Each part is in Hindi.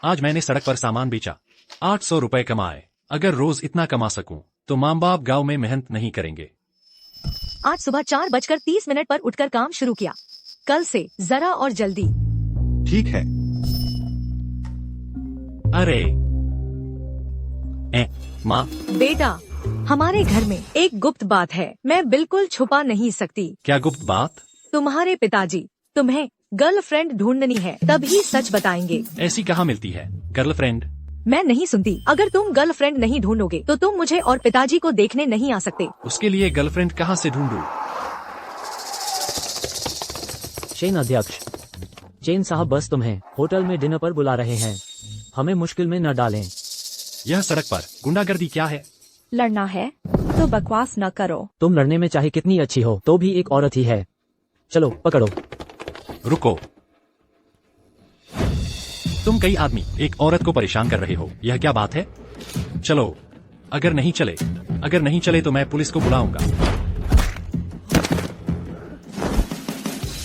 आज मैंने सड़क पर सामान बेचा, 800 रुपए कमाए। अगर रोज इतना कमा सकूं, तो माँ बाप गाँव में मेहनत नहीं करेंगे। आज सुबह 4:30 पर उठकर काम शुरू किया। कल से जरा और जल्दी। ठीक है। अरे माँ। बेटा, हमारे घर में एक गुप्त बात है, मैं बिल्कुल छुपा नहीं सकती। क्या गुप्त बात? तुम्हारे पिताजी तुम्हें गर्लफ्रेंड ढूंढनी है, तभी सच बताएंगे। ऐसी कहाँ मिलती है गर्लफ्रेंड? मैं नहीं सुनती। अगर तुम गर्लफ्रेंड नहीं ढूंढोगे तो तुम मुझे और पिताजी को देखने नहीं आ सकते। उसके लिए गर्लफ्रेंड कहाँ से ढूंढूं? चेन अध्यक्ष, चेन साहब बस तुम्हें होटल में डिनर पर बुला रहे हैं, हमें मुश्किल में न डालें। यह सड़क पर गुंडागर्दी क्या है? लड़ना है तो बकवास न करो। तुम लड़ने में चाहे कितनी अच्छी हो तो भी एक औरत ही है। चलो पकड़ो। रुको, तुम कई आदमी एक औरत को परेशान कर रहे हो, यह क्या बात है? चलो, अगर नहीं चले तो मैं पुलिस को बुलाऊंगा।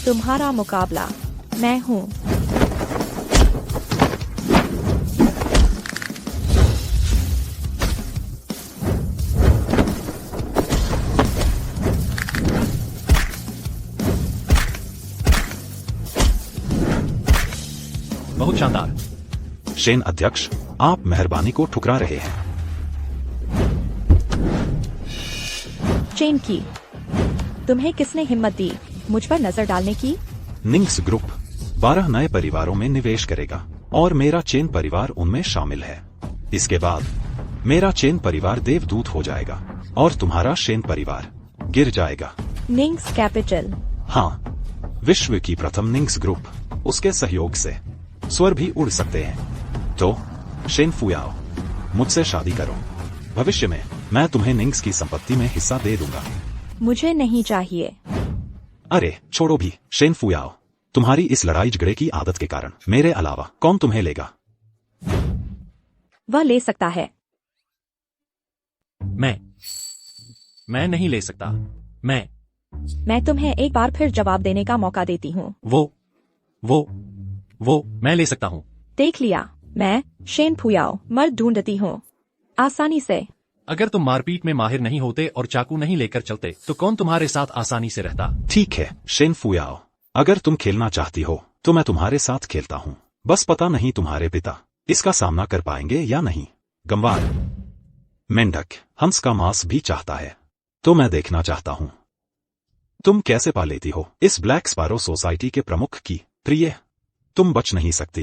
तुम्हारा मुकाबला मैं हूँ। बहुत शानदार। शेन अध्यक्ष, आप मेहरबानी को ठुकरा रहे हैं। चेन की, तुम्हें किसने हिम्मत दी मुझ पर नजर डालने की? निंग्स ग्रुप 12 नए परिवारों में निवेश करेगा और मेरा चेन परिवार उनमें शामिल है। इसके बाद मेरा चेन परिवार देवदूत हो जाएगा और तुम्हारा शेन परिवार गिर जाएगा। निंग्स कैपिटल। हाँ, विश्व की प्रथम निंग्स ग्रुप, उसके सहयोग से स्वर भी उड़ सकते हैं। तो शेन फुयाओ, मुझसे शादी करो। भविष्य में मैं तुम्हें निंग्स की संपत्ति में हिस्सा दे दूंगा। मुझे नहीं चाहिए। अरे छोड़ो भी, शेन फुयाओ, तुम्हारी इस लड़ाई झगड़े की आदत के कारण मेरे अलावा कौन तुम्हें लेगा? वह ले सकता है। मैं नहीं ले सकता। मैं तुम्हें एक बार फिर जवाब देने का मौका देती हूँ। वो मैं ले सकता हूँ। देख लिया, मैं शेन फुयाओ मर्द ढूंढती हूँ, आसानी से। अगर तुम मारपीट में माहिर नहीं होते और चाकू नहीं लेकर चलते तो कौन तुम्हारे साथ आसानी से रहता? ठीक है शेन फुयाओ, अगर तुम खेलना चाहती हो तो मैं तुम्हारे साथ खेलता हूँ। बस पता नहीं तुम्हारे पिता इसका सामना कर पाएंगे या नहीं। गंवार, मेंढक हंस का मांस भी चाहता है, तो मैं देखना चाहता हूँ तुम कैसे पा लेती हो इस ब्लैक स्पैरो सोसाइटी के प्रमुख की प्रिय। तुम बच नहीं सकती।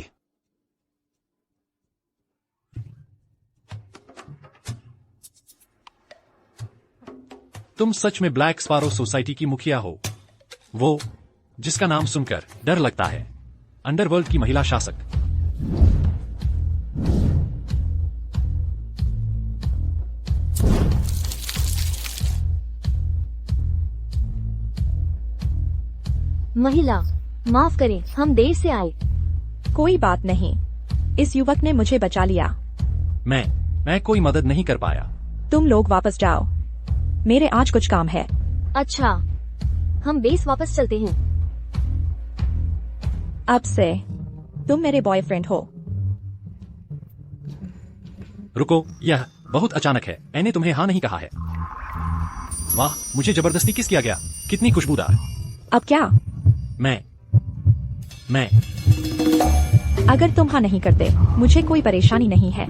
तुम सच में ब्लैक स्पैरो सोसाइटी की मुखिया हो, वो जिसका नाम सुनकर डर लगता है, अंडरवर्ल्ड की महिला शासक। महिला, माफ करें, हम देर से आए। कोई बात नहीं, इस युवक ने मुझे बचा लिया। मैं कोई मदद नहीं कर पाया। तुम लोग वापस जाओ, मेरे आज कुछ काम है। अच्छा, हम बेस वापस चलते हैं। अब से तुम मेरे बॉयफ्रेंड हो। रुको, यह बहुत अचानक है। मैंने तुम्हें हाँ नहीं कहा है। वाह, मुझे जबरदस्ती किस किया गया। कितनी खुशबूदार। अब क्या? मैं अगर तुम हाँ नहीं करते मुझे कोई परेशानी नहीं है,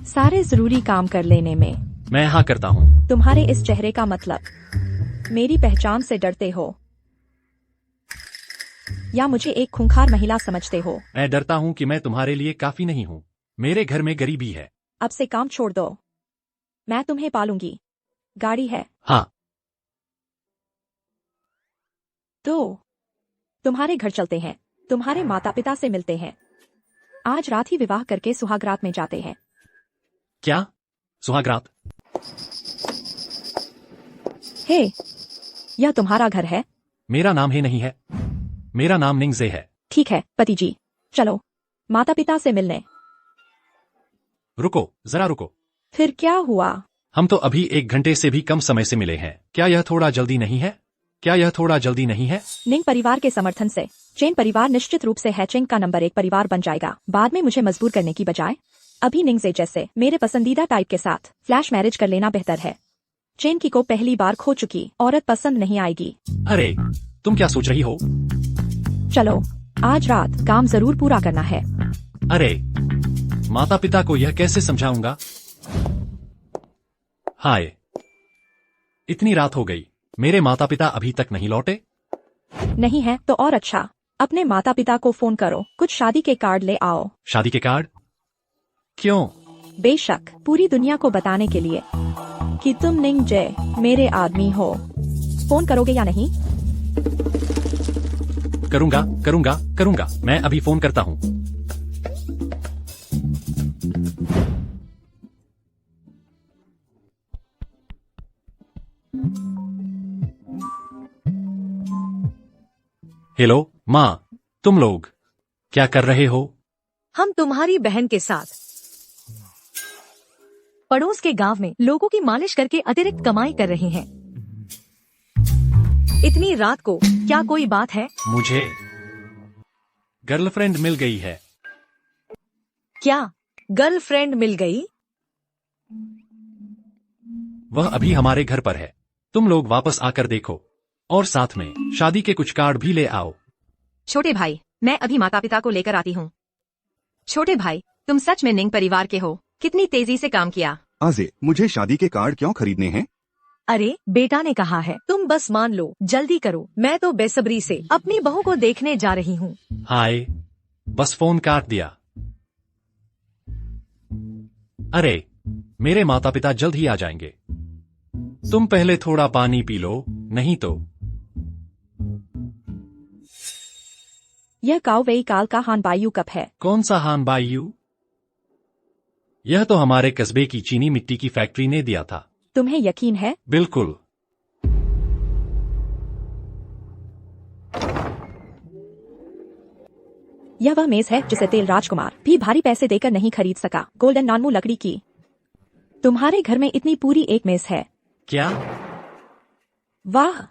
सारे जरूरी काम कर लेने में। मैं हाँ करता हूँ। तुम्हारे इस चेहरे का मतलब, मेरी पहचान से डरते हो या मुझे एक खूंखार महिला समझते हो? मैं डरता हूँ कि मैं तुम्हारे लिए काफी नहीं हूँ। मेरे घर में गरीबी है। अब से काम छोड़ दो, मैं तुम्हें पालूंगी। गाड़ी है? हाँ। तो तुम्हारे घर चलते हैं, तुम्हारे माता पिता से मिलते हैं। आज रात ही विवाह करके सुहागरात में जाते हैं। क्या? सुहागरात? हे, यह तुम्हारा घर है? मेरा नाम ही नहीं है, मेरा नाम निंगजे है। ठीक है पति जी, चलो माता पिता से मिलने। रुको, जरा रुको। फिर क्या हुआ? हम तो अभी 1 घंटे से भी कम समय से मिले हैं। क्या यह थोड़ा जल्दी नहीं है? क्या यह थोड़ा जल्दी नहीं है? निंग परिवार के समर्थन से चेन परिवार निश्चित रूप से हैचिंग का नंबर 1 परिवार बन जाएगा। बाद में मुझे मजबूर करने की बजाय अभी निंग से जैसे मेरे पसंदीदा टाइप के साथ फ्लैश मैरिज कर लेना बेहतर है। चेन की को पहली बार खो चुकी औरत पसंद नहीं आएगी। अरे तुम क्या सोच रही हो? चलो आज रात काम जरूर पूरा करना है। अरे माता पिता को यह कैसे समझाऊंगा? हाय, इतनी रात हो गई, मेरे माता पिता अभी तक नहीं लौटे। नहीं है तो और अच्छा, अपने माता पिता को फोन करो, कुछ शादी के कार्ड ले आओ। शादी के कार्ड? क्यों? बेशक, पूरी दुनिया को बताने के लिए कि तुम निंग जे मेरे आदमी हो। फोन करोगे या नहीं? करूंगा करूंगा करूंगा, मैं अभी फोन करता हूँ। हेलो माँ, तुम लोग क्या कर रहे हो? हम तुम्हारी बहन के साथ पड़ोस के गांव में लोगों की मालिश करके अतिरिक्त कमाई कर रहे हैं। इतनी रात को क्या कोई बात है? मुझे गर्लफ्रेंड मिल गई है। क्या गर्लफ्रेंड मिल गई? वह अभी हमारे घर पर है। तुम लोग वापस आकर देखो और साथ में शादी के कुछ कार्ड भी ले आओ। छोटे भाई, मैं अभी माता पिता को लेकर आती हूँ। छोटे भाई, तुम सच में निंग परिवार के हो? कितनी तेजी से काम किया। आजे, मुझे शादी के कार्ड क्यों खरीदने हैं? अरे बेटा ने कहा है, तुम बस मान लो, जल्दी करो, मैं तो बेसब्री से अपनी बहू को देखने जा रही हूँ। हाय, बस फोन काट दिया। अरे मेरे माता पिता जल्द ही आ जाएंगे। तुम पहले थोड़ा पानी पी लो, नहीं तो। यह काउवेई काल का हानबायू कप है। कौन सा हानबायू? यह तो हमारे कस्बे की चीनी मिट्टी की फैक्ट्री ने दिया था। तुम्हें यकीन है? बिल्कुल। यह वह मेज है जिसे तेल राजकुमार भी भारी पैसे देकर नहीं खरीद सका। गोल्डन नानमू लकड़ी की। तुम्हारे घर में इतनी पूरी एक मेज है। क्या? वाह,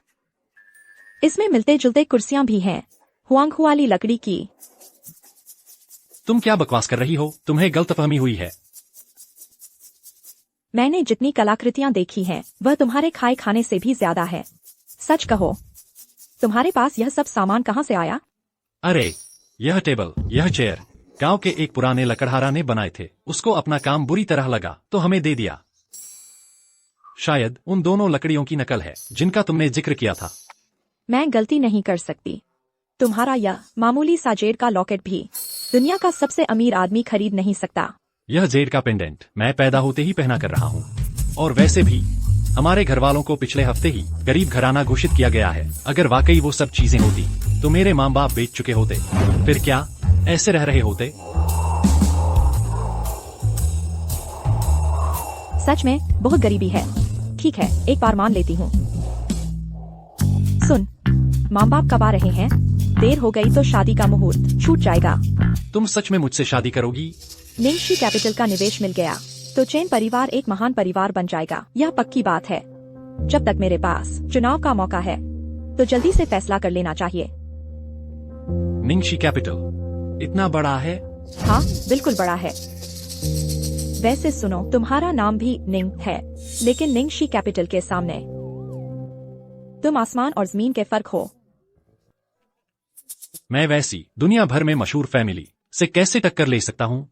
इसमें मिलते जुलते कुर्सियां भी हैं, हुआंगहू वाली लकड़ी की। तुम क्या बकवास कर रही हो? तुम्हें गलतफहमी हुई है। मैंने जितनी कलाकृतियां देखी हैं, वह तुम्हारे खाए खाने से भी ज्यादा है। सच कहो, तुम्हारे पास यह सब सामान कहाँ से आया? अरे यह टेबल, यह चेयर गांव के एक पुराने लकड़हारा ने बनाए थे। उसको अपना काम बुरी तरह लगा तो हमें दे दिया। शायद उन दोनों लकड़ियों की नकल है जिनका तुमने जिक्र किया था। मैं गलती नहीं कर सकती। तुम्हारा यह मामूली सा जेड का लॉकेट भी दुनिया का सबसे अमीर आदमी खरीद नहीं सकता। यह जेड का पेंडेंट मैं पैदा होते ही पहना कर रहा हूँ। और वैसे भी हमारे घर वालों को पिछले हफ्ते ही गरीब घराना घोषित किया गया है। अगर वाकई वो सब चीजें होती तो मेरे माँ बाप बेच चुके होते। फिर क्या ऐसे रह रहे होते? सच में बहुत गरीबी है। ठीक है, एक बार मान लेती हूँ। सुन, माँ बाप कब आ रहे हैं? देर हो गई तो शादी का मुहूर्त छूट जाएगा। तुम सच में मुझसे शादी करोगी? निंगशी कैपिटल का निवेश मिल गया तो चेन परिवार एक महान परिवार बन जाएगा। यह पक्की बात है। जब तक मेरे पास चुनाव का मौका है तो जल्दी से फैसला कर लेना चाहिए। निंगशी कैपिटल इतना बड़ा है? हाँ, बिल्कुल बड़ा है। वैसे सुनो, तुम्हारा नाम भी निंग है, लेकिन निंगशी कैपिटल के सामने तुम आसमान और जमीन के फर्क हो। मैं वैसी दुनिया भर में मशहूर फैमिली से कैसे टक्कर ले सकता हूँ?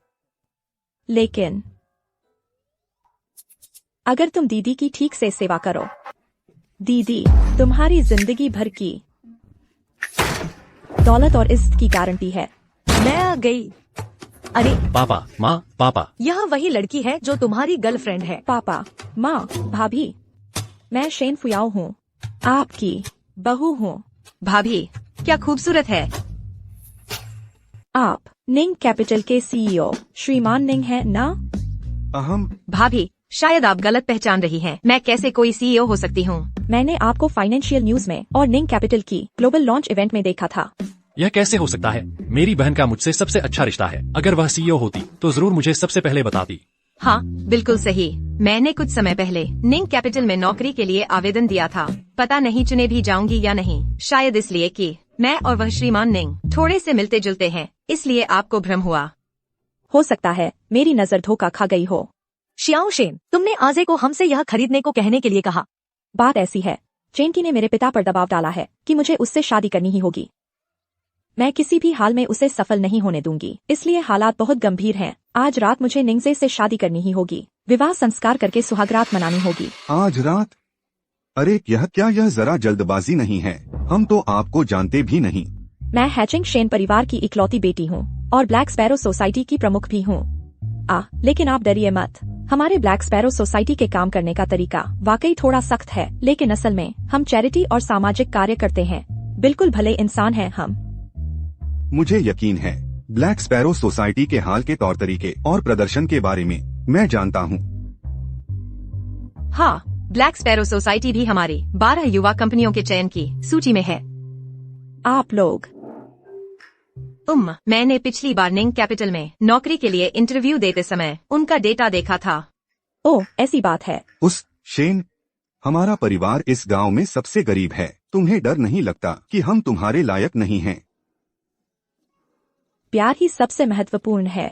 लेकिन अगर तुम दीदी की ठीक से सेवा करो, दीदी तुम्हारी जिंदगी भर की दौलत और इज्जत की गारंटी है। मैं आ गई। अरे पापा, माँ, पापा। यह वही लड़की है जो तुम्हारी गर्लफ्रेंड है। पापा, माँ, भाभी, मैं शेन फुयाओ हूँ, आपकी बहू हूँ। भाभी, क्या खूबसूरत है। आप निंग कैपिटल के सीईओ श्रीमान निंग हैं ना? अहम। भाभी, शायद आप गलत पहचान रही हैं। मैं कैसे कोई सीईओ हो सकती हूँ? मैंने आपको फाइनेंशियल न्यूज में और निंग कैपिटल की ग्लोबल लॉन्च इवेंट में देखा था। यह कैसे हो सकता है? मेरी बहन का मुझसे सबसे अच्छा रिश्ता है। अगर वह सीईओ होती तो जरूर मुझे सबसे पहले बताती। हाँ, बिल्कुल सही। मैंने कुछ समय पहले निंग कैपिटल में नौकरी के लिए आवेदन दिया था। पता नहीं चुने भी जाऊंगी या नहीं, शायद इसलिए कि मैं और वह श्रीमान निंग थोड़े से मिलते जुलते हैं, इसलिए आपको भ्रम हुआ। हो सकता है मेरी नजर धोखा खा गई हो। शियाओ शेन, तुमने आजे को हमसे यह खरीदने को कहने के लिए कहा। बात ऐसी है, चेंकी ने मेरे पिता पर दबाव डाला है कि मुझे उससे शादी करनी ही होगी। मैं किसी भी हाल में उसे सफल नहीं होने दूंगी, इसलिए हालात बहुत गंभीर हैं। आज रात मुझे निंगजे से शादी करनी ही होगी। विवाह संस्कार करके सुहागरात मनानी होगी। आज रात? अरे यह जरा जल्दबाजी नहीं है? हम तो आपको जानते भी नहीं। मैं हैचिंग शेन परिवार की इकलौती बेटी हूँ और ब्लैक स्पैरो सोसाइटी की प्रमुख भी हूँ। लेकिन आप डरिए मत। हमारे ब्लैक स्पैरो सोसाइटी के काम करने का तरीका वाकई थोड़ा सख्त है, लेकिन असल में हम चैरिटी और सामाजिक कार्य करते हैं। बिल्कुल भले इंसान हैं हम। मुझे यकीन है, ब्लैक स्पैरो सोसाइटी के हाल के तौर तरीके और प्रदर्शन के बारे में मैं जानता हूँ। हाँ, ब्लैक स्पैरो सोसाइटी भी हमारी 12 युवा कंपनियों के चयन की सूची में है। आप लोग? मैंने पिछली बार निंग कैपिटल में नौकरी के लिए इंटरव्यू देते समय उनका डेटा देखा था। ओह, ऐसी बात है। उस शेन, हमारा परिवार इस गांव में सबसे गरीब है। तुम्हें डर नहीं लगता कि हम तुम्हारे लायक नहीं हैं? प्यार ही सबसे महत्वपूर्ण है।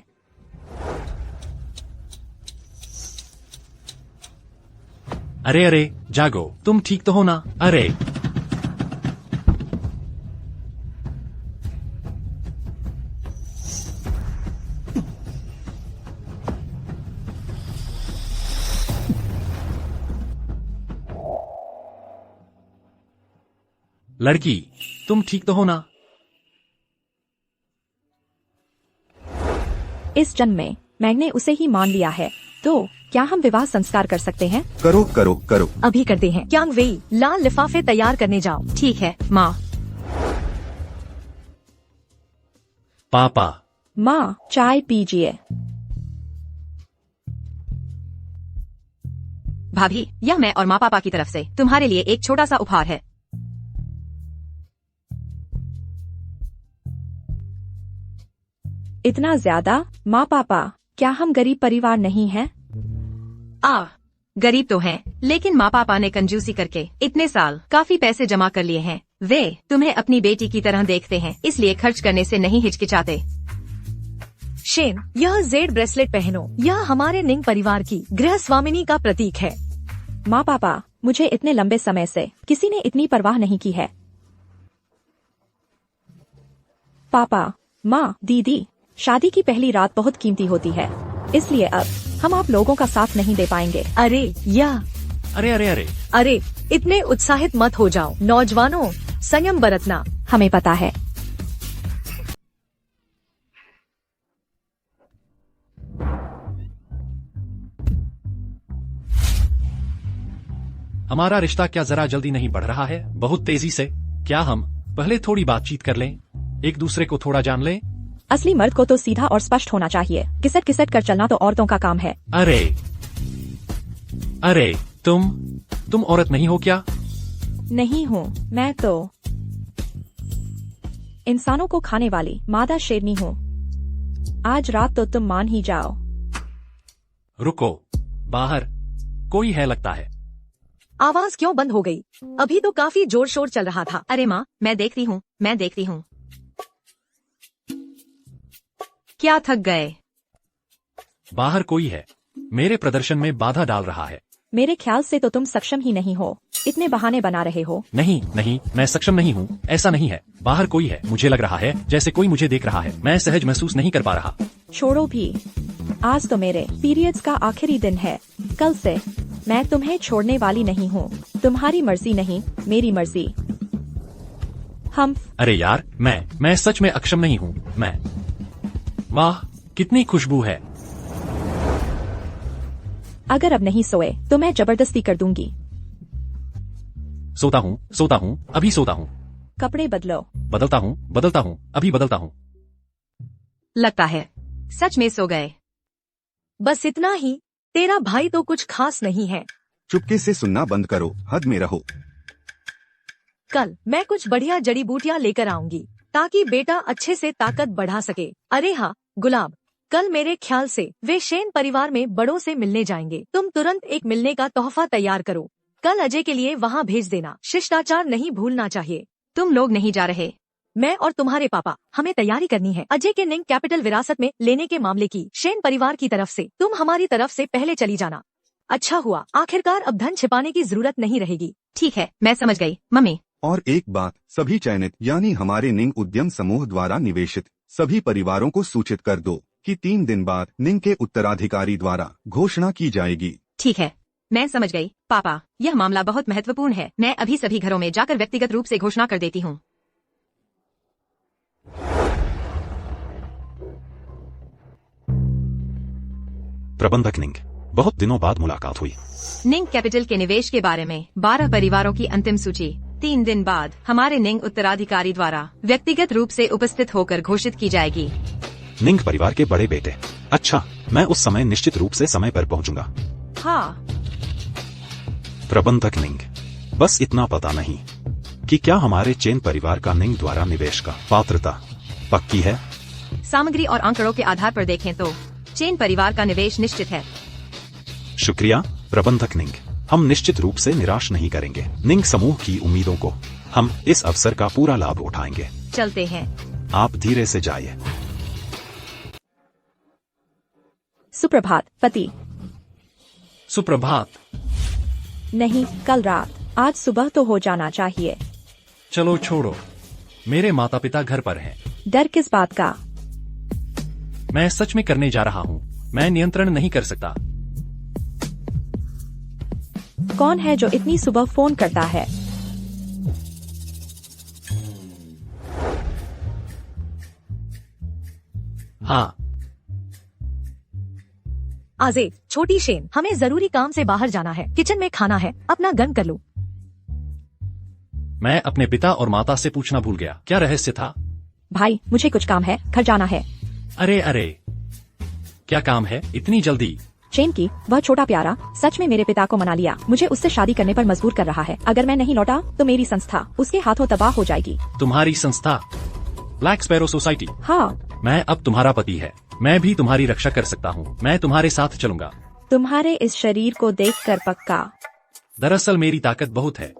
अरे अरे, जागो, तुम ठीक तो हो ना? अरे लड़की, तुम ठीक तो हो ना? इस जन्म में मैंने उसे ही मान लिया है, तो क्या हम विवाह संस्कार कर सकते हैं? करो करो करो। अभी करते हैं। क्यांग वेई, लाल लिफाफे तैयार करने जाओ। ठीक है माँ। पापा। माँ, चाय पीजिए। भाभी, यह मैं और माँ पापा की तरफ से तुम्हारे लिए एक छोटा सा उपहार है। इतना ज्यादा? माँ पापा, क्या हम गरीब परिवार नहीं हैं? गरीब तो हैं, लेकिन माँ पापा ने कंजूसी करके इतने साल काफी पैसे जमा कर लिए हैं। वे तुम्हें अपनी बेटी की तरह देखते हैं, इसलिए खर्च करने से नहीं हिचकिचाते। शेन, यह जेड ब्रेसलेट पहनो। यह हमारे निंग परिवार की गृह स्वामिनी का प्रतीक है। माँ पापा, मुझे इतने लंबे समय से किसी ने इतनी परवाह नहीं की है। पापा, माँ, दीदी, शादी की पहली रात बहुत कीमती होती है, इसलिए अब हम आप लोगों का साथ नहीं दे पाएंगे। अरे अरे अरे अरे अरे, इतने उत्साहित मत हो जाओ। नौजवानों, संयम बरतना। हमें पता है। हमारा रिश्ता क्या जरा जल्दी नहीं बढ़ रहा है? बहुत तेजी से। क्या हम पहले थोड़ी बातचीत कर लें, एक दूसरे को थोड़ा जान लें? असली मर्द को तो सीधा और स्पष्ट होना चाहिए। किसट किसट कर चलना तो औरतों का काम है। अरे तुम औरत नहीं हो क्या? नहीं हूँ, मैं तो इंसानों को खाने वाली मादा शेरनी हूँ। आज रात तो तुम मान ही जाओ। रुको, बाहर कोई है लगता है। आवाज क्यों बंद हो गई? अभी तो काफी जोर शोर चल रहा था। अरे माँ, मैं देखती हूँ। क्या थक गए? बाहर कोई है, मेरे प्रदर्शन में बाधा डाल रहा है। मेरे ख्याल से तो तुम सक्षम ही नहीं हो, इतने बहाने बना रहे हो। नहीं, मैं सक्षम नहीं हूँ, ऐसा नहीं है। बाहर कोई है, मुझे लग रहा है जैसे कोई मुझे देख रहा है। मैं सहज महसूस नहीं कर पा रहा। छोड़ो भी, आज तो मेरे पीरियड्स का आखिरी दिन है। कल से मैं तुम्हें छोड़ने वाली नहीं हूँ। तुम्हारी मर्जी नहीं, मेरी मर्जी। हम अरे यार, मैं सच में अक्षम नहीं हूँ। वाह, कितनी खुशबू है। अगर अब नहीं सोए तो मैं जबरदस्ती कर दूंगी। सोता हूँ, अभी सोता हूँ। कपड़े बदलो। बदलता हूँ, अभी बदलता हूँ। लगता है सच में सो गए। बस इतना ही। तेरा भाई तो कुछ खास नहीं है। चुपके से सुनना बंद करो, हद में रहो। कल मैं कुछ बढ़िया जड़ी बूटियां लेकर आऊंगी ताकि बेटा अच्छे से ताकत बढ़ा सके। अरे हाँ, गुलाब, कल मेरे ख्याल से वे शेन परिवार में बड़ों से मिलने जाएंगे। तुम तुरंत एक मिलने का तोहफा तैयार करो। कल अजय के लिए वहाँ भेज देना। शिष्टाचार नहीं भूलना चाहिए। तुम लोग नहीं जा रहे? मैं और तुम्हारे पापा, हमें तैयारी करनी है अजय के निंग कैपिटल विरासत में लेने के मामले की। शेन परिवार की तरफ से तुम हमारी तरफ से पहले चली जाना। अच्छा हुआ, आखिरकार अब धन छिपाने की जरूरत नहीं रहेगी। ठीक है, मैं समझ गई मम्मी। और एक बात, सभी चयनित यानी हमारे निंग उद्यम समूह द्वारा निवेशित सभी परिवारों को सूचित कर दो कि 3 दिन बाद निंग के उत्तराधिकारी द्वारा घोषणा की जाएगी। ठीक है, मैं समझ गई पापा। यह मामला बहुत महत्वपूर्ण है। मैं अभी सभी घरों में जाकर व्यक्तिगत रूप से घोषणा कर देती हूँ। प्रबंधक निंग, बहुत दिनों बाद मुलाकात हुई। निंग कैपिटल के निवेश के बारे में 12 परिवारों की अंतिम सूची 3 दिन बाद हमारे निंग उत्तराधिकारी द्वारा व्यक्तिगत रूप से उपस्थित होकर घोषित की जाएगी। निंग परिवार के बड़े बेटे। अच्छा, मैं उस समय निश्चित रूप से समय पर पहुंचूंगा। हाँ। प्रबंधक निंग, बस इतना पता नहीं कि क्या हमारे चेन परिवार का निंग द्वारा निवेश का पात्रता पक्की है। सामग्री और आंकड़ों के आधार पर देखें तो चेन परिवार का निवेश निश्चित है। शुक्रिया प्रबंधक निंग, हम निश्चित रूप से निराश नहीं करेंगे। निंग समूह की उम्मीदों को हम इस अवसर का पूरा लाभ उठाएंगे। चलते हैं। आप धीरे से जाइए। सुप्रभात पति। सुप्रभात। नहीं, कल रात। आज सुबह तो हो जाना चाहिए। चलो छोड़ो, मेरे माता पिता घर पर हैं। डर किस बात का? मैं सच में करने जा रहा हूँ। मैं नियंत्रण नहीं कर सकता। कौन है जो इतनी सुबह फोन करता है? हाँ। आजे, छोटी शेन, हमें जरूरी काम से बाहर जाना है। किचन में खाना है, अपना गन कर लो। मैं अपने पिता और माता से पूछना भूल गया। क्या रहस्य था? भाई, मुझे कुछ काम है, घर जाना है। अरे अरे, क्या काम है इतनी जल्दी? चेन की वह छोटा प्यारा सच में मेरे पिता को मना लिया। मुझे उससे शादी करने पर मजबूर कर रहा है। अगर मैं नहीं लौटा तो मेरी संस्था उसके हाथों तबाह हो जाएगी। तुम्हारी संस्था ब्लैक स्पैरो सोसाइटी? हाँ। मैं अब तुम्हारा पति है। मैं भी तुम्हारी रक्षा कर सकता हूँ। मैं तुम्हारे साथ चलूंगा। तुम्हारे इस शरीर को देखकर पक्का। दरअसल मेरी ताकत बहुत है।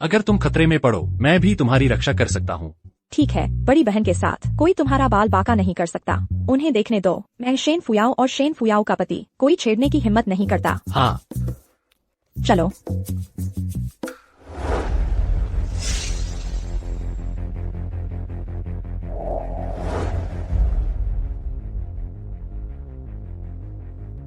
अगर तुम खतरे में पड़ो, मैं भी तुम्हारी रक्षा कर सकता हूँ। ठीक है, बड़ी बहन के साथ कोई तुम्हारा बाल बाका नहीं कर सकता। उन्हें देखने दो। मैं शेन फुयाओ और शेन फुयाओ का पति कोई छेड़ने की हिम्मत नहीं करता। हाँ। चलो।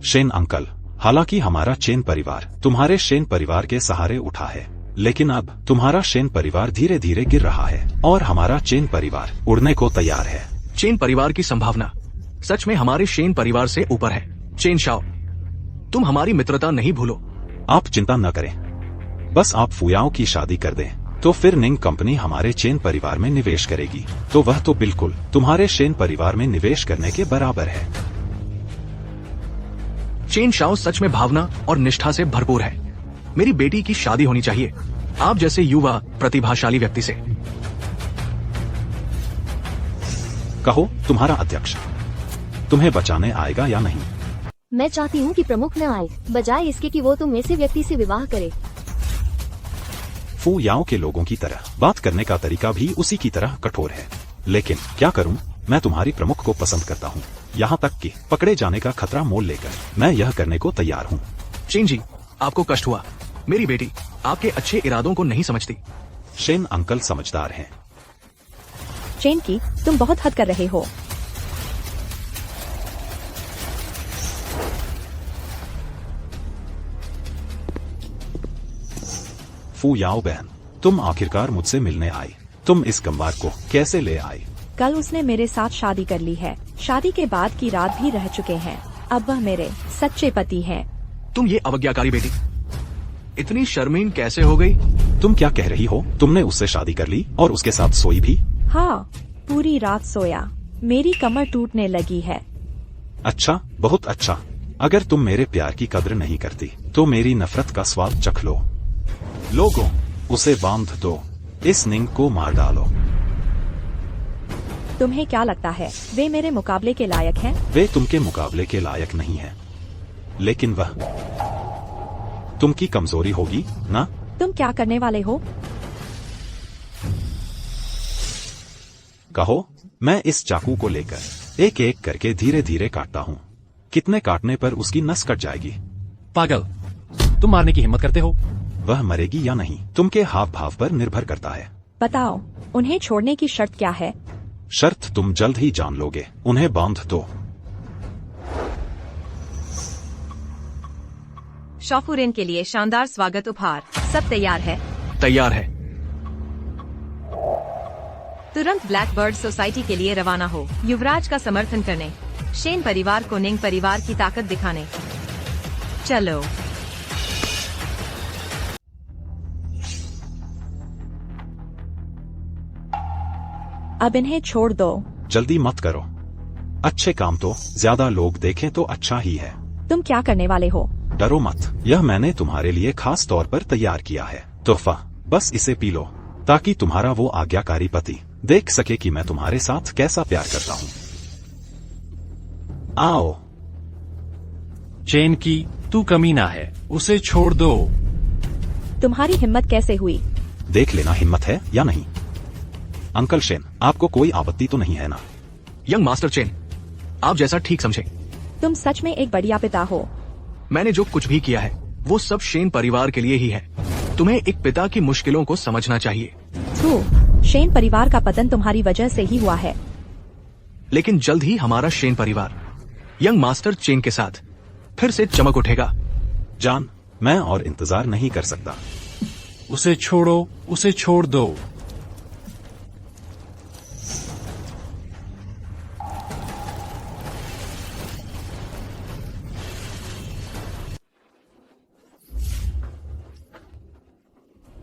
शेन अंकल, हालांकि हमारा चेन परिवार तुम्हारे शेन परिवार के सहारे उठा है, लेकिन अब तुम्हारा शेन परिवार धीरे धीरे गिर रहा है और हमारा चेन परिवार उड़ने को तैयार है। चेन परिवार की संभावना सच में हमारे शेन परिवार से ऊपर है। चेन शाओ, तुम हमारी मित्रता नहीं भूलो। आप चिंता न करें, बस आप फुयाओ की शादी कर दें तो फिर निंग कंपनी हमारे चेन परिवार में निवेश करेगी, तो वह तो बिल्कुल तुम्हारे शेन परिवार में निवेश करने के बराबर है। चेन शाओ सच में भावना और निष्ठा से भरपूर है। मेरी बेटी की शादी होनी चाहिए आप जैसे युवा प्रतिभाशाली व्यक्ति से। कहो तुम्हारा अध्यक्ष तुम्हें बचाने आएगा या नहीं? मैं चाहती हूँ कि प्रमुख न आए, बजाय इसके कि वो तुम ऐसे व्यक्ति से विवाह करे। फू याओ के लोगों की तरह बात करने का तरीका भी उसी की तरह कठोर है, लेकिन क्या करूं, मैं तुम्हारी प्रमुख को पसंद करता हूं, यहाँ तक कि पकड़े जाने का खतरा मोल लेकर मैं यह करने को तैयार हूँ। चेन जी, आपको कष्ट हुआ। मेरी बेटी आपके अच्छे इरादों को नहीं समझती। शेन अंकल समझदार हैं। चेन की, तुम बहुत हद कर रहे हो। फू याओ बहन, तुम आखिरकार मुझसे मिलने आई। तुम इस गंवार को कैसे ले आई? कल उसने मेरे साथ शादी कर ली है। शादी के बाद की रात भी रह चुके हैं। अब वह मेरे सच्चे पति हैं। तुम ये अवज्ञाकारी बेटी, इतनी शर्मीन कैसे हो गई? तुम क्या कह रही हो? तुमने उससे शादी कर ली और उसके साथ सोई भी? हाँ, पूरी रात सोया। मेरी कमर टूटने लगी है। अच्छा, बहुत अच्छा। अगर तुम मेरे प्यार की कद्र नहीं करती तो मेरी नफरत का स्वाद चख लो। लोगों, उसे बांध दो। इस निंग को मार डालो। तुम्हें क्या लगता है वे मेरे मुकाबले के लायक हैं? वे तुमके मुकाबले के लायक नहीं है, लेकिन वह तुमकी कमजोरी होगी ना? तुम क्या करने वाले हो? कहो। मैं इस चाकू को लेकर एक एक करके धीरे धीरे काटता हूँ। कितने काटने पर उसकी नस कट जाएगी? पागल, तुम मारने की हिम्मत करते हो? वह मरेगी या नहीं तुमके हाव भाव पर निर्भर करता है। बताओ, उन्हें छोड़ने की शर्त क्या है? शर्त तुम जल्द ही जान लोगे। उन्हें बांध दो। शॉफुरेन के लिए शानदार स्वागत उपहार। सब तैयार है? तैयार है। तुरंत ब्लैकबर्ड सोसाइटी के लिए रवाना हो, युवराज का समर्थन करने, शेन परिवार को निंग परिवार की ताकत दिखाने। चलो। अब इन्हें छोड़ दो। जल्दी मत करो। अच्छे काम तो ज्यादा लोग देखें तो अच्छा ही है। तुम क्या करने वाले हो? डरो मत, यह मैंने तुम्हारे लिए खास तौर पर तैयार किया है तोहफा। बस इसे पी लो ताकि तुम्हारा वो आज्ञाकारी पति देख सके कि मैं तुम्हारे साथ कैसा प्यार करता हूँ। आओ। चेन की, तू कमीना है, उसे छोड़ दो। तुम्हारी हिम्मत कैसे हुई? देख लेना हिम्मत है या नहीं। अंकल शेन, आपको कोई आपत्ति तो नहीं है ना? यंग मास्टर चेन, आप जैसा ठीक समझे। तुम सच में एक बढ़िया पिता हो। मैंने जो कुछ भी किया है वो सब शेन परिवार के लिए ही है। तुम्हें एक पिता की मुश्किलों को समझना चाहिए। शेन परिवार का पतन तुम्हारी वजह से ही हुआ है। लेकिन जल्द ही हमारा शेन परिवार यंग मास्टर चेन के साथ फिर से चमक उठेगा। जान, मैं और इंतजार नहीं कर सकता। उसे छोड़ो, उसे छोड़ दो।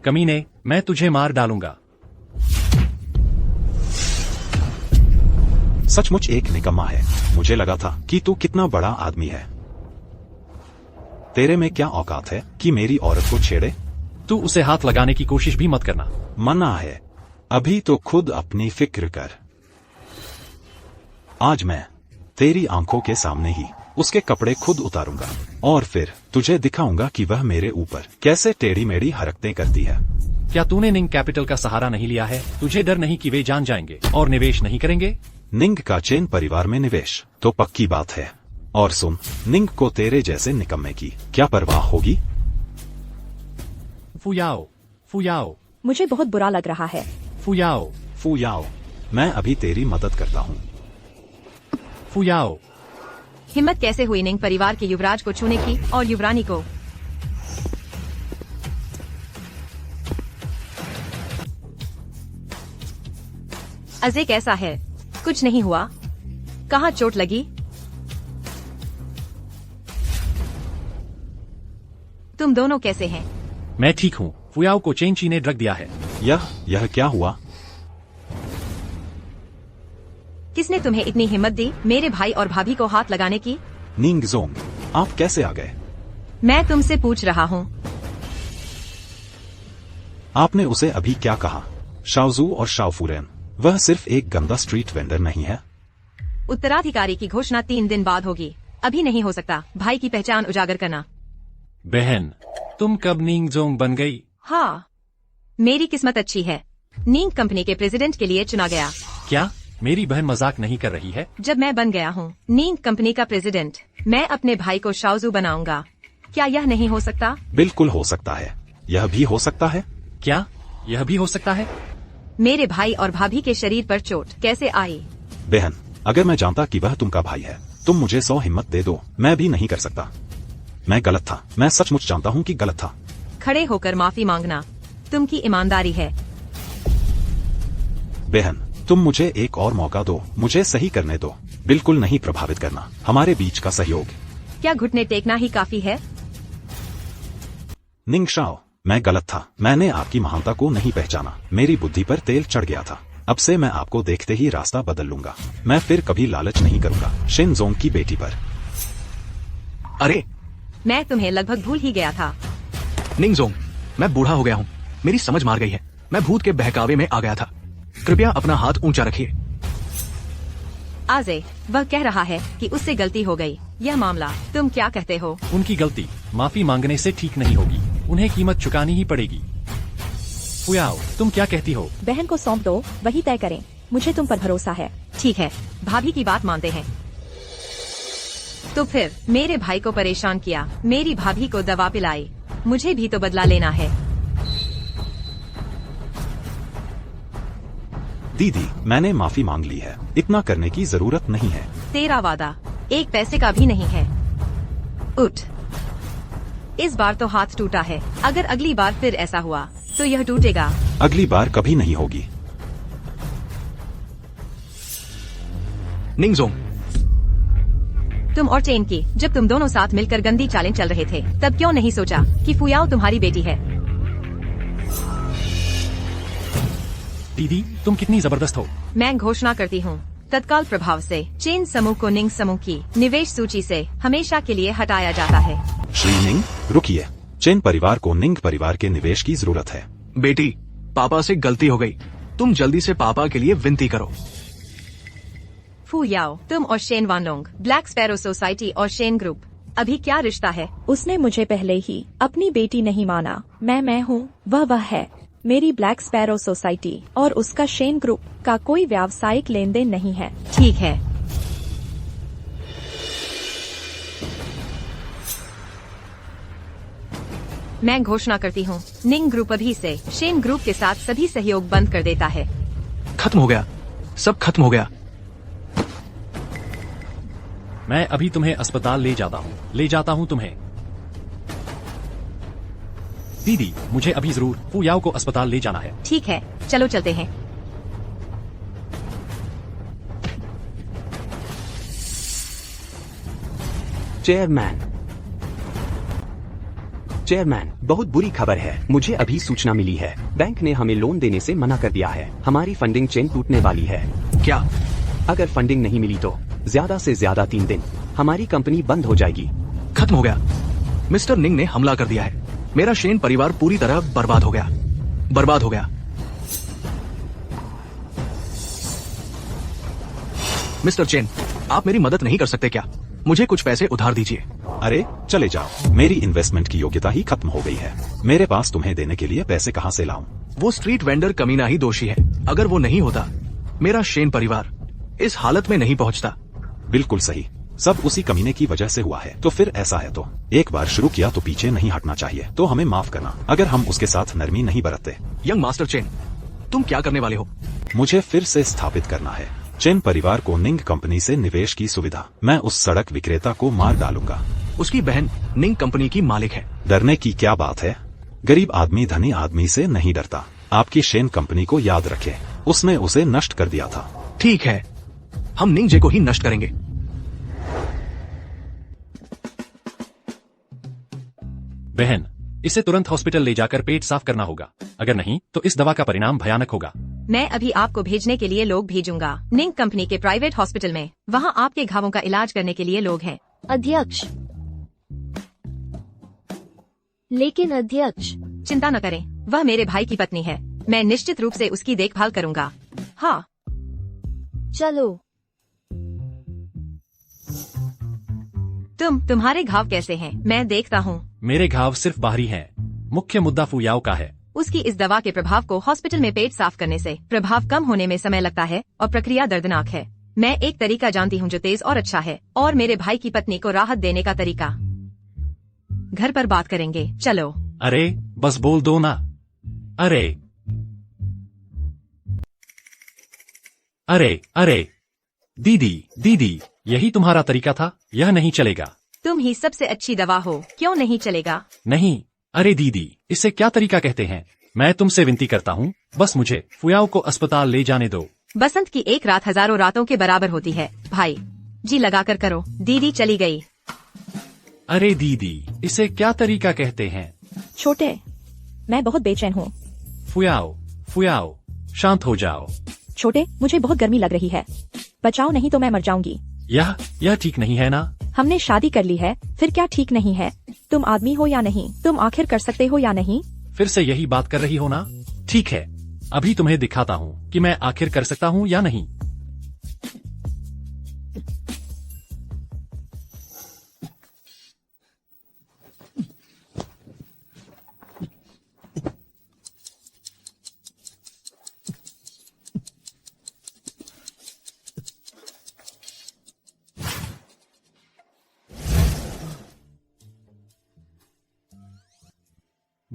कमीने, मैं तुझे मार डालूंगा। सचमुच एक निकम्मा है। मुझे लगा था कि तू कितना बड़ा आदमी है। तेरे में क्या औकात है कि मेरी औरत को छेड़े? तू उसे हाथ लगाने की कोशिश भी मत करना। मना है। अभी तो खुद अपनी फिक्र कर। आज मैं तेरी आंखों के सामने ही उसके कपड़े खुद उतारूंगा और फिर तुझे दिखाऊंगा कि वह मेरे ऊपर कैसे टेढ़ी मेढ़ी हरकतें करती है। क्या तूने निंग कैपिटल का सहारा नहीं लिया है? तुझे डर नहीं कि वे जान जाएंगे और निवेश नहीं करेंगे? निंग का चेन परिवार में निवेश तो पक्की बात है। और सुन, निंग को तेरे जैसे निकम्मे की क्या परवाह होगी? फुयाओ, फुयाओ, मुझे बहुत बुरा लग रहा है। फुयाओ, फुयाओ, मैं अभी तेरी मदद करता हूँ। फुयाओ। हिम्मत कैसे हुई निंग परिवार के युवराज को छूने की और युवरानी को? अजय कैसा है? कुछ नहीं हुआ? कहाँ चोट लगी? तुम दोनों कैसे हैं? मैं ठीक हूँ। फुयाओ को चेंची ने ड्रग दिया है। यह क्या हुआ? किसने तुम्हें इतनी हिम्मत दी मेरे भाई और भाभी को हाथ लगाने की? निंग जोंग, आप कैसे आ गए? मैं तुमसे पूछ रहा हूँ। आपने उसे अभी क्या कहा? शाओजू और शाओफुरेन, वह सिर्फ एक गंदा स्ट्रीट वेंडर नहीं है। उत्तराधिकारी की घोषणा 3 दिन बाद होगी। अभी नहीं हो सकता। भाई की पहचान उजागर करना। बहन, तुम कब निंग जोंग बन गई? हाँ, मेरी किस्मत अच्छी है। निंग कंपनी के प्रेसिडेंट के लिए चुना गया। क्या मेरी बहन मजाक नहीं कर रही है? जब मैं बन गया हूँ निंग कंपनी का प्रेसिडेंट, मैं अपने भाई को शाओजू बनाऊंगा। क्या यह नहीं हो सकता? बिल्कुल हो सकता है। यह भी हो सकता है। क्या यह भी हो सकता है? मेरे भाई और भाभी के शरीर पर चोट कैसे आई? बहन, अगर मैं जानता कि वह तुमका भाई है, तुम मुझे 100 हिम्मत दे दो, मैं भी नहीं कर सकता। मैं गलत था। मैं सचमुच जानता हूँ कि गलत था। खड़े होकर माफी मांगना तुम की ईमानदारी है। बहन, तुम मुझे एक और मौका दो, मुझे सही करने दो। बिल्कुल नहीं प्रभावित करना हमारे बीच का सहयोग। क्या घुटने टेकना ही काफी है? निंग शाओ, मैं गलत था। मैंने आपकी महानता को नहीं पहचाना। मेरी बुद्धि पर तेल चढ़ गया था। अब से मैं आपको देखते ही रास्ता बदल लूंगा। मैं फिर कभी लालच नहीं करूंगा शेन जोंग की बेटी पर। अरे, मैं तुम्हें लगभग भूल ही गया था। निंग जोंग, मैं बूढ़ा हो गया हूँ। मेरी समझ मार गई है। मैं भूत के बहकावे में आ गया था। कृपया अपना हाथ ऊंचा रखिए। आजे, वह कह रहा है कि उससे गलती हो गई। यह मामला तुम क्या कहते हो? उनकी गलती माफी मांगने से ठीक नहीं होगी, उन्हें कीमत चुकानी ही पड़ेगी। फुयाओ, तुम क्या कहती हो? बहन को सौंप दो, वही तय करें। मुझे तुम पर भरोसा है। ठीक है, भाभी की बात मानते हैं। तो फिर मेरे भाई को परेशान किया, मेरी भाभी को दवा पिलाई, मुझे भी तो बदला लेना है। दीदी, मैंने माफी मांग ली है, इतना करने की जरूरत नहीं है। तेरा वादा एक पैसे का भी नहीं है। उठ। इस बार तो हाथ टूटा है, अगर अगली बार फिर ऐसा हुआ तो यह टूटेगा। अगली बार कभी नहीं होगी। निंगजोंग, तुम और चेन की जब तुम दोनों साथ मिलकर गंदी चालें चल रहे थे, तब क्यों नहीं सोचा कि फुयाओ तुम्हारी बेटी है? दीदी, तुम कितनी जबरदस्त हो। मैं घोषणा करती हूँ, तत्काल प्रभाव से चेन समूह को निंग समूह की निवेश सूची से हमेशा के लिए हटाया जाता है। श्री निंग, रुकिए। चेन परिवार को निंग परिवार के निवेश की जरूरत है। बेटी, पापा से गलती हो गई, तुम जल्दी से पापा के लिए विनती करो। फुयाओ, तुम और शेन वानलोंग, ब्लैक स्पैरो सोसाइटी और शेन ग्रुप, अभी क्या रिश्ता है? उसने मुझे पहले ही अपनी बेटी नहीं माना। मैं हूँ, वह है। मेरी ब्लैक स्पैरो सोसाइटी और उसका शेन ग्रुप का कोई व्यावसायिक लेन देन नहीं है। ठीक है। मैं घोषणा करती हूँ, निंग ग्रुप अभी से शेन ग्रुप के साथ सभी सहयोग बंद कर देता है। खत्म हो गया, सब खत्म हो गया। मैं अभी तुम्हें अस्पताल ले जाता हूँ तुम्हें। दीदी, मुझे अभी जरूर फुयाओ को अस्पताल ले जाना है। ठीक है, चलो चलते हैं। चेयरमैन, बहुत बुरी खबर है। मुझे अभी सूचना मिली है, बैंक ने हमें लोन देने से मना कर दिया है। हमारी फंडिंग चेन टूटने वाली है। क्या? अगर फंडिंग नहीं मिली तो ज्यादा से ज्यादा 3 दिन हमारी कंपनी बंद हो जाएगी। खत्म हो गया। मिस्टर निंग ने हमला कर दिया है। मेरा शेन परिवार पूरी तरह बर्बाद हो गया, बर्बाद हो गया। मिस्टर चेन, आप मेरी मदद नहीं कर सकते क्या? मुझे कुछ पैसे उधार दीजिए। अरे चले जाओ, मेरी इन्वेस्टमेंट की योग्यता ही खत्म हो गई है। मेरे पास तुम्हें देने के लिए पैसे कहाँ से लाऊं? वो स्ट्रीट वेंडर कमीना ही दोषी है। अगर वो नहीं होता, मेरा शेन परिवार इस हालत में नहीं पहुंचता। बिल्कुल सही, सब उसी कमीने की वजह से हुआ है। तो फिर ऐसा है तो एक बार शुरू किया तो पीछे नहीं हटना चाहिए। तो हमें माफ करना अगर हम उसके साथ नरमी नहीं बरतते। यंग मास्टर चेन, तुम क्या करने वाले हो? मुझे फिर से स्थापित करना है चेन परिवार को निंग कंपनी से निवेश की सुविधा। मैं उस सड़क विक्रेता को मार डालूंगा। उसकी बहन निंग कंपनी की मालिक है। डरने की क्या बात है? गरीब आदमी धनी आदमी से नहीं डरता। आपकी शेन कंपनी को याद रखे, उसने उसे नष्ट कर दिया था। ठीक है, हम निंग जे को ही नष्ट करेंगे। बहन, इसे तुरंत हॉस्पिटल ले जाकर पेट साफ करना होगा, अगर नहीं तो इस दवा का परिणाम भयानक होगा। मैं अभी आपको भेजने के लिए लोग भेजूंगा निंग कंपनी के प्राइवेट हॉस्पिटल में। वहाँ आपके घावों का इलाज करने के लिए लोग हैं। अध्यक्ष, लेकिन अध्यक्ष, चिंता न करें, वह मेरे भाई की पत्नी है। मैं निश्चित रूप से उसकी देखभाल करूंगा। हाँ, चलो। तुम्हारे घाव कैसे हैं? मैं देखता हूँ। मेरे घाव सिर्फ बाहरी हैं। मुख्य मुद्दा फुयाओ का है। उसकी इस दवा के प्रभाव को हॉस्पिटल में पेट साफ करने से प्रभाव कम होने में समय लगता है और प्रक्रिया दर्दनाक है। मैं एक तरीका जानती हूँ जो तेज और अच्छा है, और मेरे भाई की पत्नी को राहत देने का तरीका घर पर बात करेंगे। चलो। अरे बस बोल दो ना। अरे अरे अरे दीदी, यही तुम्हारा तरीका था? यह नहीं चलेगा। तुम ही सबसे अच्छी दवा हो, क्यों नहीं चलेगा? नहीं, अरे दीदी, इसे क्या तरीका कहते हैं? मैं तुमसे विनती करता हूँ, बस मुझे फुयाओ को अस्पताल ले जाने दो। बसंत की एक रात हजारों रातों के बराबर होती है भाई। जी लगाकर करो। दीदी चली गई। अरे दीदी, इसे क्या तरीका कहते हैं? छोटे, मैं बहुत बेचैन हूँ। फुयाओ, शांत हो जाओ। छोटे, मुझे बहुत गर्मी लग रही है, बचाओ नहीं तो मैं मर जाऊंगी। यह ठीक नहीं है ना? हमने शादी कर ली है, फिर क्या ठीक नहीं है? तुम आदमी हो या नहीं? तुम आखिर कर सकते हो या नहीं? फिर से यही बात कर रही हो ना? ठीक है, अभी तुम्हें दिखाता हूँ कि मैं आखिर कर सकता हूँ या नहीं।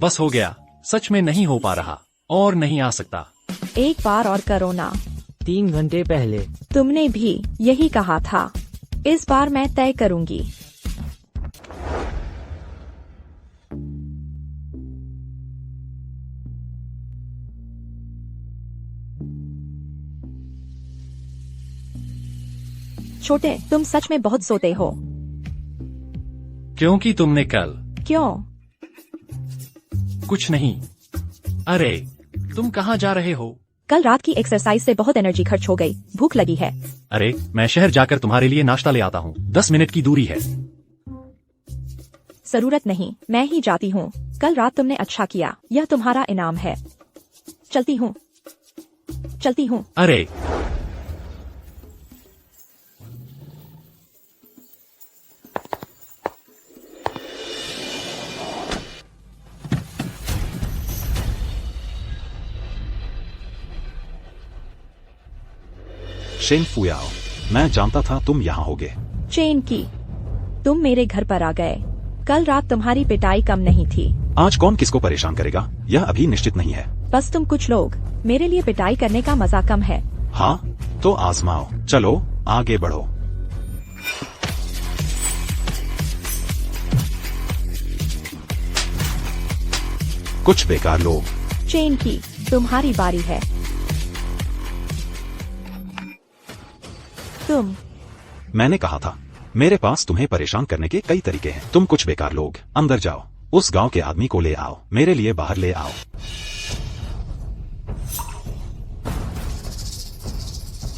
बस हो गया, सच में नहीं हो पा रहा और नहीं आ सकता। एक बार और करो ना। 3 घंटे पहले। तुमने भी यही कहा था। इस बार मैं तय करूंगी। छोटे, तुम सच में बहुत सोते हो। क्योंकि तुमने कल। क्यों? कुछ नहीं। अरे, तुम कहाँ जा रहे हो? कल रात की एक्सरसाइज से बहुत एनर्जी खर्च हो गई, भूख लगी है। अरे, मैं शहर जाकर तुम्हारे लिए नाश्ता ले आता हूँ, 10 मिनट की दूरी है। जरूरत नहीं, मैं ही जाती हूँ। कल रात तुमने अच्छा किया, यह तुम्हारा इनाम है। चलती हूँ। चलती हूँ। अरे, शेन फुयाओ, मैं जानता था तुम यहाँ होगे। चेन की, तुम मेरे घर पर आ गए। कल रात तुम्हारी पिटाई कम नहीं थी। आज कौन किसको परेशान करेगा, यह अभी निश्चित नहीं है। बस तुम कुछ लोग, मेरे लिए पिटाई करने का मजा कम है। हाँ, तो आजमाओ। चलो आगे बढ़ो। कुछ बेकार लोग। चेन की, तुम्हारी बारी है। तुम। मैंने कहा था, मेरे पास तुम्हें परेशान करने के कई तरीके हैं। तुम कुछ बेकार लोग, अंदर जाओ। उस गांव के आदमी को ले आओ, मेरे लिए बाहर ले आओ।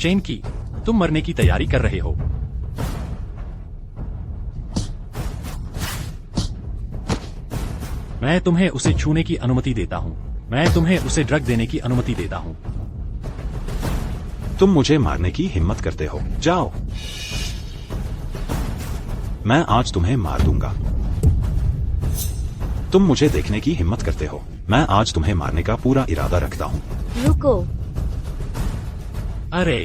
चेन की, तुम मरने की तैयारी कर रहे हो। मैं तुम्हें उसे छूने की अनुमति देता हूँ। मैं तुम्हें उसे ड्रग देने की अनुमति देता हूँ। तुम मुझे मारने की हिम्मत करते हो, जाओ। मैं आज तुम्हें मार दूंगा। तुम मुझे देखने की हिम्मत करते हो, मैं आज तुम्हें मारने का पूरा इरादा रखता हूँ। रुको। अरे,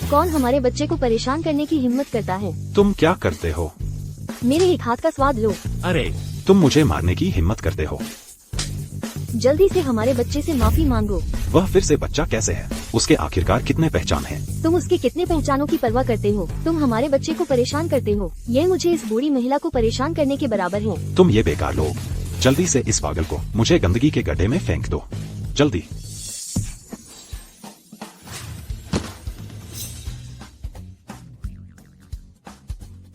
कौन हमारे बच्चे को परेशान करने की हिम्मत करता है? तुम क्या करते हो? मेरे एक हाथ का स्वाद लो। अरे, तुम मुझे मारने की हिम्मत करते हो। जल्दी से हमारे बच्चे से माफी मांगो। वह फिर से बच्चा कैसे है? उसके आखिरकार कितने पहचान हैं? तुम उसके कितने पहचानों की परवाह करते हो? तुम हमारे बच्चे को परेशान करते हो। यह मुझे इस बूढ़ी महिला को परेशान करने के बराबर है। तुम ये बेकार लोग, जल्दी से इस पागल को मुझे गंदगी के गड्ढे में फेंक दो, जल्दी।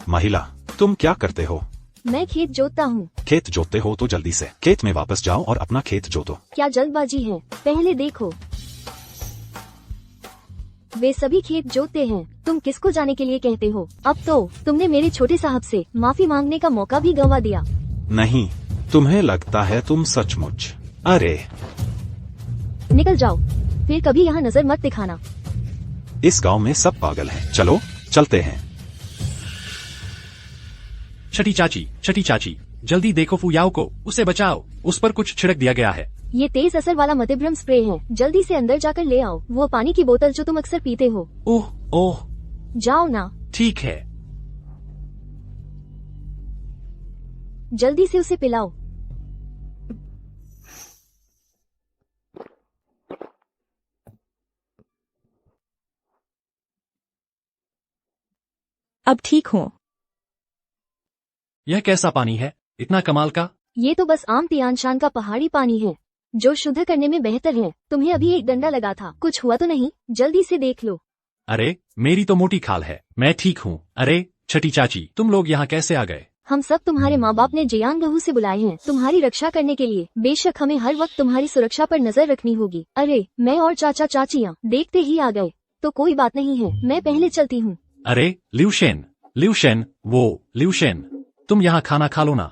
महिला, तुम क्या करते हो? मैं खेत जोतता हूँ। खेत जोतते हो तो जल्दी से खेत में वापस जाओ और अपना खेत जोतो। क्या जल्दबाजी है? पहले देखो। वे सभी खेत जोतते हैं। तुम किसको जाने के लिए कहते हो? अब तो तुमने मेरे छोटे साहब से माफी मांगने का मौका भी गंवा दिया। नहीं, तुम्हें लगता है तुम सचमुच। अरे, निकल जाओ, फिर कभी यहाँ नजर मत दिखाना। इस गांव में सब पागल हैं। चलो चलते हैं। छठी चाची, जल्दी देखो फुयाओ को, उसे बचाओ। उस पर कुछ छिड़क दिया गया है। ये तेज असर वाला मतिभ्रम स्प्रे है। जल्दी से अंदर जाकर ले आओ वो पानी की बोतल जो तुम अक्सर पीते हो। ओह ओह, जाओ ना। ठीक है। जल्दी से उसे पिलाओ। अब ठीक हूँ। यह कैसा पानी है, इतना कमाल का? ये तो बस आम तियानशान का पहाड़ी पानी है जो शुद्ध करने में बेहतर है। तुम्हें अभी एक डंडा लगा था, कुछ हुआ तो नहीं? जल्दी से देख लो। अरे, मेरी तो मोटी खाल है, मैं ठीक हूँ। अरे छठी चाची, तुम लोग यहाँ कैसे आ गए? हम सब तुम्हारे माँ बाप ने जयांग बहू से बुलाए हैं तुम्हारी रक्षा करने के लिए। बेशक हमें हर वक्त तुम्हारी सुरक्षा पर नजर रखनी होगी। अरे, मैं और चाचा चाचियाँ देखते ही आ गए तो कोई बात नहीं है, मैं पहले चलती हूँ। अरे ल्यूशेन, ल्यूशेन, तुम यहाँ खाना खा लो ना।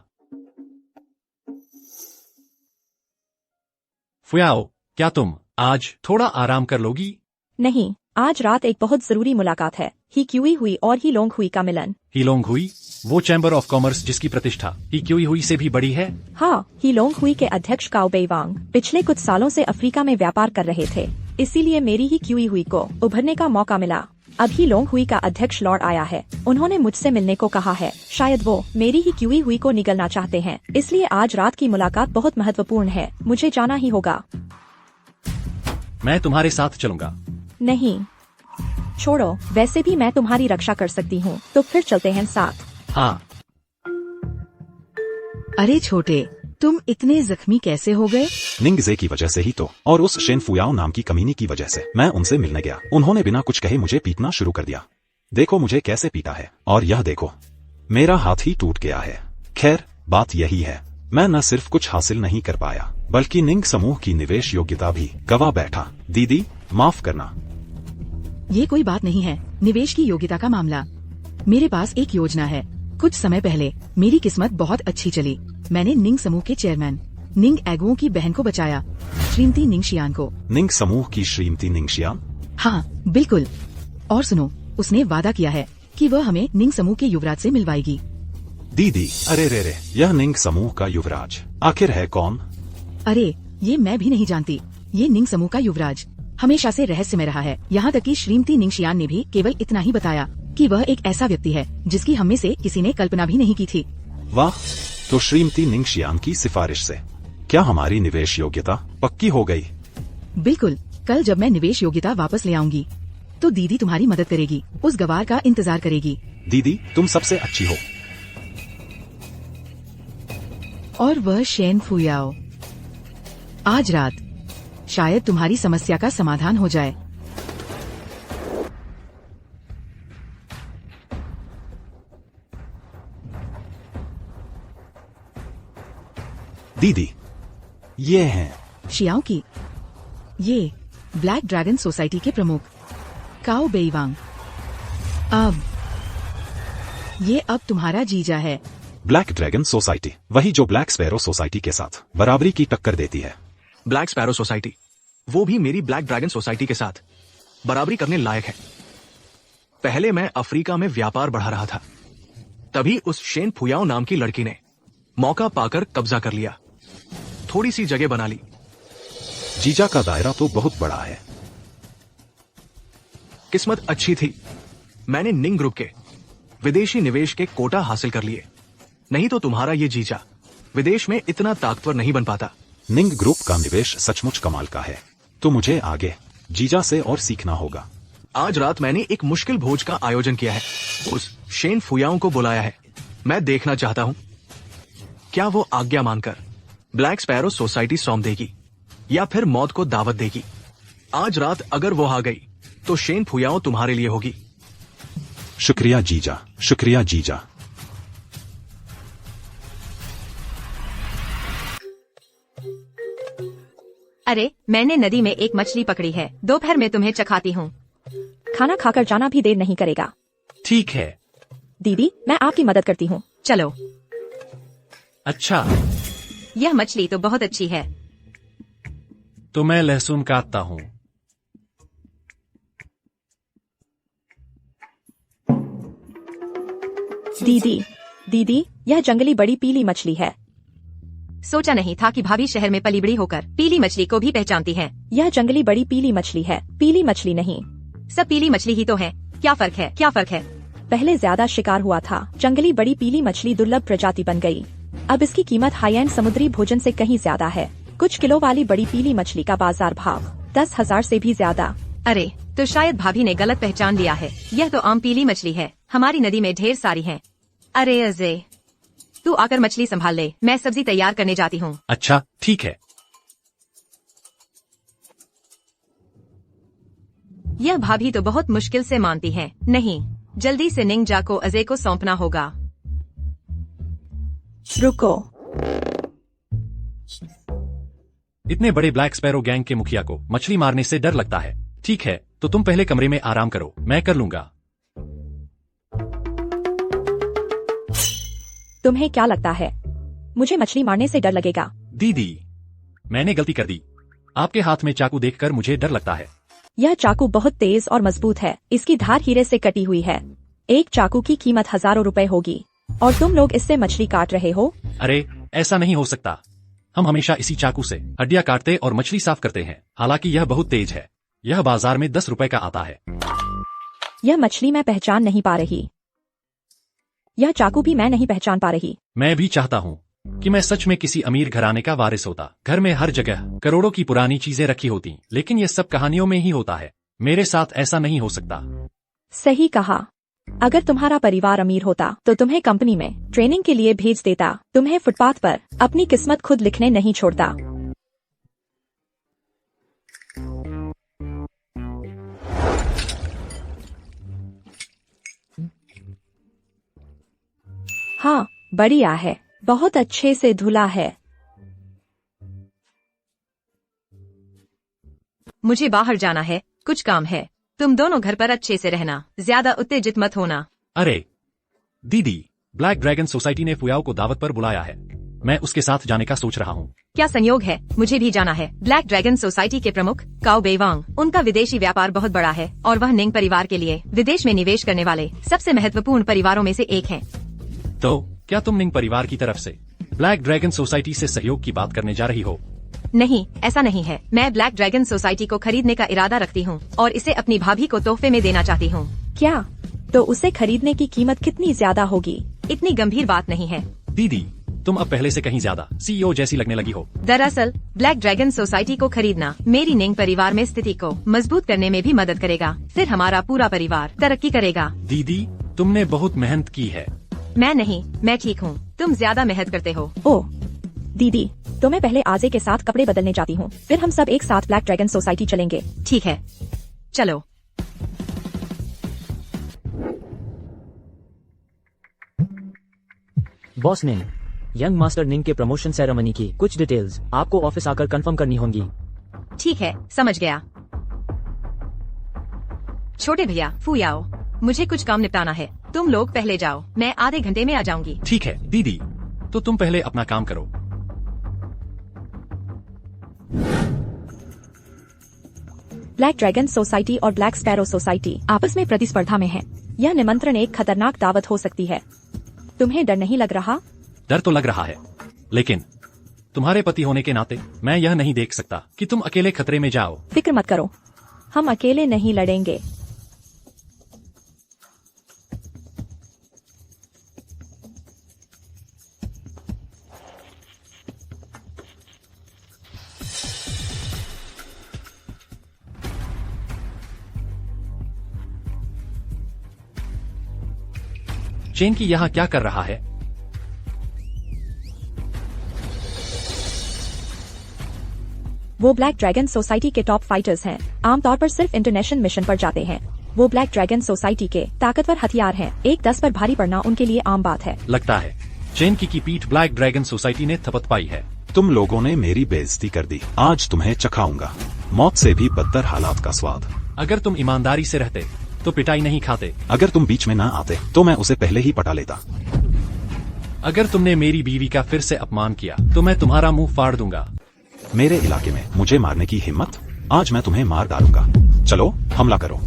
फुयाओ, क्या तुम आज थोड़ा आराम कर लोगी? नहीं, आज रात एक बहुत जरूरी मुलाकात है। ही क्यूई हुई और ही लोंग हुई का मिलन। ही लोंग हुई, वो चैम्बर ऑफ कॉमर्स जिसकी प्रतिष्ठा ही क्यूई हुई से भी बड़ी है। हाँ, ही लोंग हुई के अध्यक्ष काओ बेईवांग पिछले कुछ सालों से अफ्रीका में व्यापार कर रहे थे, इसीलिए मेरी ही क्यूई हुई को उभरने का मौका मिला। अभी लोंग हुई का अध्यक्ष लॉर्ड आया है। उन्होंने मुझसे मिलने को कहा है। शायद वो मेरी ही क्यूई हुई को निगलना चाहते हैं, इसलिए आज रात की मुलाकात बहुत महत्वपूर्ण है। मुझे जाना ही होगा। मैं तुम्हारे साथ चलूंगा। नहीं, छोड़ो, वैसे भी मैं तुम्हारी रक्षा कर सकती हूँ, तो फिर चलते हैं साथ। हाँ। अरे छोटे, तुम इतने जख्मी कैसे हो गए? निंगजे की वजह से ही तो, और उस शेन फुयाओ नाम की कमीनी की वजह से। मैं उनसे मिलने गया, उन्होंने बिना कुछ कहे मुझे पीटना शुरू कर दिया। देखो मुझे कैसे पीटा है, और यह देखो मेरा हाथ ही टूट गया है। खैर बात यही है, मैं न सिर्फ कुछ हासिल नहीं कर पाया, बल्कि निंग समूह की निवेश योग्यता भी गवा बैठा। दीदी माफ करना। ये कोई बात नहीं है, निवेश की योग्यता का मामला। मेरे पास एक योजना है। कुछ समय पहले मेरी किस्मत बहुत अच्छी चली। मैंने निंग समूह के चेयरमैन निंग एगुओं की बहन को बचाया, श्रीमती निंगशियान को। निंग समूह की श्रीमती निंगशियान? हाँ बिल्कुल। और सुनो, उसने वादा किया है कि वह हमें निंग समूह के युवराज से मिलवाएगी। दीदी अरे रे, यह निंग समूह का युवराज आखिर है कौन? अरे ये मैं भी नहीं जानती। ये निंग समूह का युवराज हमेशा से रहस्य में रहा है। यहाँ तक कि श्रीमती निंगशियान ने भी केवल इतना ही बताया कि वह एक ऐसा व्यक्ति है जिसकी हम में से किसी ने कल्पना भी नहीं की थी। वाह, तो श्रीमती निंगशियान की सिफारिश से क्या हमारी निवेश योग्यता पक्की हो गई? बिल्कुल। कल जब मैं निवेश योग्यता वापस ले आऊंगी तो दीदी तुम्हारी मदद करेगी, उस गवार का इंतजार करेगी। दीदी तुम सबसे अच्छी हो। और वह शेन फुयाओ। आज रात शायद तुम्हारी समस्या का समाधान हो जाए। दीदी ये हैं शियाओ की, ये ब्लैक ड्रैगन सोसाइटी के प्रमुख काओ बेईवांग। ये अब तुम्हारा जीजा है। ब्लैक ड्रैगन सोसाइटी, वही जो ब्लैक स्पैरो सोसाइटी के साथ बराबरी की टक्कर देती है। ब्लैक स्पैरो सोसाइटी, वो भी मेरी ब्लैक ड्रैगन सोसाइटी के साथ बराबरी करने लायक है। पहले मैं अफ्रीका में व्यापार बढ़ा रहा था, तभी उस शेन फुयाओ नाम की लड़की ने मौका पाकर कब्जा कर लिया, थोड़ी सी जगह बना ली। जीजा का दायरा तो बहुत बड़ा है। किस्मत अच्छी थी, मैंने निंग ग्रुप के विदेशी निवेश के कोटा हासिल कर लिए, नहीं तो तुम्हारा ये जीजा विदेश में इतना ताकतवर नहीं बन पाता। निंग ग्रुप का निवेश सचमुच कमाल का है, तो मुझे आगे जीजा से और सीखना होगा। आज रात मैंने एक मुश्किल भोज का आयोजन किया है, उस शेन फुयाओ को बुलाया है। मैं देखना चाहता हूं क्या वो आज्ञा मानकर ब्लैक स्पैरो सोसाइटी सौंप देगी या फिर मौत को दावत देगी। आज रात अगर वो आ गई तो शेन फुयाओ तुम्हारे लिए होगी। शुक्रिया जीजा, शुक्रिया जीजा। अरे मैंने नदी में एक मछली पकड़ी है, दोपहर में तुम्हें चखाती हूँ। खाना खाकर जाना भी देर नहीं करेगा। ठीक है। दीदी मैं आपकी मदद करती हूँ। चलो। अच्छा, यह मछली तो बहुत अच्छी है। तो मैं लहसुन काटता हूँ। दीदी दीदी यह जंगली बड़ी पीली मछली है। सोचा नहीं था कि भाभी शहर में पली बड़ी होकर पीली मछली को भी पहचानती हैं। यह जंगली बड़ी पीली मछली है, पीली मछली नहीं। सब पीली मछली ही तो है, क्या फर्क है, क्या फर्क है? पहले ज्यादा शिकार हुआ था, जंगली बड़ी पीली मछली दुर्लभ प्रजाति बन गई। अब इसकी कीमत हाई एंड समुद्री भोजन से कहीं ज्यादा है। कुछ किलो वाली बड़ी पीली मछली का बाजार भाव 10,000 से भी ज्यादा। अरे तो शायद भाभी ने गलत पहचान लिया है, यह तो आम पीली मछली है, हमारी नदी में ढेर सारी हैं। अरे अजय, तू आकर मछली संभाल ले, मैं सब्जी तैयार करने जाती हूँ। अच्छा ठीक है। यह भाभी तो बहुत मुश्किल से मानती हैं। नहीं, जल्दी से निंजा को अजय को सौंपना होगा। रुको, इतने बड़े ब्लैक स्पैरो गैंग के मुखिया को मछली मारने से डर लगता है। ठीक है, तो तुम पहले कमरे में आराम करो, मैं कर लूंगा। तुम्हें क्या लगता है मुझे मछली मारने से डर लगेगा? दीदी, मैंने गलती कर दी। आपके हाथ में चाकू देखकर मुझे डर लगता है। यह चाकू बहुत तेज और मजबूत है, इसकी धार हीरे से कटी हुई है। एक चाकू की कीमत हजारों रुपए होगी, और तुम लोग इससे मछली काट रहे हो। अरे ऐसा नहीं हो सकता, हम हमेशा इसी चाकू से हड्डियां काटते और मछली साफ करते हैं। हालांकि यह बहुत तेज है, यह बाजार में 10 रुपए का आता है। यह मछली मैं पहचान नहीं पा रही। यह चाकू भी मैं नहीं पहचान पा रही। मैं भी चाहता हूँ कि मैं सच में किसी अमीर घराने का वारिस होता। घर में हर जगह करोड़ों की पुरानी चीजें रखी होती, लेकिन ये सब कहानियों में ही होता है। मेरे साथ ऐसा नहीं हो सकता। सही कहा। अगर तुम्हारा परिवार अमीर होता तो तुम्हें कंपनी में ट्रेनिंग के लिए भेज देता। तुम्हें फुटपाथ पर अपनी किस्मत खुद लिखने नहीं छोड़ता। हाँ, बढ़िया है, बहुत अच्छे से धुला है। मुझे बाहर जाना है, कुछ काम है। तुम दोनों घर पर अच्छे से रहना, ज्यादा उत्तेजित मत होना। अरे दीदी, ब्लैक ड्रैगन सोसाइटी ने फुयाओ को दावत पर बुलाया है। मैं उसके साथ जाने का सोच रहा हूँ। क्या संयोग है, मुझे भी जाना है। ब्लैक ड्रैगन सोसाइटी के प्रमुख काओ बेवांग, उनका विदेशी व्यापार बहुत बड़ा है और वह निंग परिवार के लिए विदेश में निवेश करने वाले सबसे महत्वपूर्ण परिवारों में से एक हैं। तो क्या तुम निंग परिवार की तरफ से ब्लैक ड्रैगन सोसाइटी से सहयोग की बात करने जा रही हो? नहीं, ऐसा नहीं है। मैं ब्लैक ड्रैगन सोसाइटी को खरीदने का इरादा रखती हूँ और इसे अपनी भाभी को तोहफे में देना चाहती हूँ। क्या? तो उसे खरीदने की कीमत कितनी ज्यादा होगी? इतनी गंभीर बात नहीं है। दीदी, तुम अब पहले से कहीं ज्यादा CEO जैसी लगने लगी हो। दरअसल ब्लैक ड्रैगन सोसाइटी को खरीदना मेरी निंग परिवार में स्थिति को मजबूत करने में भी मदद करेगा। फिर हमारा पूरा परिवार तरक्की करेगा। दीदी, तुमने बहुत मेहनत की है। मैं नहीं, मैं ठीक हूँ। तुम ज्यादा मेहनत करते हो। ओह दीदी, तो मैं पहले आजे के साथ कपड़े बदलने जाती हूँ, फिर हम सब एक साथ ब्लैक ड्रैगन सोसाइटी चलेंगे। ठीक है, चलो। बॉस निंग, यंग मास्टर निंग के प्रमोशन सेरेमनी की कुछ डिटेल्स आपको ऑफिस आकर कंफर्म करनी होंगी। ठीक है, समझ गया। छोटे भैया फुयाओ, मुझे कुछ काम निपटाना है। तुम लोग पहले जाओ, मैं आधे घंटे में आ जाऊंगी। ठीक है दीदी, तो तुम पहले अपना काम करो। ब्लैक ड्रैगन सोसाइटी और ब्लैक स्पैरो सोसाइटी आपस में प्रतिस्पर्धा में हैं। यह निमंत्रण एक खतरनाक दावत हो सकती है। तुम्हें डर नहीं लग रहा? डर तो लग रहा है, लेकिन तुम्हारे पति होने के नाते मैं यह नहीं देख सकता कि तुम अकेले खतरे में जाओ। फिक्र मत करो, हम अकेले नहीं लड़ेंगे। चेन की यहाँ क्या कर रहा है? वो ब्लैक ड्रैगन सोसाइटी के टॉप फाइटर्स हैं। आमतौर पर सिर्फ इंटरनेशनल मिशन पर जाते हैं। वो ब्लैक ड्रैगन सोसाइटी के ताकतवर हथियार हैं। 1-10 पर भारी पड़ना उनके लिए आम बात है। लगता है चेन की पीठ ब्लैक ड्रैगन सोसाइटी ने थपथ पाई है। तुम लोगों ने मेरी बेइज्जती कर दी। आज तुम्हें चखाऊंगा मौत से भी बदतर हालात का स्वाद। अगर तुम ईमानदारी से रहते तो पिटाई नहीं खाते। अगर तुम बीच में ना आते तो मैं उसे पहले ही पटा लेता। अगर तुमने मेरी बीवी का फिर से अपमान किया तो मैं तुम्हारा मुंह फाड़ दूंगा। मेरे इलाके में मुझे मारने की हिम्मत? आज मैं तुम्हें मार डालूंगा। चलो हमला करो।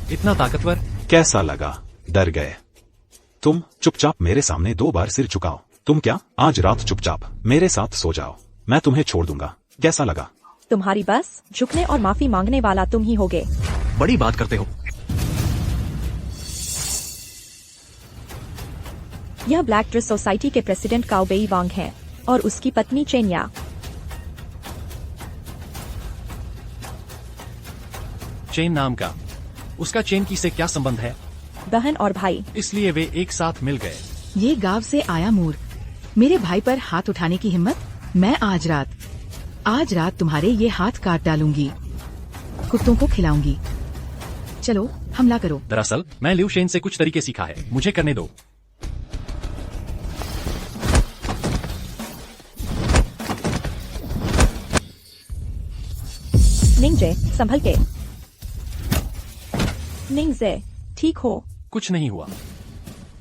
इतना ताकतवर? कैसा लगा? डर गए? तुम चुपचाप मेरे सामने 2 बार सिर झुकाओ। तुम क्या आज रात चुपचाप मेरे साथ सो जाओ, मैं तुम्हें छोड़ दूंगा। कैसा लगा? तुम्हारी बस झुकने और माफी मांगने वाला तुम ही होगे। बड़ी बात करते हो। यह ब्लैक ड्रेस सोसाइटी के प्रेसिडेंट काओ बेईवांग हैं और उसकी पत्नी चेन्या। चेन नाम का उसका चेन की से क्या संबंध है? बहन और भाई। इसलिए वे एक साथ मिल गए। ये गांव से आया मूर्ख, मेरे भाई पर हाथ उठाने की हिम्मत? मैं आज रात तुम्हारे ये हाथ काट डालूंगी, कुत्तों को खिलाऊंगी। चलो हमला करो। दरअसल मैं लिu शेन से कुछ तरीके सीखा है, मुझे करने दो। निंगजे संभल के। निंगजे ठीक हो? कुछ नहीं हुआ।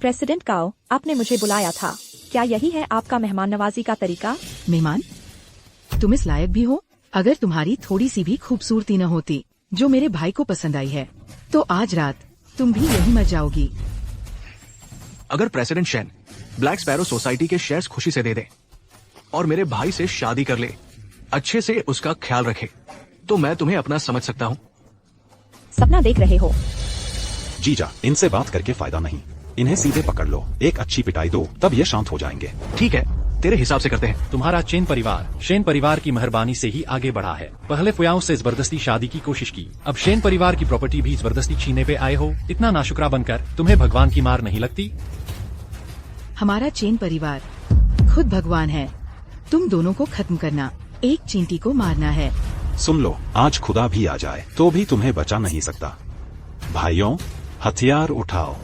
प्रेसिडेंट काओ, आपने मुझे बुलाया था। क्या यही है आपका मेहमान नवाजी का तरीका? मेहमान? तुम इस लायक भी हो? अगर तुम्हारी थोड़ी सी भी खूबसूरती न होती जो मेरे भाई को पसंद आई है, तो आज रात तुम भी यही मर जाओगी। अगर president Shane black sparrow society के शेयर्स खुशी से दे दे और मेरे भाई से शादी कर ले, अच्छे से उसका ख्याल रखे, तो मैं तुम्हें अपना समझ सकता हूँ। सपना देख रहे हो? जीजा, इनसे बात करके फायदा नहीं, इन्हें सीधे पकड़ लो, एक अच्छी पिटाई दो, तब ये शांत हो जाएंगे। ठीक है, तेरे हिसाब से करते हैं। तुम्हारा चेन परिवार शेन परिवार की मेहरबानी से ही आगे बढ़ा है। पहले फुयाओं से जबरदस्ती शादी की कोशिश की, अब शेन परिवार की प्रॉपर्टी भी जबरदस्ती छीनने पे आए हो। इतना नाशुक्रा बनकर तुम्हें भगवान की मार नहीं लगती? हमारा चेन परिवार खुद भगवान है। तुम दोनों को खत्म करना, एक चींटी को मारना है। सुन लो, आज खुदा भी आ जाए तो भी तुम्हें बचा नहीं सकता। भाइयों, हथियार उठाओ।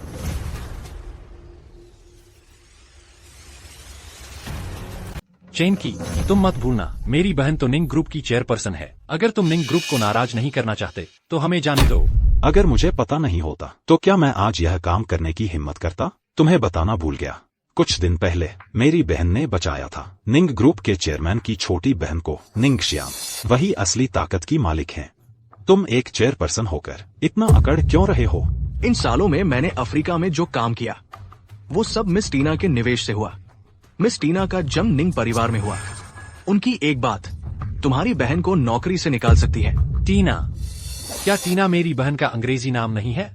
चेन की, तुम मत भूलना, मेरी बहन तो निंग ग्रुप की चेयरपर्सन है। अगर तुम निंग ग्रुप को नाराज नहीं करना चाहते तो हमें जाने दो। अगर मुझे पता नहीं होता तो क्या मैं आज यह काम करने की हिम्मत करता? तुम्हें बताना भूल गया, कुछ दिन पहले मेरी बहन ने बचाया था निंग ग्रुप के चेयरमैन की छोटी बहन को। निंग श्याम वही असली ताकत की मालिक हैं। तुम एक चेयरपर्सन होकर इतना अकड़ क्यों रहे हो? इन सालों में मैंने अफ्रीका में जो काम किया वो सब मिस टीना के निवेश से हुआ। मिस टीना का जन्म निंग परिवार में हुआ। उनकी एक बात तुम्हारी बहन को नौकरी से निकाल सकती है। टीना? क्या टीना मेरी बहन का अंग्रेजी नाम नहीं है?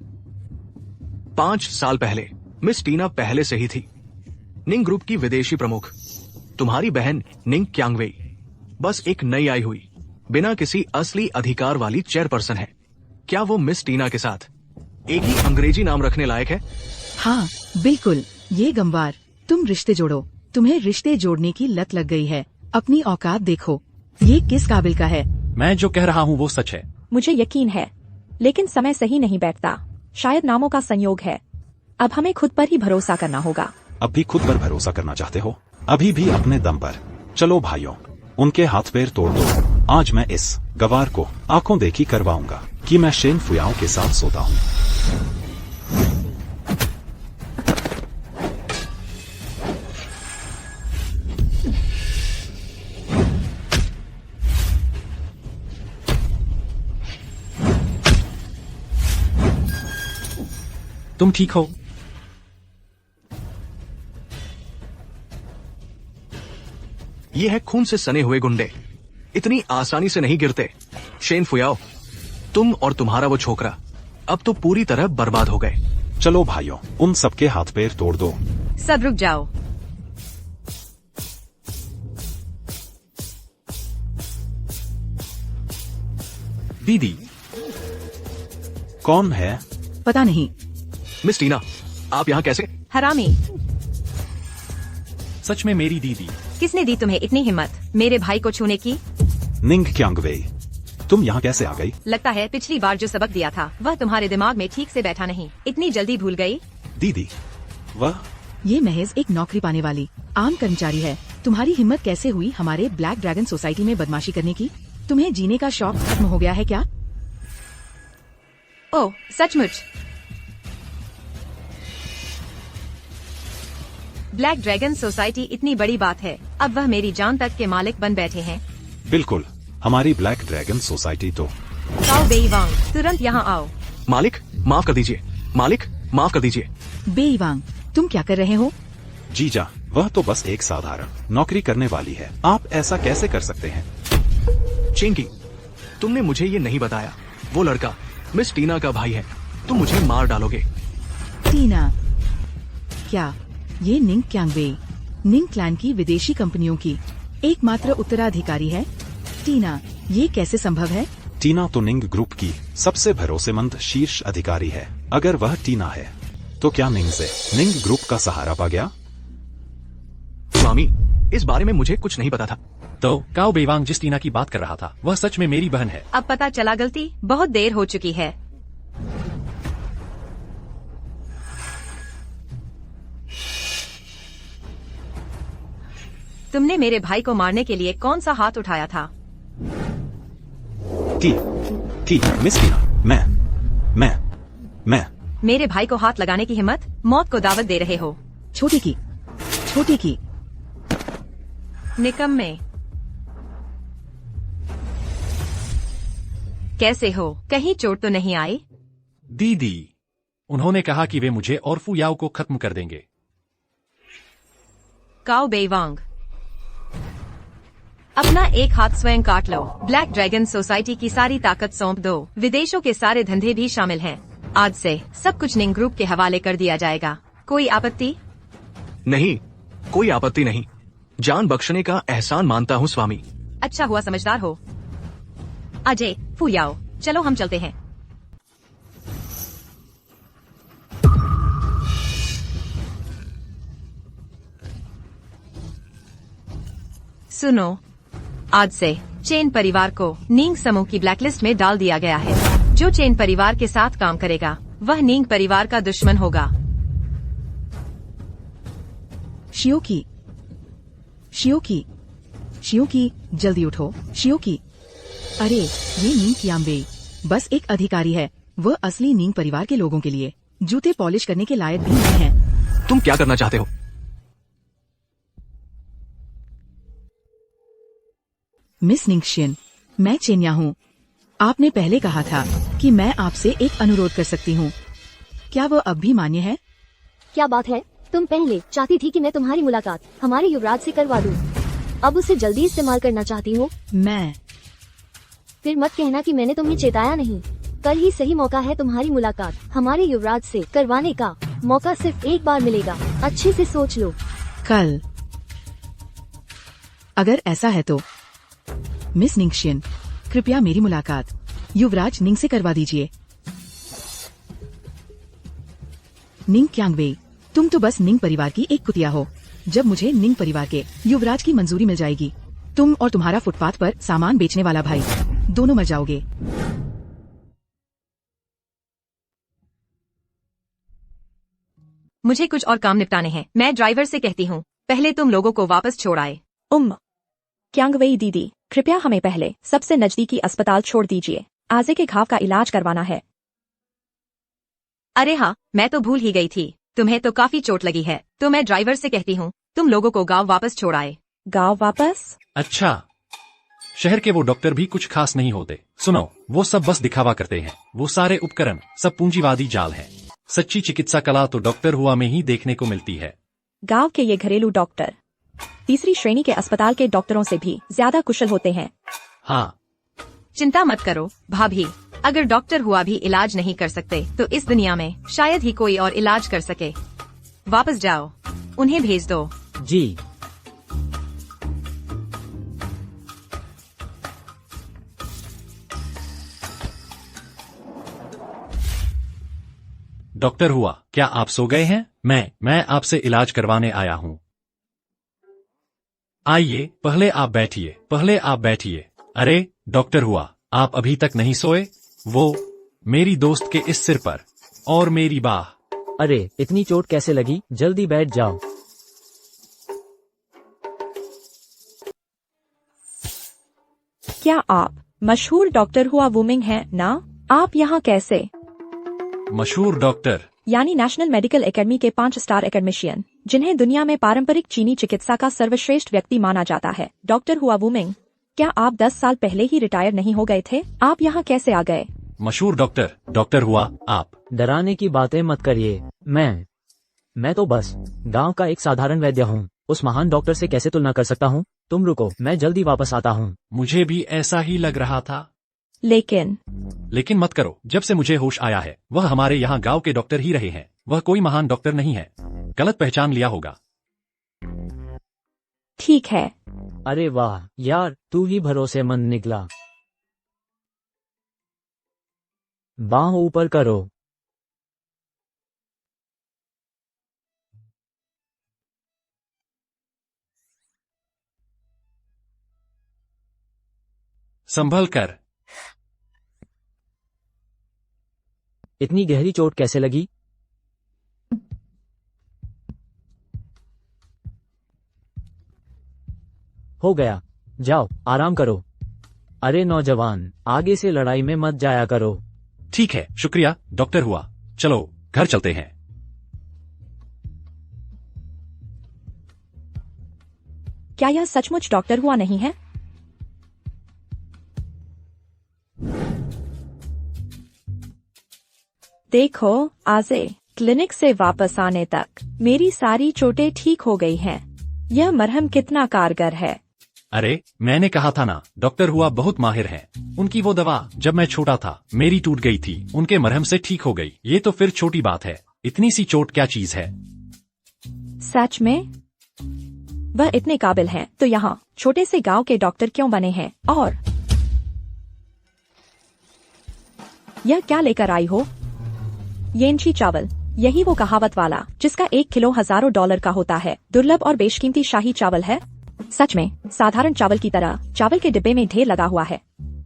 5 साल पहले मिस टीना पहले से ही थी निंग ग्रुप की विदेशी प्रमुख। तुम्हारी बहन निंग क्यांगवेई बस एक नई आई हुई, बिना किसी असली अधिकार वाली चेयरपर्सन है। क्या वो मिस टीना के साथ एक ही अंग्रेजी नाम रखने लायक है? हाँ बिल्कुल। ये गंवार, तुम रिश्ते जोड़ो। तुम्हें रिश्ते जोड़ने की लत लग गई है। अपनी औकात देखो, ये किस काबिल का है? मैं जो कह रहा हूँ वो सच है। मुझे यकीन है, लेकिन समय सही नहीं बैठता। शायद नामों का संयोग है। अब हमें खुद पर ही भरोसा करना होगा। अब भी खुद पर भरोसा करना चाहते हो? अभी भी अपने दम पर। चलो भाइयों, उनके हाथ पैर तोड़ दो। आज मैं इस गवार को आंखों देखी करवाऊंगा कि मैं शेन फुयाओं के साथ सोता हूँ। तुम ठीक हो? ये है खून से सने हुए गुंडे, इतनी आसानी से नहीं गिरते। शेन फुयाओ, तुम और तुम्हारा वो छोकरा अब तो पूरी तरह बर्बाद हो गए। चलो भाइयों, उन सबके हाथ पैर तोड़ दो। सब रुक जाओ। दीदी? कौन है? पता नहीं। मिस टीना, आप यहाँ कैसे? हरामी, सच में मेरी दीदी? किसने दी तुम्हें इतनी हिम्मत मेरे भाई को छूने की? निंग क्यांगवेई, तुम यहाँ कैसे आ गई? लगता है पिछली बार जो सबक दिया था वह तुम्हारे दिमाग में ठीक से बैठा नहीं। इतनी जल्दी भूल गई? दीदी, वह ये महज एक नौकरी पाने वाली आम कर्मचारी है। तुम्हारी हिम्मत कैसे हुई हमारे ब्लैक ड्रैगन सोसाइटी में बदमाशी करने की? तुम्हें जीने का शौक खत्म हो गया है क्या? ओह सचमुच? ब्लैक ड्रैगन सोसाइटी इतनी बड़ी बात है, अब वह मेरी जान तक के मालिक बन बैठे हैं। बिल्कुल, हमारी ब्लैक ड्रैगन सोसाइटी तो। काओ बेईवांग, तुरंत यहाँ आओ। मालिक माफ कर दीजिए, मालिक माफ कर दीजिए। बेईवांग, तुम क्या कर रहे हो? जीजा, वह तो बस एक साधारण नौकरी करने वाली है, आप ऐसा कैसे कर सकते हैं? चिंकी, तुमने मुझे ये नहीं बताया वो लड़का मिस टीना का भाई है। तुम मुझे मार डालोगे। टीना? क्या ये निंग क्यांगवेई, निंग क्लैन की विदेशी कंपनियों की एकमात्र उत्तराधिकारी है? टीना, ये कैसे संभव है? टीना तो निंग ग्रुप की सबसे भरोसेमंद शीर्ष अधिकारी है। अगर वह टीना है तो क्या निंग से निंग ग्रुप का सहारा पा गया? स्वामी, इस बारे में मुझे कुछ नहीं पता था। तो काओ बेईवांग जिस टीना की बात कर रहा था वह सच में मेरी बहन है। अब पता चला, गलती बहुत देर हो चुकी है। तुमने मेरे भाई को मारने के लिए कौन सा हाथ उठाया था? टी मिस टीना, मैं मेरे भाई को हाथ लगाने की हिम्मत? मौत को दावत दे रहे हो? छोटी की निकम्मे, कैसे हो? कहीं चोट तो नहीं आई? दीदी, उन्होंने कहा कि वे मुझे और फुयाओ को खत्म कर देंगे। काओ बेवांग, अपना एक हाथ स्वयं काट लो। ब्लैक ड्रैगन सोसाइटी की सारी ताकत सौंप दो। विदेशों के सारे धंधे भी शामिल हैं। आज से सब कुछ निंग ग्रुप के हवाले कर दिया जाएगा। कोई आपत्ति? नहीं, कोई आपत्ति नहीं। जान बख्शने का एहसान मानता हूँ स्वामी। अच्छा हुआ समझदार हो। अजय, फुयाओ, चलो हम चलते हैं। सुनो, आज से चेन परिवार को निंग समूह की ब्लैकलिस्ट में डाल दिया गया है। जो चेन परिवार के साथ काम करेगा वह निंग परिवार का दुश्मन होगा। शियोकी, शियोकी, शियोकी, जल्दी उठो। शियोकी, अरे ये नींग कियाम्बे बस एक अधिकारी है। वह असली नींग परिवार के लोगों के लिए जूते पॉलिश करने के लायक भी नहीं है। तुम क्या करना चाहते हो? मिस निंगशियन, मैं चेन्या हूँ। आपने पहले कहा था कि मैं आपसे एक अनुरोध कर सकती हूँ। क्या वह अब भी मान्य है? क्या बात है? तुम पहले चाहती थी कि मैं तुम्हारी मुलाकात हमारे युवराज से करवा दूं। अब उसे जल्दी इस्तेमाल करना चाहती हो। मैं फिर मत कहना कि मैंने तुम्हें चेताया नहीं। कल ही सही मौका है तुम्हारी मुलाकात हमारे युवराज से करवाने का। मौका सिर्फ एक बार मिलेगा, अच्छे से सोच लो। कल? अगर ऐसा है तो मिस निंगशियन, कृपया मेरी मुलाकात युवराज निंग से करवा दीजिए। निंग क्यांगवे, तुम तो बस निंग परिवार की एक कुतिया हो। जब मुझे निंग परिवार के युवराज की मंजूरी मिल जाएगी, तुम और तुम्हारा फुटपाथ पर सामान बेचने वाला भाई दोनों मर जाओगे। मुझे कुछ और काम निपटाने हैं। मैं ड्राइवर से कहती हूँ पहले तुम लोगों को वापस छोड़ आए। क्यांगवेई दीदी, कृपया हमें पहले सबसे नजदीकी अस्पताल छोड़ दीजिए। आजे के घाव का इलाज करवाना है। अरे हाँ, मैं तो भूल ही गई थी। तुम्हें तो काफी चोट लगी है, तो मैं ड्राइवर से कहती हूँ तुम लोगों को गांव वापस छोड़ आए। गांव वापस? अच्छा, शहर के वो डॉक्टर भी कुछ खास नहीं होते। सुनो, वो सब बस दिखावा करते हैं। वो सारे उपकरण सब पूंजीवादी जाल है। सच्ची चिकित्सा कला तो डॉक्टर हुआ में ही देखने को मिलती है। गांव के ये घरेलू डॉक्टर तीसरी श्रेणी के अस्पताल के डॉक्टरों से भी ज्यादा कुशल होते हैं। हाँ, चिंता मत करो भाभी, अगर डॉक्टर हुआ भी इलाज नहीं कर सकते तो इस दुनिया में शायद ही कोई और इलाज कर सके। वापस जाओ, उन्हें भेज दो। जी। डॉक्टर हुआ, क्या आप सो गए हैं? मैं आपसे इलाज करवाने आया हूँ। आइए, पहले आप बैठिए। अरे डॉक्टर हुआ, आप अभी तक नहीं सोए? वो मेरी दोस्त के इस सिर पर और मेरी बाह। अरे इतनी चोट कैसे लगी? जल्दी बैठ जाओ। क्या आप मशहूर डॉक्टर हुआ वुमिंग हैं ना? आप यहाँ कैसे? मशहूर डॉक्टर यानी नेशनल मेडिकल एकेडमी के 5 स्टार एकेडमिशियन, जिन्हें दुनिया में पारंपरिक चीनी चिकित्सा का सर्वश्रेष्ठ व्यक्ति माना जाता है। डॉक्टर हुआ वुमिंग, क्या आप 10 साल पहले ही रिटायर नहीं हो गए थे? आप यहाँ कैसे आ गए? मशहूर डॉक्टर हुआ, आप डराने की बातें मत करिए। मैं तो बस गांव का एक साधारण वैद्य हूँ। उस महान डॉक्टर से कैसे तुलना कर सकता हूँ? तुम रुको, मैं जल्दी वापस आता हूँ। मुझे भी ऐसा ही लग रहा था। लेकिन मत करो। जब से मुझे होश आया है वह हमारे यहाँ गांव के डॉक्टर ही रहे हैं। वह कोई महान डॉक्टर नहीं है। गलत पहचान लिया होगा। ठीक है। अरे वाह यार, तू ही भरोसेमंद निकला। बाह ऊपर करो। संभल कर। इतनी गहरी चोट कैसे लगी? हो गया, जाओ आराम करो। अरे नौजवान, आगे से लड़ाई में मत जाया करो। ठीक है, शुक्रिया डॉक्टर हुआ। चलो घर चलते हैं। क्या यह सचमुच डॉक्टर हुआ नहीं है? देखो आजे, क्लिनिक से वापस आने तक मेरी सारी चोटें ठीक हो गई हैं। यह मरहम कितना कारगर है। अरे मैंने कहा था ना, डॉक्टर हुआ बहुत माहिर हैं। उनकी वो दवा जब मैं छोटा था मेरी टूट गई थी, उनके मरहम से ठीक हो गई। ये तो फिर छोटी बात है, इतनी सी चोट क्या चीज है। सच में वह इतने काबिल हैं, तो यहाँ छोटे से गांव के डॉक्टर क्यों बने हैं? और यह क्या लेकर आई हो? येनची चावल, यही वो कहावत वाला जिसका 1 किलो हजारों डॉलर का होता है, दुर्लभ और बेशकीमती शाही चावल है। सच में साधारण चावल की तरह चावल के डिब्बे में ढेर लगा हुआ है।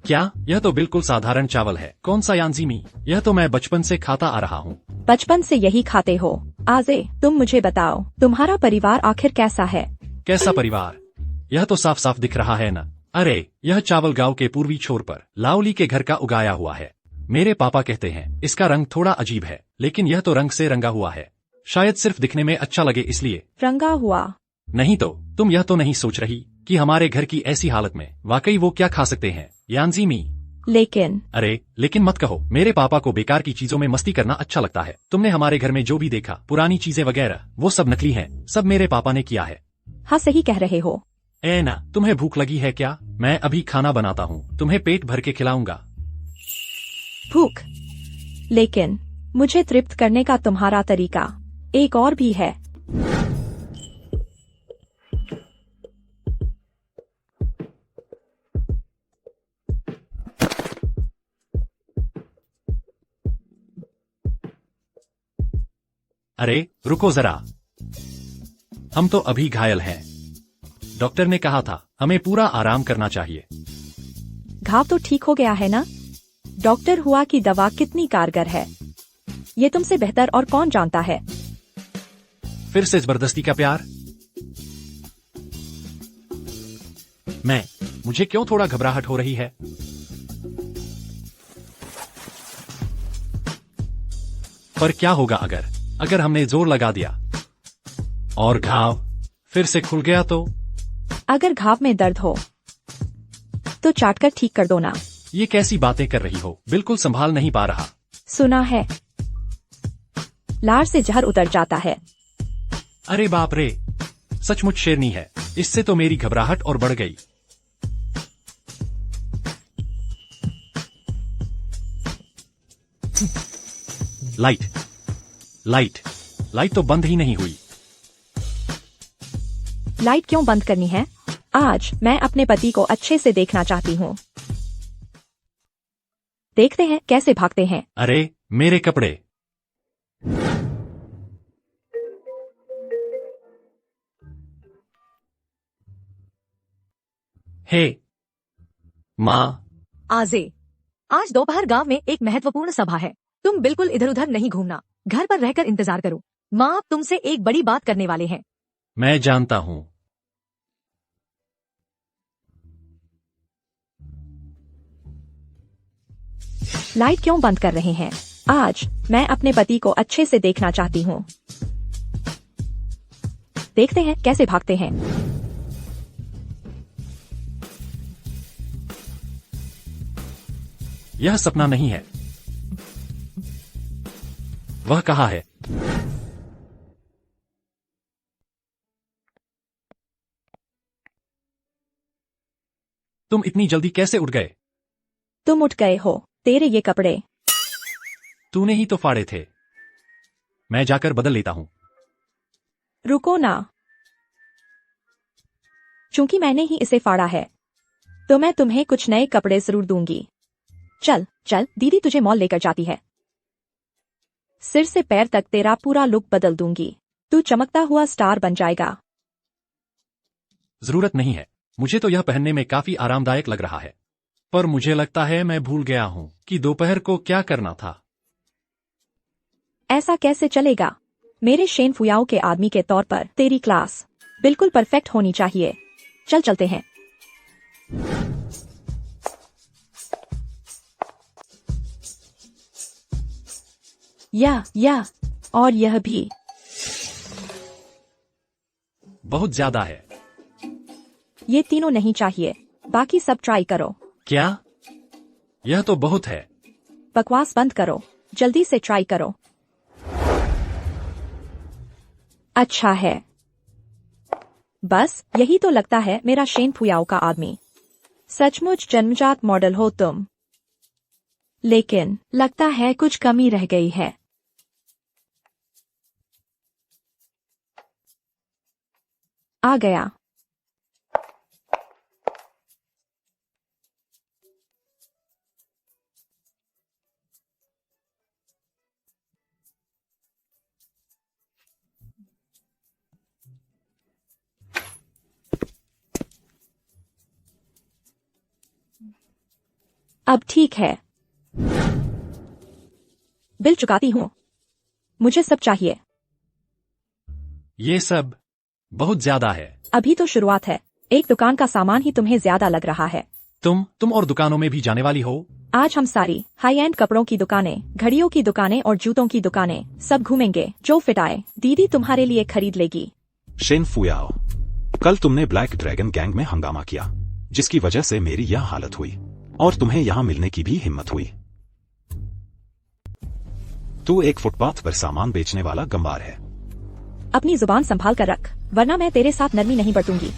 क्या? यह तो बिल्कुल साधारण चावल है। कौन सा यांजीमी? यह तो मैं बचपन से खाता आ रहा हूँ। बचपन से यही खाते हो? आजे, तुम मुझे बताओ, तुम्हारा परिवार आखिर कैसा है? कैसा परिवार? यह तो साफ साफ दिख रहा है ना। अरे यह चावल गांव के पूर्वी छोर पर लाउली के घर का उगाया हुआ है। मेरे पापा कहते हैं इसका रंग थोड़ा अजीब है, लेकिन यह तो रंग से रंगा हुआ है। शायद सिर्फ दिखने में अच्छा लगे इसलिए। रंगा हुआ? नहीं तो तुम यह तो नहीं सोच रही कि हमारे घर की ऐसी हालत में वाकई वो क्या खा सकते हैं? यांजीमी। लेकिन अरे लेकिन मत कहो। मेरे पापा को बेकार की चीजों में मस्ती करना अच्छा लगता है। तुमने हमारे घर में जो भी देखा, पुरानी चीजें वगैरह, वो सब नकली हैं। सब मेरे पापा ने किया है। हाँ सही कह रहे हो। ए ना, तुम्हें भूख लगी है क्या? मैं अभी खाना बनाता हूँ, तुम्हें पेट भर के खिलाऊंगा। भूख? लेकिन मुझे तृप्त करने का तुम्हारा तरीका एक और भी है। अरे रुको जरा, हम तो अभी घायल हैं। डॉक्टर ने कहा था हमें पूरा आराम करना चाहिए। घाव तो ठीक हो गया है ना? डॉक्टर हुआ की दवा कितनी कारगर है, ये तुमसे बेहतर और कौन जानता है। फिर से जबरदस्ती का प्यार? मुझे क्यों थोड़ा घबराहट हो रही है। पर क्या होगा अगर हमने जोर लगा दिया और घाव फिर से खुल गया तो? अगर घाव में दर्द हो तो चाटकर ठीक कर दो ना। ये कैसी बातें कर रही हो? बिल्कुल संभाल नहीं पा रहा। सुना है लार से जहर उतर जाता है। अरे बाप रे, सचमुच शेरनी है। इससे तो मेरी घबराहट और बढ़ गई। लाइट तो बंद ही नहीं हुई। लाइट क्यों बंद करनी है? आज मैं अपने पति को अच्छे से देखना चाहती हूँ। देखते हैं कैसे भागते हैं। अरे मेरे कपड़े। हे माँ। आजे, आज दोपहर गांव में एक महत्वपूर्ण सभा है। तुम बिल्कुल इधर उधर नहीं घूमना, घर पर रहकर इंतजार करो। माँ तुमसे एक बड़ी बात करने वाले हैं। मैं जानता हूँ। लाइट क्यों बंद कर रहे हैं? आज मैं अपने पति को अच्छे से देखना चाहती हूँ। देखते हैं कैसे भागते हैं। यह सपना नहीं है। वह कहाँ है? तुम इतनी जल्दी कैसे उठ गए? तुम उठ गए हो, तेरे ये कपड़े। तूने ही तो फाड़े थे। मैं जाकर बदल लेता हूँ। रुको ना, चूंकि मैंने ही इसे फाड़ा है तो मैं तुम्हें कुछ नए कपड़े जरूर दूंगी। चल चल, दीदी तुझे मॉल लेकर जाती है। सिर से पैर तक तेरा पूरा लुक बदल दूंगी। तू चमकता हुआ स्टार बन जाएगा। जरूरत नहीं है, मुझे तो यह पहनने में काफी आरामदायक लग रहा है। पर मुझे लगता है मैं भूल गया हूँ कि दोपहर को क्या करना था। ऐसा कैसे चलेगा? मेरे शेन फुयाओ के आदमी के तौर पर तेरी क्लास बिल्कुल परफेक्ट होनी चाहिए। चल चलते हैं। या और यह भी बहुत ज्यादा है। ये तीनों नहीं चाहिए, बाकी सब ट्राई करो। क्या? यह तो बहुत है। बकवास बंद करो। जल्दी से ट्राई करो। अच्छा है। बस यही तो लगता है मेरा शेन फुयाओ का आदमी। सचमुच जन्मजात मॉडल हो तुम। लेकिन लगता है कुछ कमी रह गई है। आ गया। अब ठीक है। बिल चुकाती हूँ। मुझे सब चाहिए। ये सब बहुत ज्यादा है। अभी तो शुरुआत है। एक दुकान का सामान ही तुम्हें ज्यादा लग रहा है। तुम और दुकानों में भी जाने वाली हो? आज हम सारी हाई एंड कपड़ों की दुकानें, घड़ियों की दुकानें और जूतों की दुकानें सब घूमेंगे। जो फिट आए दीदी तुम्हारे लिए खरीद लेगी। शेन फुयाओ, कल तुमने ब्लैक ड्रैगन गैंग में हंगामा किया, जिसकी वजह से मेरी यह हालत हुई और तुम्हें यहाँ मिलने की भी हिम्मत हुई। तू एक फुटपाथ पर सामान बेचने वाला गंवार है। अपनी जुबान संभाल कर रख, वरना मैं तेरे साथ नरमी नहीं बरतूंगी।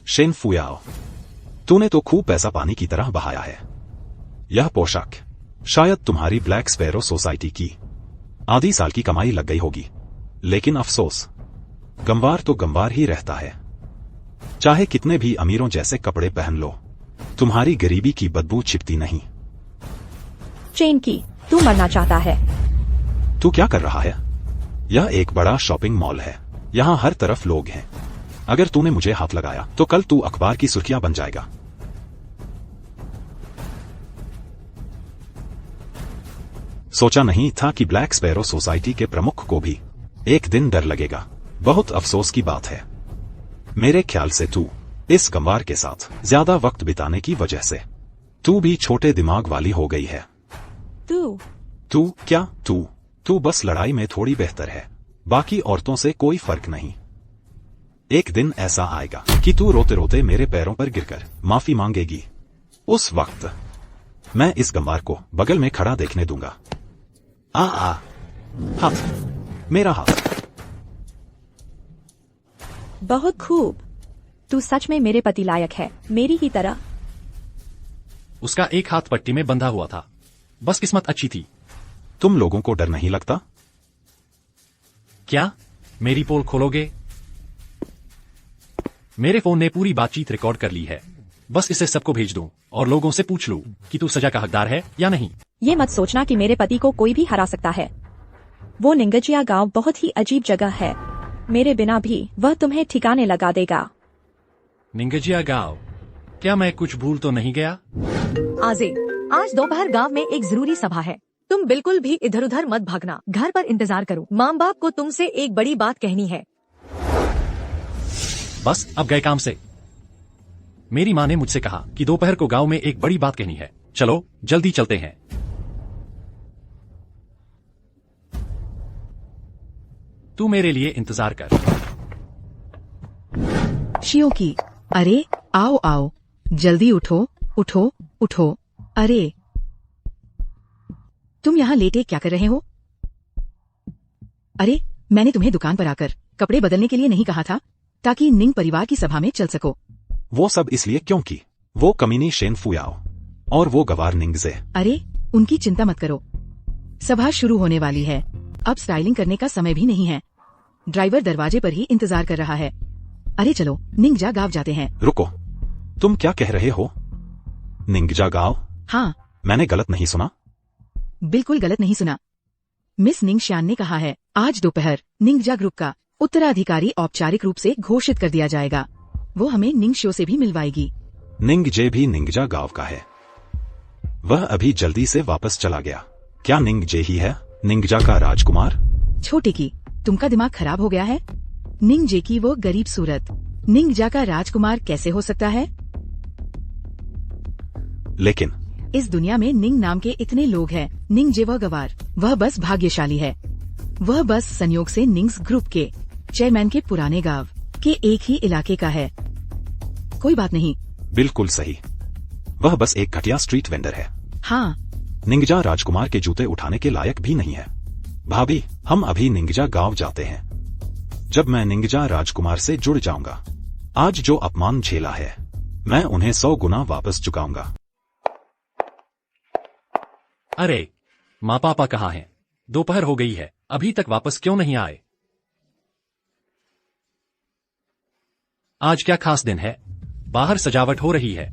शेन फुयाओ, तूने तो खूब पैसा पानी की तरह बहाया है। यह पोशाक शायद तुम्हारी ब्लैक स्पैरो सोसाइटी की आधी साल की कमाई लग गई होगी, लेकिन अफसोस, गंवार तो गंवार ही रहता है। चाहे कितने भी अमीरों जैसे कपड़े पहन लो, तुम्हारी गरीबी की बदबू छिपती नहीं। चेन की, तू मरना चाहता है। तू क्या कर रहा है? यह एक बड़ा शॉपिंग मॉल है, यहाँ हर तरफ लोग हैं। अगर तूने मुझे हाथ लगाया तो कल तू अखबार की सुर्खियां बन जाएगा। सोचा नहीं था कि ब्लैक स्पैरो सोसाइटी के प्रमुख को भी एक दिन डर लगेगा। बहुत अफसोस की बात है। मेरे ख्याल से तू इस गंवार के साथ ज्यादा वक्त बिताने की वजह से तू भी छोटे दिमाग वाली हो गई है। तू बस लड़ाई में थोड़ी बेहतर है, बाकी औरतों से कोई फर्क नहीं। एक दिन ऐसा आएगा कि तू रोते रोते मेरे पैरों पर गिरकर माफी मांगेगी। उस वक्त मैं इस गंवार को बगल में खड़ा देखने दूंगा। हाथ, मेरा हाथ। बहुत खूब। तू सच में मेरे पति लायक है, मेरी ही तरह। उसका एक हाथ पट्टी में बंधा हुआ था, बस किस्मत अच्छी थी। तुम लोगों को डर नहीं लगता? क्या मेरी पोल खोलोगे? मेरे फोन ने पूरी बातचीत रिकॉर्ड कर ली है। बस इसे सबको भेज दूं और लोगों से पूछ लूं कि तू सजा का हकदार है या नहीं। ये मत सोचना कि मेरे पति को कोई भी हरा सकता है। वो निंगजिया गांव बहुत ही अजीब जगह है। मेरे बिना भी वह तुम्हें ठिकाने लगा देगा। निंगजिया गांव? क्या मैं कुछ भूल तो नहीं गया? आजे, आज दोपहर गांव में एक जरूरी सभा है। तुम बिल्कुल भी इधर उधर मत भागना, घर पर इंतजार करो। माँ बाप को तुमसे एक बड़ी बात कहनी है। बस अब गए काम से। मेरी माँ ने मुझसे कहा कि दोपहर को गांव में एक बड़ी बात कहनी है। चलो जल्दी चलते हैं। तू मेरे लिए इंतजार कर। शियो की, अरे आओ आओ, जल्दी उठो उठो उठो। अरे तुम यहाँ लेटे क्या कर रहे हो? अरे मैंने तुम्हें दुकान पर आकर कपड़े बदलने के लिए नहीं कहा था, ताकि निंग परिवार की सभा में चल सको। वो सब इसलिए क्योंकि वो कमीनी शेन फुयाओ और वो गवार निंगजे। अरे उनकी चिंता मत करो, सभा शुरू होने वाली है। अब स्टाइलिंग करने का समय भी नहीं है। ड्राइवर दरवाजे पर ही इंतजार कर रहा है। अरे चलो निंगजा गांव जाते हैं। रुको, तुम क्या कह रहे हो? निंगजा गांव? हाँ। मैंने गलत नहीं सुना? बिल्कुल गलत नहीं सुना। मिस निंगशियान ने कहा है आज दोपहर निंगजा ग्रुप का उत्तराधिकारी औपचारिक रूप से घोषित कर दिया जाएगा। वो हमें निंगशियो से भी मिलवाएगी। निंगजे भी निंगजा गांव का है। वह अभी जल्दी से वापस चला गया। क्या निंगजे ही है निंगजा का राजकुमार? छोटे की, तुमका दिमाग खराब हो गया है? निंगजे की वो गरीब सूरत निंगजा का राजकुमार कैसे हो सकता है? लेकिन इस दुनिया में निंग नाम के इतने लोग हैं। निंगजे वह गवार, वह बस भाग्यशाली है। वह बस संयोग से निंग्स ग्रुप के चेयरमैन के पुराने गांव के एक ही इलाके का है। कोई बात नहीं। बिल्कुल सही, वह बस एक घटिया स्ट्रीट वेंडर है। हाँ, निंजा राजकुमार के जूते उठाने के लायक भी नहीं है। भाभी, हम अभी निंजा गांव जाते हैं। जब मैं निंजा राजकुमार से जुड़ जाऊंगा, आज जो अपमान झेला है मैं उन्हें 100 गुना वापस चुकाऊंगा। अरे माँ पापा कहाँ हैं? दोपहर हो गई है, अभी तक वापस क्यों नहीं आए? आज क्या खास दिन है? बाहर सजावट हो रही है।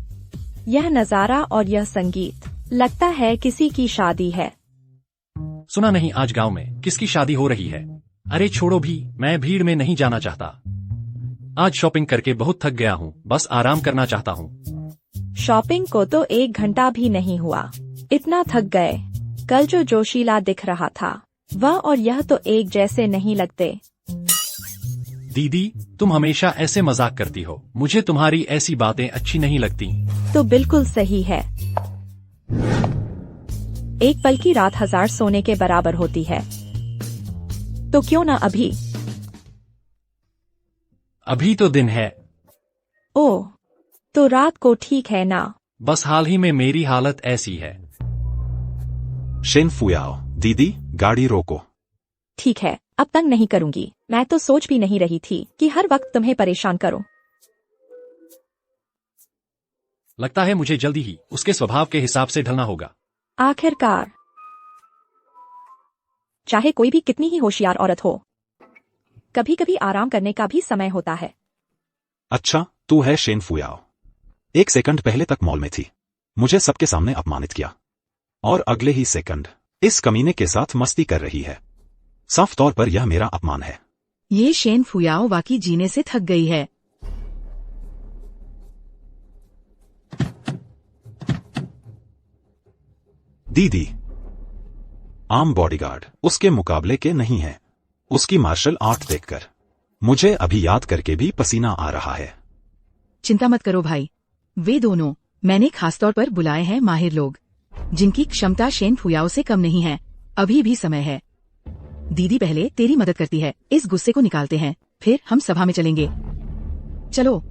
यह नजारा और यह संगीत, लगता है किसी की शादी है। सुना नहीं आज गांव में किसकी शादी हो रही है? अरे छोड़ो भी, मैं भीड़ में नहीं जाना चाहता। आज शॉपिंग करके बहुत थक गया हूँ, बस आराम करना चाहता हूँ। शॉपिंग को तो 1 घंटा भी नहीं हुआ, इतना थक गए। कल जो जोशीला दिख रहा था वह और यह तो एक जैसे नहीं लगते। दीदी, तुम हमेशा ऐसे मजाक करती हो, मुझे तुम्हारी ऐसी बातें अच्छी नहीं लगती। तो बिल्कुल सही है। एक पल की रात 1000 सोने के बराबर होती है। तो क्यों ना अभी? अभी तो दिन है। ओह, तो रात को ठीक है ना? बस हाल ही में मेरी हालत ऐसी है। शेन फुयाओ, दीदी गाड़ी रोको। ठीक है, अब तंग नहीं करूंगी। मैं तो सोच भी नहीं रही थी कि हर वक्त तुम्हें परेशान करूं। लगता है मुझे जल्दी ही उसके स्वभाव के हिसाब से ढलना होगा। आखिरकार, चाहे कोई भी कितनी ही होशियार औरत हो, कभी कभी आराम करने का भी समय होता है। अच्छा, तू है शेन फुयाओ। 1 सेकंड पहले तक मॉल में थी, मुझे सबके सामने अपमानित किया, और अगले ही सेकंड इस कमीने के साथ मस्ती कर रही है। साफ तौर पर यह मेरा अपमान है। ये शेन फुयाओ वाकई जीने से थक गई है। दीदी, आम बॉडीगार्ड उसके मुकाबले के नहीं है। उसकी मार्शल आर्ट देखकर मुझे अभी याद करके भी पसीना आ रहा है। चिंता मत करो भाई, वे दोनों मैंने खासतौर पर बुलाए हैं माहिर लोग, जिनकी क्षमता शेन फुयाओ से कम नहीं है। अभी भी समय है। दीदी पहले तेरी मदद करती है, इस गुस्से को निकालते हैं, फिर हम सभा में चलेंगे। चलो।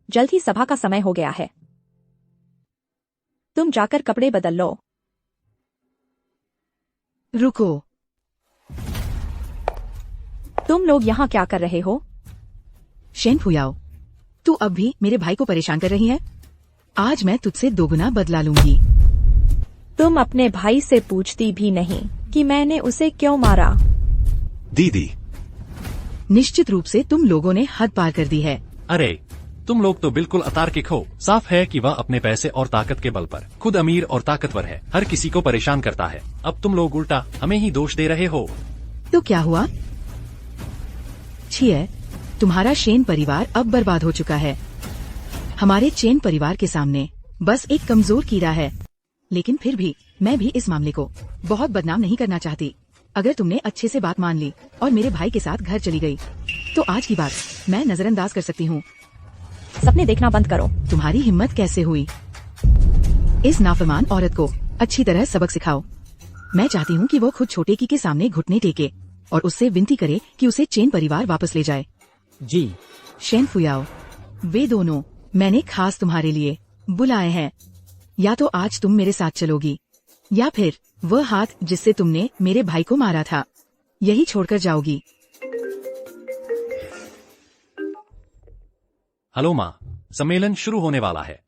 जल्द ही सभा का समय हो गया है। तुम जाकर कपड़े बदल लो। रुको, तुम लोग यहाँ क्या कर रहे हो? शेन फुयाओ, तू अब भी मेरे भाई को परेशान कर रही है। आज मैं तुझसे 2 गुना बदला लूंगी। तुम अपने भाई से पूछती भी नहीं कि मैंने उसे क्यों मारा। दीदी, निश्चित रूप से तुम लोगों ने हद पार कर दी है। अरे तुम लोग तो बिल्कुल अतार्किक हो। साफ है कि वह अपने पैसे और ताकत के बल पर खुद अमीर और ताकतवर है, हर किसी को परेशान करता है। अब तुम लोग उल्टा हमें ही दोष दे रहे हो। तो क्या हुआ? छिए, तुम्हारा शेन परिवार अब बर्बाद हो चुका है। हमारे चेन परिवार के सामने बस एक कमजोर कीड़ा है। लेकिन फिर भी मैं भी इस मामले को बहुत बदनाम नहीं करना चाहती। अगर तुमने अच्छे से बात मान ली और मेरे भाई के साथ घर चली गई, तो आज की बात मैं नजरअंदाज कर सकती हूँ। सपने देखना बंद करो। तुम्हारी हिम्मत कैसे हुई? इस नाफरमान औरत को अच्छी तरह सबक सिखाओ। मैं चाहती हूँ कि वो खुद छोटे की के सामने घुटने टेके और उससे विनती करे कि उसे चेन परिवार वापस ले जाए। जी। शेन फुयाओ, वे दोनों मैंने खास तुम्हारे लिए बुलाए हैं। या तो आज तुम मेरे साथ चलोगी, या फिर वह हाथ जिससे तुमने मेरे भाई को मारा था, यही छोड़कर जाओगी। हेलो माँ, सम्मेलन शुरू होने वाला है।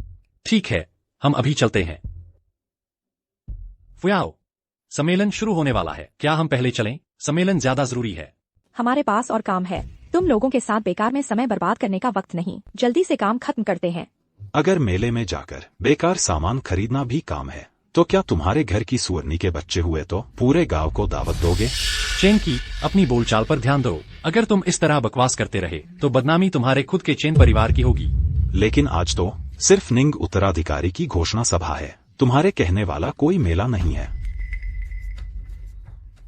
ठीक है, हम अभी चलते हैं। फुयाओ, सम्मेलन शुरू होने वाला है, क्या हम पहले चलें? सम्मेलन ज्यादा जरूरी है। हमारे पास और काम है। तुम लोगों के साथ बेकार में समय बर्बाद करने का वक्त नहीं। जल्दी से काम खत्म करते हैं। अगर मेले में जाकर बेकार सामान खरीदना भी काम है, तो क्या तुम्हारे घर की सुअरनी के बच्चे हुए तो पूरे गांव को दावत दोगे? चेन की अपनी बोलचाल पर ध्यान दो। अगर तुम इस तरह बकवास करते रहे तो बदनामी तुम्हारे खुद के चेन परिवार की होगी। लेकिन आज तो सिर्फ निंग उत्तराधिकारी की घोषणा सभा है, तुम्हारे कहने वाला कोई मेला नहीं है।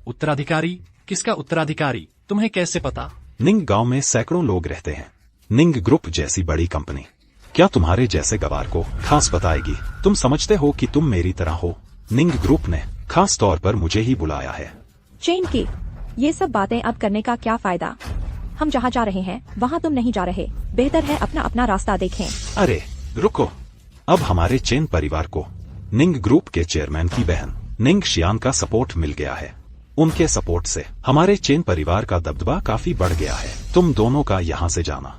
उत्तराधिकारी? किसका उत्तराधिकारी? तुम्हें कैसे पता? निंग गांव में सैकड़ों लोग रहते हैं। निंग ग्रुप जैसी बड़ी कंपनी क्या तुम्हारे जैसे गवार को खास बताएगी? तुम समझते हो कि तुम मेरी तरह हो? निंग ग्रुप ने खास तौर पर मुझे ही बुलाया है। चेन की ये सब बातें अब करने का क्या फायदा? हम जहाँ जा रहे हैं वहाँ तुम नहीं जा रहे। बेहतर है अपना अपना रास्ता देखें। अरे रुको, अब हमारे चेन परिवार को निंग ग्रुप के चेयरमैन की बहन निंग शियान का सपोर्ट मिल गया है। उनके सपोर्ट से हमारे चेन परिवार का दबदबा काफी बढ़ गया है। तुम दोनों का यहाँ से जाना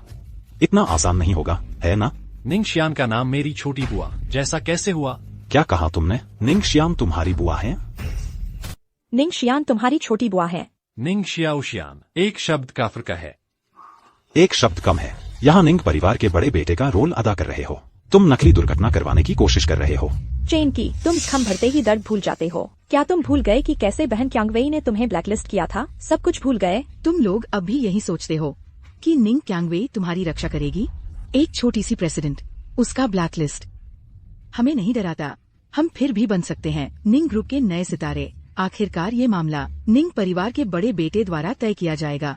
इतना आसान नहीं होगा, है ना? निंग शियान का नाम मेरी छोटी बुआ जैसा कैसे हुआ? क्या कहा तुमने? निंग शियान तुम्हारी बुआ है? निंग शियान तुम्हारी छोटी बुआ है। निंग शियाओ शियान एक शब्द का फर्क है। एक शब्द कम है। यहाँ निंग परिवार के बड़े बेटे का रोल अदा कर रहे हो। तुम नकली दुर्घटना करवाने की कोशिश कर रहे हो। चेन की, तुम खम भरते ही दर्द भूल जाते हो। क्या तुम भूल गए कि कैसे बहन क्यांगवेई ने तुम्हें ब्लैकलिस्ट किया था? सब कुछ भूल गए? तुम लोग अब भी यही सोचते हो कि निंग क्यांगवेई तुम्हारी रक्षा करेगी? एक छोटी सी प्रेसिडेंट, उसका ब्लैकलिस्ट हमें नहीं डराता। हम फिर भी बन सकते हैं निंग ग्रुप के नए सितारे। आखिरकार ये मामला निंग परिवार के बड़े बेटे द्वारा तय किया जाएगा,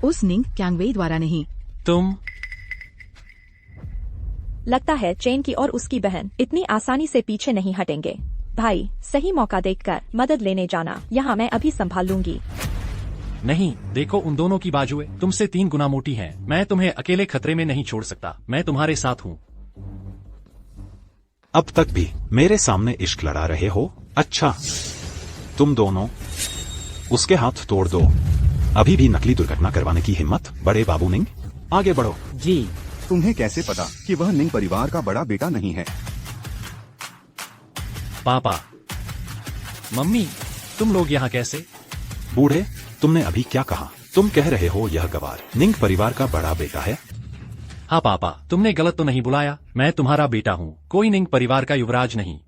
उस निंग क्यांगवेई द्वारा नहीं। तुम लगता है चेन की और उसकी बहन इतनी आसानी से पीछे नहीं हटेंगे। भाई, सही मौका देखकर मदद लेने जाना। यहाँ मैं अभी संभाल लूंगी। नहीं, देखो उन दोनों की बाजुएं तुमसे 3 गुना मोटी हैं। मैं तुम्हें अकेले खतरे में नहीं छोड़ सकता। मैं तुम्हारे साथ हूँ। अब तक भी मेरे सामने इश्क लड़ा रहे हो? अच्छा, तुम दोनों उसके हाथ तोड़ दो। अभी भी नकली दुर्घटना करवाने की हिम्मत? बड़े बाबू निंग, आगे बढ़ो। जी। तुम्हें कैसे पता कि वह निंग परिवार का बड़ा बेटा नहीं है? पापा, मम्मी, तुम लोग यहाँ कैसे? बूढ़े, तुमने अभी क्या कहा? तुम कह रहे हो यह गवार निंग परिवार का बड़ा बेटा है? हाँ पापा, तुमने गलत तो नहीं बुलाया। मैं तुम्हारा बेटा हूँ, कोई निंग परिवार का युवराज नहीं।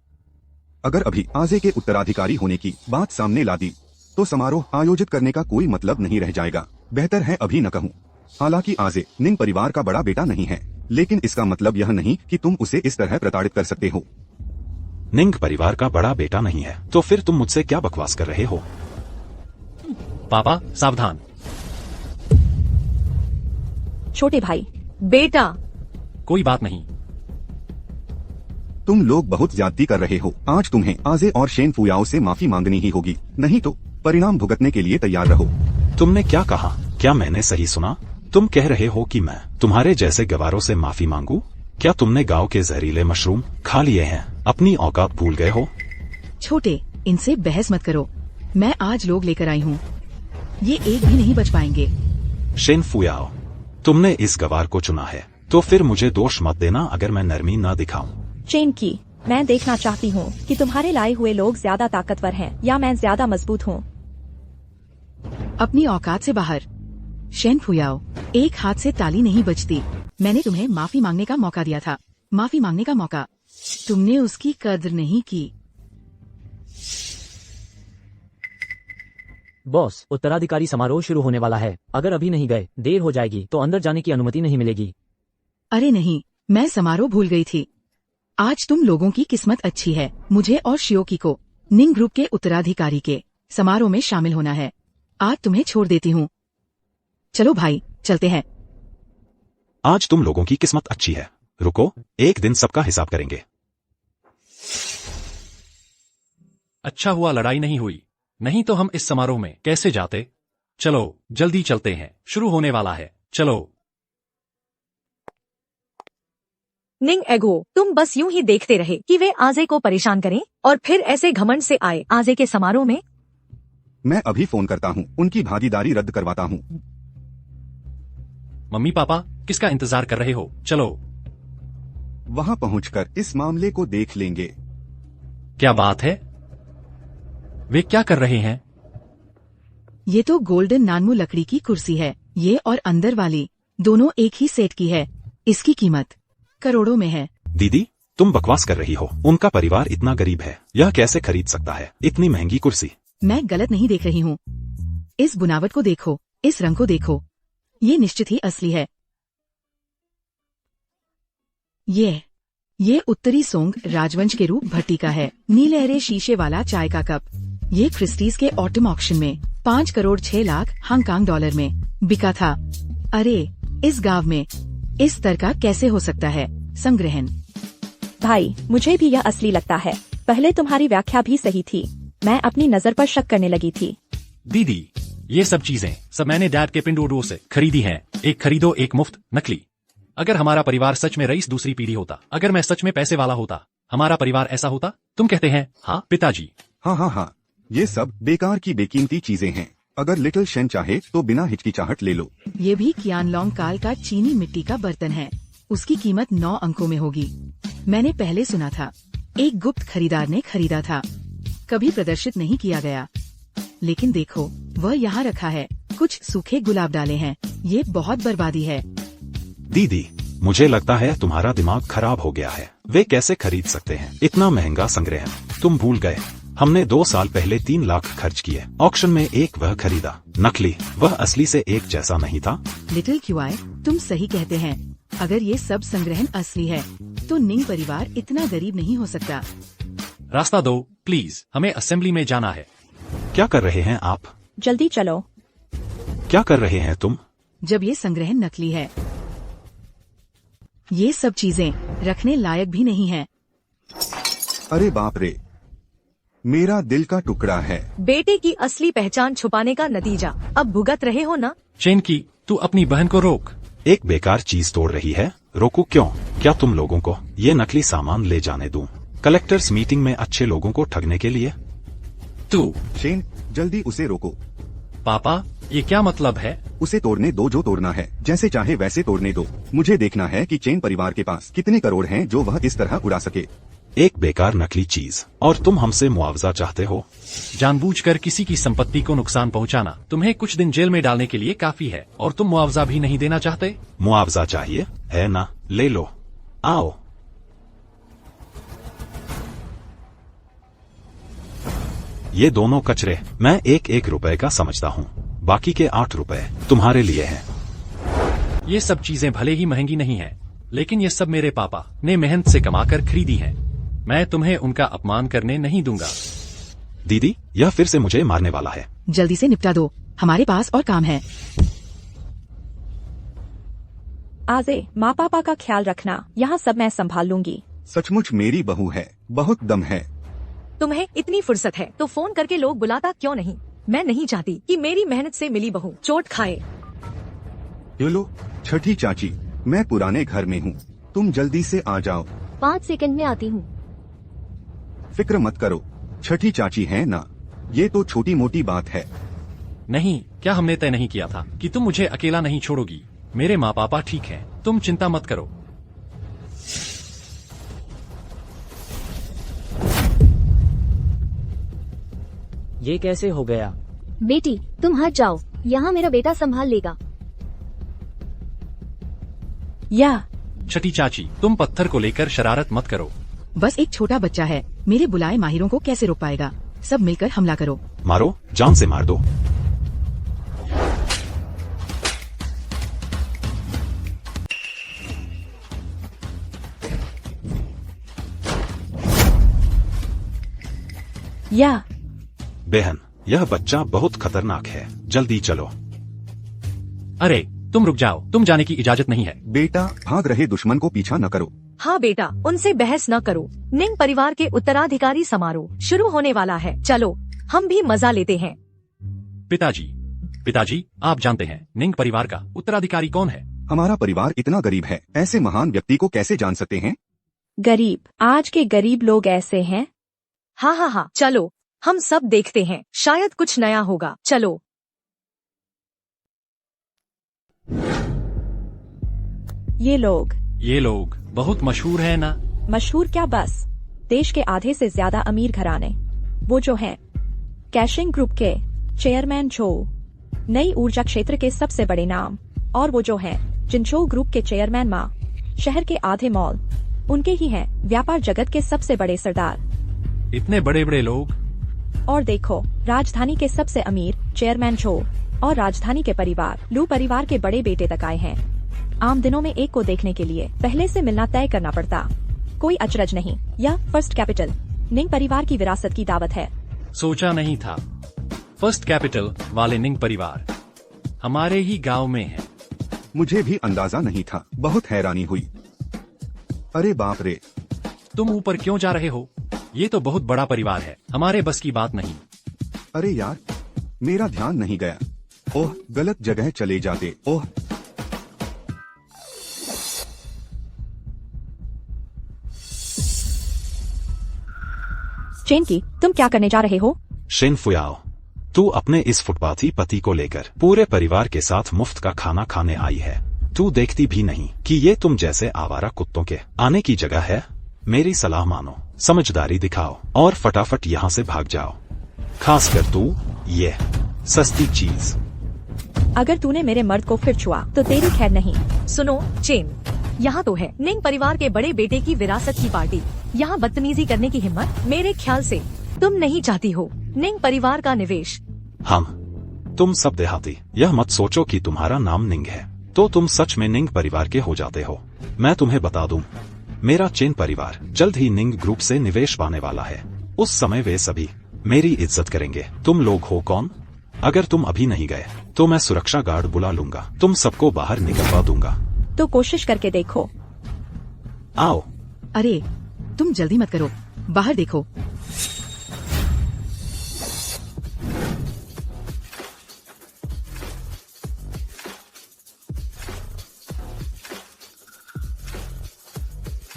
अगर अभी आजे के उत्तराधिकारी होने की बात सामने ला दी तो समारोह आयोजित करने का कोई मतलब नहीं रह जाएगा। बेहतर है अभी न कहूँ। हालांकि आजे निंग परिवार का बड़ा बेटा नहीं है, लेकिन इसका मतलब यह नहीं कि तुम उसे इस तरह प्रताड़ित कर सकते हो। निंग परिवार का बड़ा बेटा नहीं है तो फिर तुम मुझसे क्या बकवास कर रहे हो? पापा, सावधान। छोटे भाई। बेटा, कोई बात नहीं। तुम लोग बहुत ज्यादती कर रहे हो। आज तुम्हें आजे और शेन फुयाओ से माफी मांगनी ही होगी, नहीं तो परिणाम भुगतने के लिए तैयार रहो। तुमने क्या कहा? क्या मैंने सही सुना? तुम कह रहे हो कि मैं तुम्हारे जैसे गवारों से माफी मांगू? क्या तुमने गांव के जहरीले मशरूम खा लिए हैं? अपनी औकात भूल गए हो? छोटे, इनसे बहस मत करो। मैं आज लोग लेकर आई हूँ, ये एक भी नहीं बच पाएंगे। शेन फुयाओ, तुमने इस गवार को चुना है तो फिर मुझे दोष मत देना अगर मैं नरमी न दिखाऊं। चेन की, मैं देखना चाहती हूँ कि तुम्हारे लाए हुए लोग ज्यादा ताकतवर हैं या मैं ज्यादा मजबूत हूँ। अपनी औकात से बाहर। शेन फुयाओ, एक हाथ से ताली नहीं बजती। मैंने तुम्हें माफी मांगने का मौका दिया था, माफी मांगने का मौका। तुमने उसकी कद्र नहीं की। बॉस, उत्तराधिकारी समारोह शुरू होने वाला है। अगर अभी नहीं गए, देर हो जाएगी तो अंदर जाने की अनुमति नहीं मिलेगी। अरे नहीं, मैं समारोह भूल गई थी। आज तुम लोगों की किस्मत अच्छी है। मुझे और शियोकी को निंग ग्रुप के उत्तराधिकारी के समारोह में शामिल होना है। आज तुम्हें छोड़ देती हूँ। चलो भाई, चलते हैं। आज तुम लोगों की किस्मत अच्छी है। रुको, एक दिन सबका हिसाब करेंगे। अच्छा हुआ लड़ाई नहीं हुई, नहीं तो हम इस समारोह में कैसे जाते। चलो जल्दी चलते हैं, शुरू होने वाला है। चलो। निंग एगो, तुम बस यूं ही देखते रहे कि वे आजे को परेशान करें और फिर ऐसे घमंड से आए आजे के समारोह में। मैं अभी फोन करता हूँ, उनकी भागीदारी रद्द करवाता हूँ। मम्मी पापा, किसका इंतजार कर रहे हो? चलो। वहाँ पहुँचकर इस मामले को देख लेंगे। क्या बात है? वे क्या कर रहे हैं? ये तो गोल्डन नानमू लकड़ी की कुर्सी है। ये और अंदर वाली दोनों एक ही सेट की है। इसकी कीमत करोड़ों में है। दीदी, तुम बकवास कर रही हो। उनका परिवार इतना गरीब है, यह कैसे खरीद सकता है इतनी महंगी कुर्सी? मैं गलत नहीं देख रही हूँ। इस बुनावट को देखो, इस रंग को देखो, ये निश्चित ही असली है। ये उत्तरी सोंग राजवंश के रूप भट्टी का है। नीलहरे शीशे वाला चाय का कप। ये क्रिस्टीज के ऑटम ऑक्शन में 5 करोड़ 6 लाख हांगकांग डॉलर में बिका था। अरे, इस गांव में इस स्तर का कैसे हो सकता है संग्रहण? भाई, मुझे भी यह असली लगता है। पहले तुम्हारी व्याख्या भी सही थी। मैं अपनी नजर पर शक करने लगी थी। दीदी, ये सब चीजें सब मैंने डैड के पिंडोडो से खरीदी हैं। एक खरीदो एक मुफ्त नकली। अगर हमारा परिवार सच में रईस दूसरी पीढ़ी होता, अगर मैं सच में पैसे वाला होता, हमारा परिवार ऐसा होता? तुम कहते हैं हाँ पिताजी। हाँ, ये सब बेकार की बेकीमती चीजें हैं। अगर लिटिल शेन चाहे तो बिना हिचकिचाहट ले लो। ये भी कियानलोंग काल का चीनी मिट्टी का बर्तन है। उसकी कीमत 9 अंकों में होगी। मैंने पहले सुना था, एक गुप्त खरीदार ने खरीदा था। कभी प्रदर्शित नहीं किया गया, लेकिन देखो वह यहाँ रखा है। कुछ सूखे गुलाब डाले हैं। ये बहुत बर्बादी है। दीदी, मुझे लगता है तुम्हारा दिमाग खराब हो गया है। वे कैसे खरीद सकते हैं इतना महंगा संग्रह? तुम भूल गए, हमने 2 साल पहले 3 लाख खर्च किए। ऑक्शन में एक वह खरीदा, नकली। वह असली से एक जैसा नहीं था। लिटिल क्यूआई, तुम सही कहते हैं। अगर ये सब संग्रहण असली है तो निंग परिवार इतना गरीब नहीं हो सकता। रास्ता दो प्लीज, हमें असेंबली में जाना है। क्या कर रहे हैं आप? जल्दी चलो। क्या कर रहे हैं तुम? जब ये संग्रहण नकली है, ये सब चीजें रखने लायक भी नहीं है। अरे बाप रे, मेरा दिल का टुकड़ा है। बेटे की असली पहचान छुपाने का नतीजा अब भुगत रहे हो ना। चेन की, तू अपनी बहन को रोक। एक बेकार चीज तोड़ रही है, रोको क्यों? क्या तुम लोगों को ये नकली सामान ले जाने दूं? कलेक्टर्स मीटिंग में अच्छे लोगों को ठगने के लिए? तू शेन, जल्दी उसे रोको। पापा, ये क्या मतलब है? उसे तोड़ने दो जो तोड़ना है, जैसे चाहे वैसे तोड़ने दो। मुझे देखना है कि चेन परिवार के पास कितने करोड़ हैं जो वह इस तरह उड़ा सके। एक बेकार नकली चीज, और तुम हमसे मुआवजा चाहते हो? जानबूझकर किसी की संपत्ति को नुकसान पहुंचाना तुम्हें कुछ दिन जेल में डालने के लिए काफी है, और तुम मुआवजा भी नहीं देना चाहते? मुआवजा चाहिए है ना? ले लो, आओ। ये दोनों कचरे मैं 1-1 रुपए का समझता हूँ, बाकी के 8 रुपए तुम्हारे लिए हैं। ये सब चीजें भले ही महंगी नहीं है, लेकिन ये सब मेरे पापा ने मेहनत से कमाकर खरीदी हैं। मैं तुम्हें उनका अपमान करने नहीं दूंगा। दीदी, यह फिर से मुझे मारने वाला है। जल्दी से निपटा दो, हमारे पास और काम है। आजे, माँ पापा का ख्याल रखना, यहाँ सब मैं संभाल लूंगी। सचमुच मेरी बहू है, बहुत दम है। तुम्हें इतनी फुर्सत है तो फोन करके लोग बुलाता क्यों नहीं? मैं नहीं चाहती कि मेरी मेहनत से मिली बहू चोट खाए। ये लो छठी चाची, मैं पुराने घर में हूँ, तुम जल्दी से आ जाओ। 5 सेकंड में आती हूँ। फिक्र मत करो, छठी चाची है ना, ये तो छोटी मोटी बात है। नहीं, क्या हमने तय नहीं किया था कि तुम मुझे अकेला नहीं छोड़ोगी? मेरे माँ पापा ठीक हैं, तुम चिंता मत करो। ये कैसे हो गया? बेटी, तुम हट जाओ, यहाँ मेरा बेटा संभाल लेगा। या छठी चाची, तुम पत्थर को लेकर शरारत मत करो। बस एक छोटा बच्चा है, मेरे बुलाए माहिरों को कैसे रोक पाएगा? सब मिलकर हमला करो। मारो, जान से मार दो। या बहन, यह बच्चा बहुत खतरनाक है, जल्दी चलो। अरे तुम रुक जाओ, तुम जाने की इजाजत नहीं है। बेटा, भाग रहे दुश्मन को पीछा न करो। हाँ बेटा, उनसे बहस न करो। निंग परिवार के उत्तराधिकारी समारोह शुरू होने वाला है, चलो हम भी मजा लेते हैं। पिताजी, आप जानते हैं निंग परिवार का उत्तराधिकारी कौन है? हमारा परिवार इतना गरीब है, ऐसे महान व्यक्ति को कैसे जान सकते हैं? गरीब, आज के गरीब लोग ऐसे हैं। हाँ, चलो हम सब देखते हैं, शायद कुछ नया होगा। चलो। ये लोग बहुत मशहूर है ना? मशहूर क्या, बस देश के आधे से ज्यादा अमीर घराने, वो जो हैं कैशिंग ग्रुप के चेयरमैन जो, नई ऊर्जा क्षेत्र के सबसे बड़े नाम, और वो जो हैं जिनचो ग्रुप के चेयरमैन माँ, शहर के आधे मॉल उनके ही हैं, व्यापार जगत के सबसे बड़े सरदार। इतने बड़े बड़े लोग। और देखो, राजधानी के सबसे अमीर चेयरमैन छो और राजधानी के परिवार लू परिवार के बड़े बेटे तक आए हैं। आम दिनों में एक को देखने के लिए पहले से मिलना तय करना पड़ता। कोई अचरज नहीं, यह फर्स्ट कैपिटल निंग परिवार की विरासत की दावत है। सोचा नहीं था फर्स्ट कैपिटल वाले निंग परिवार हमारे ही गांव में है। मुझे भी अंदाजा नहीं था, बहुत हैरानी हुई। अरे बाप रे, तुम ऊपर क्यों जा रहे हो? ये तो बहुत बड़ा परिवार है, हमारे बस की बात नहीं। अरे यार, मेरा ध्यान नहीं गया। ओह, गलत जगह चले जाते। ओह, चेन की, तुम क्या करने जा रहे हो? शेन फुयाओ, तू अपने इस फुटपाथी पति को लेकर पूरे परिवार के साथ मुफ्त का खाना खाने आई है। तू देखती भी नहीं कि ये तुम जैसे आवारा कुत्तों के आने की जगह है। मेरी सलाह मानो, समझदारी दिखाओ और फटाफट यहाँ से भाग जाओ। खासकर तू, ये सस्ती चीज। अगर तूने मेरे मर्द को फिर छुआ तो तेरी खैर नहीं। सुनो चेन, यहाँ तो है निंग परिवार के बड़े बेटे की विरासत की पार्टी। यहाँ बदतमीजी करने की हिम्मत मेरे ख्याल से तुम नहीं चाहती हो। निंग परिवार का निवेश। तुम सब देहाती, यह मत सोचो कि तुम्हारा नाम निंग है तो तुम सच में निंग परिवार के हो जाते हो। मैं तुम्हें बता दूं, मेरा चेन परिवार जल्द ही निंग ग्रुप से निवेश पाने वाला है। उस समय वे सभी मेरी इज्जत करेंगे। तुम लोग हो कौन? अगर तुम अभी नहीं गए तो मैं सुरक्षा गार्ड बुला लूंगा, तुम सबको बाहर निकलवा दूंगा। तो कोशिश करके देखो। आओ। अरे तुम जल्दी मत करो, बाहर देखो।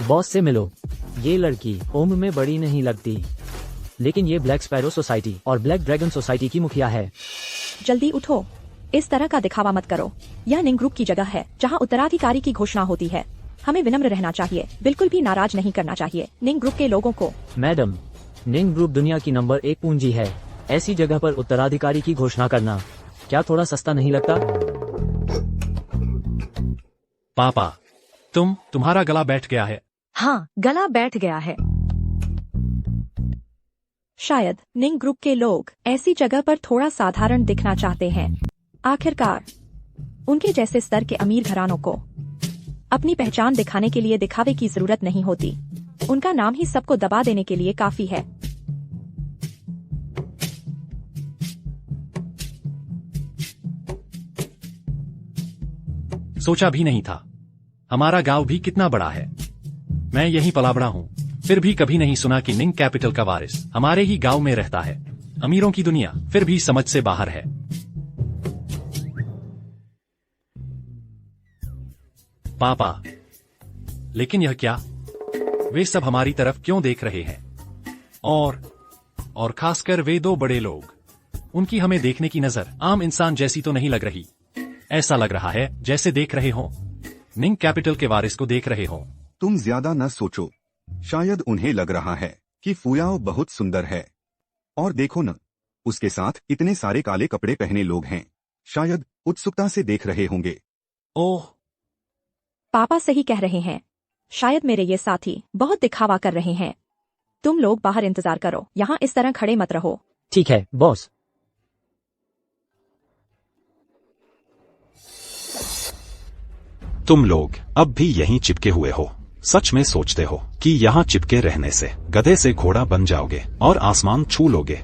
बॉस से मिलो। ये लड़की उम्र में बड़ी नहीं लगती, लेकिन ये ब्लैक स्पैरो सोसाइटी और ब्लैक ड्रैगन सोसाइटी की मुखिया है। जल्दी उठो, इस तरह का दिखावा मत करो। यह निंग ग्रुप की जगह है जहाँ उत्तराधिकारी की घोषणा होती है। हमें विनम्र रहना चाहिए, बिल्कुल भी नाराज नहीं करना चाहिए निंग ग्रुप के लोगों को। मैडम, निंग ग्रुप दुनिया की नंबर 1 पूंजी है। ऐसी जगह पर उत्तराधिकारी की घोषणा करना क्या थोड़ा सस्ता नहीं लगता? पापा, तुम्हारा गला बैठ गया है। हाँ, गला बैठ गया है। शायद निंग ग्रुप के लोग ऐसी जगह पर थोड़ा साधारण दिखना चाहते हैं। आखिरकार उनके जैसे स्तर के अमीर घरानों को अपनी पहचान दिखाने के लिए दिखावे की जरूरत नहीं होती। उनका नाम ही सबको दबा देने के लिए काफी है। सोचा भी नहीं था हमारा गांव भी कितना बड़ा है। मैं यहीं पला बड़ा हूँ, फिर भी कभी नहीं सुना कि निंग कैपिटल का वारिस हमारे ही गांव में रहता है। अमीरों की दुनिया फिर भी समझ से बाहर है। पापा, लेकिन यह क्या? वे सब हमारी तरफ क्यों देख रहे हैं? और खासकर वे 2 बड़े लोग, उनकी हमें देखने की नजर आम इंसान जैसी तो नहीं लग रही। ऐसा लग रहा है जैसे देख रहे हो निंग कैपिटल के वारिस को देख रहे हो। तुम ज्यादा न सोचो, शायद उन्हें लग रहा है कि फुयाओ बहुत सुंदर है। और देखो न, उसके साथ इतने सारे काले कपड़े पहने लोग हैं, शायद उत्सुकता से देख रहे होंगे। ओह, पापा सही कह रहे हैं। शायद मेरे ये साथी बहुत दिखावा कर रहे हैं। तुम लोग बाहर इंतजार करो, यहाँ इस तरह खड़े मत रहो। ठीक है बॉस। तुम लोग अब भी यहीं चिपके हुए हो। सच में सोचते हो कि यहाँ चिपके रहने से गधे से घोड़ा बन जाओगे और आसमान छू लोगे?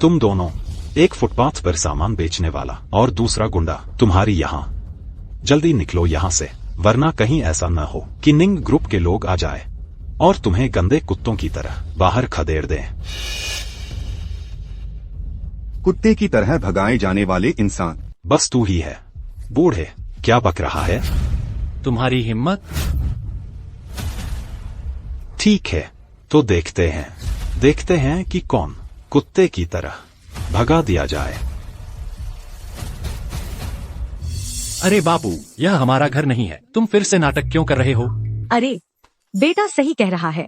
तुम दोनों, एक फुटपाथ पर सामान बेचने वाला और दूसरा गुंडा, तुम्हारी यहाँ। जल्दी निकलो यहाँ से, वरना कहीं ऐसा न हो कि निंग ग्रुप के लोग आ जाए और तुम्हें गंदे कुत्तों की तरह बाहर खदेड़ दें। कुत्ते की तरह भगाए जाने वाले इंसान बस तू ही है। बूढ़े, क्या बक रहा है? तुम्हारी हिम्मत। ठीक है, तो देखते हैं कि कौन कुत्ते की तरह भगा दिया जाए। अरे बापू, यह हमारा घर नहीं है। तुम फिर से नाटक क्यों कर रहे हो? अरे बेटा सही कह रहा है,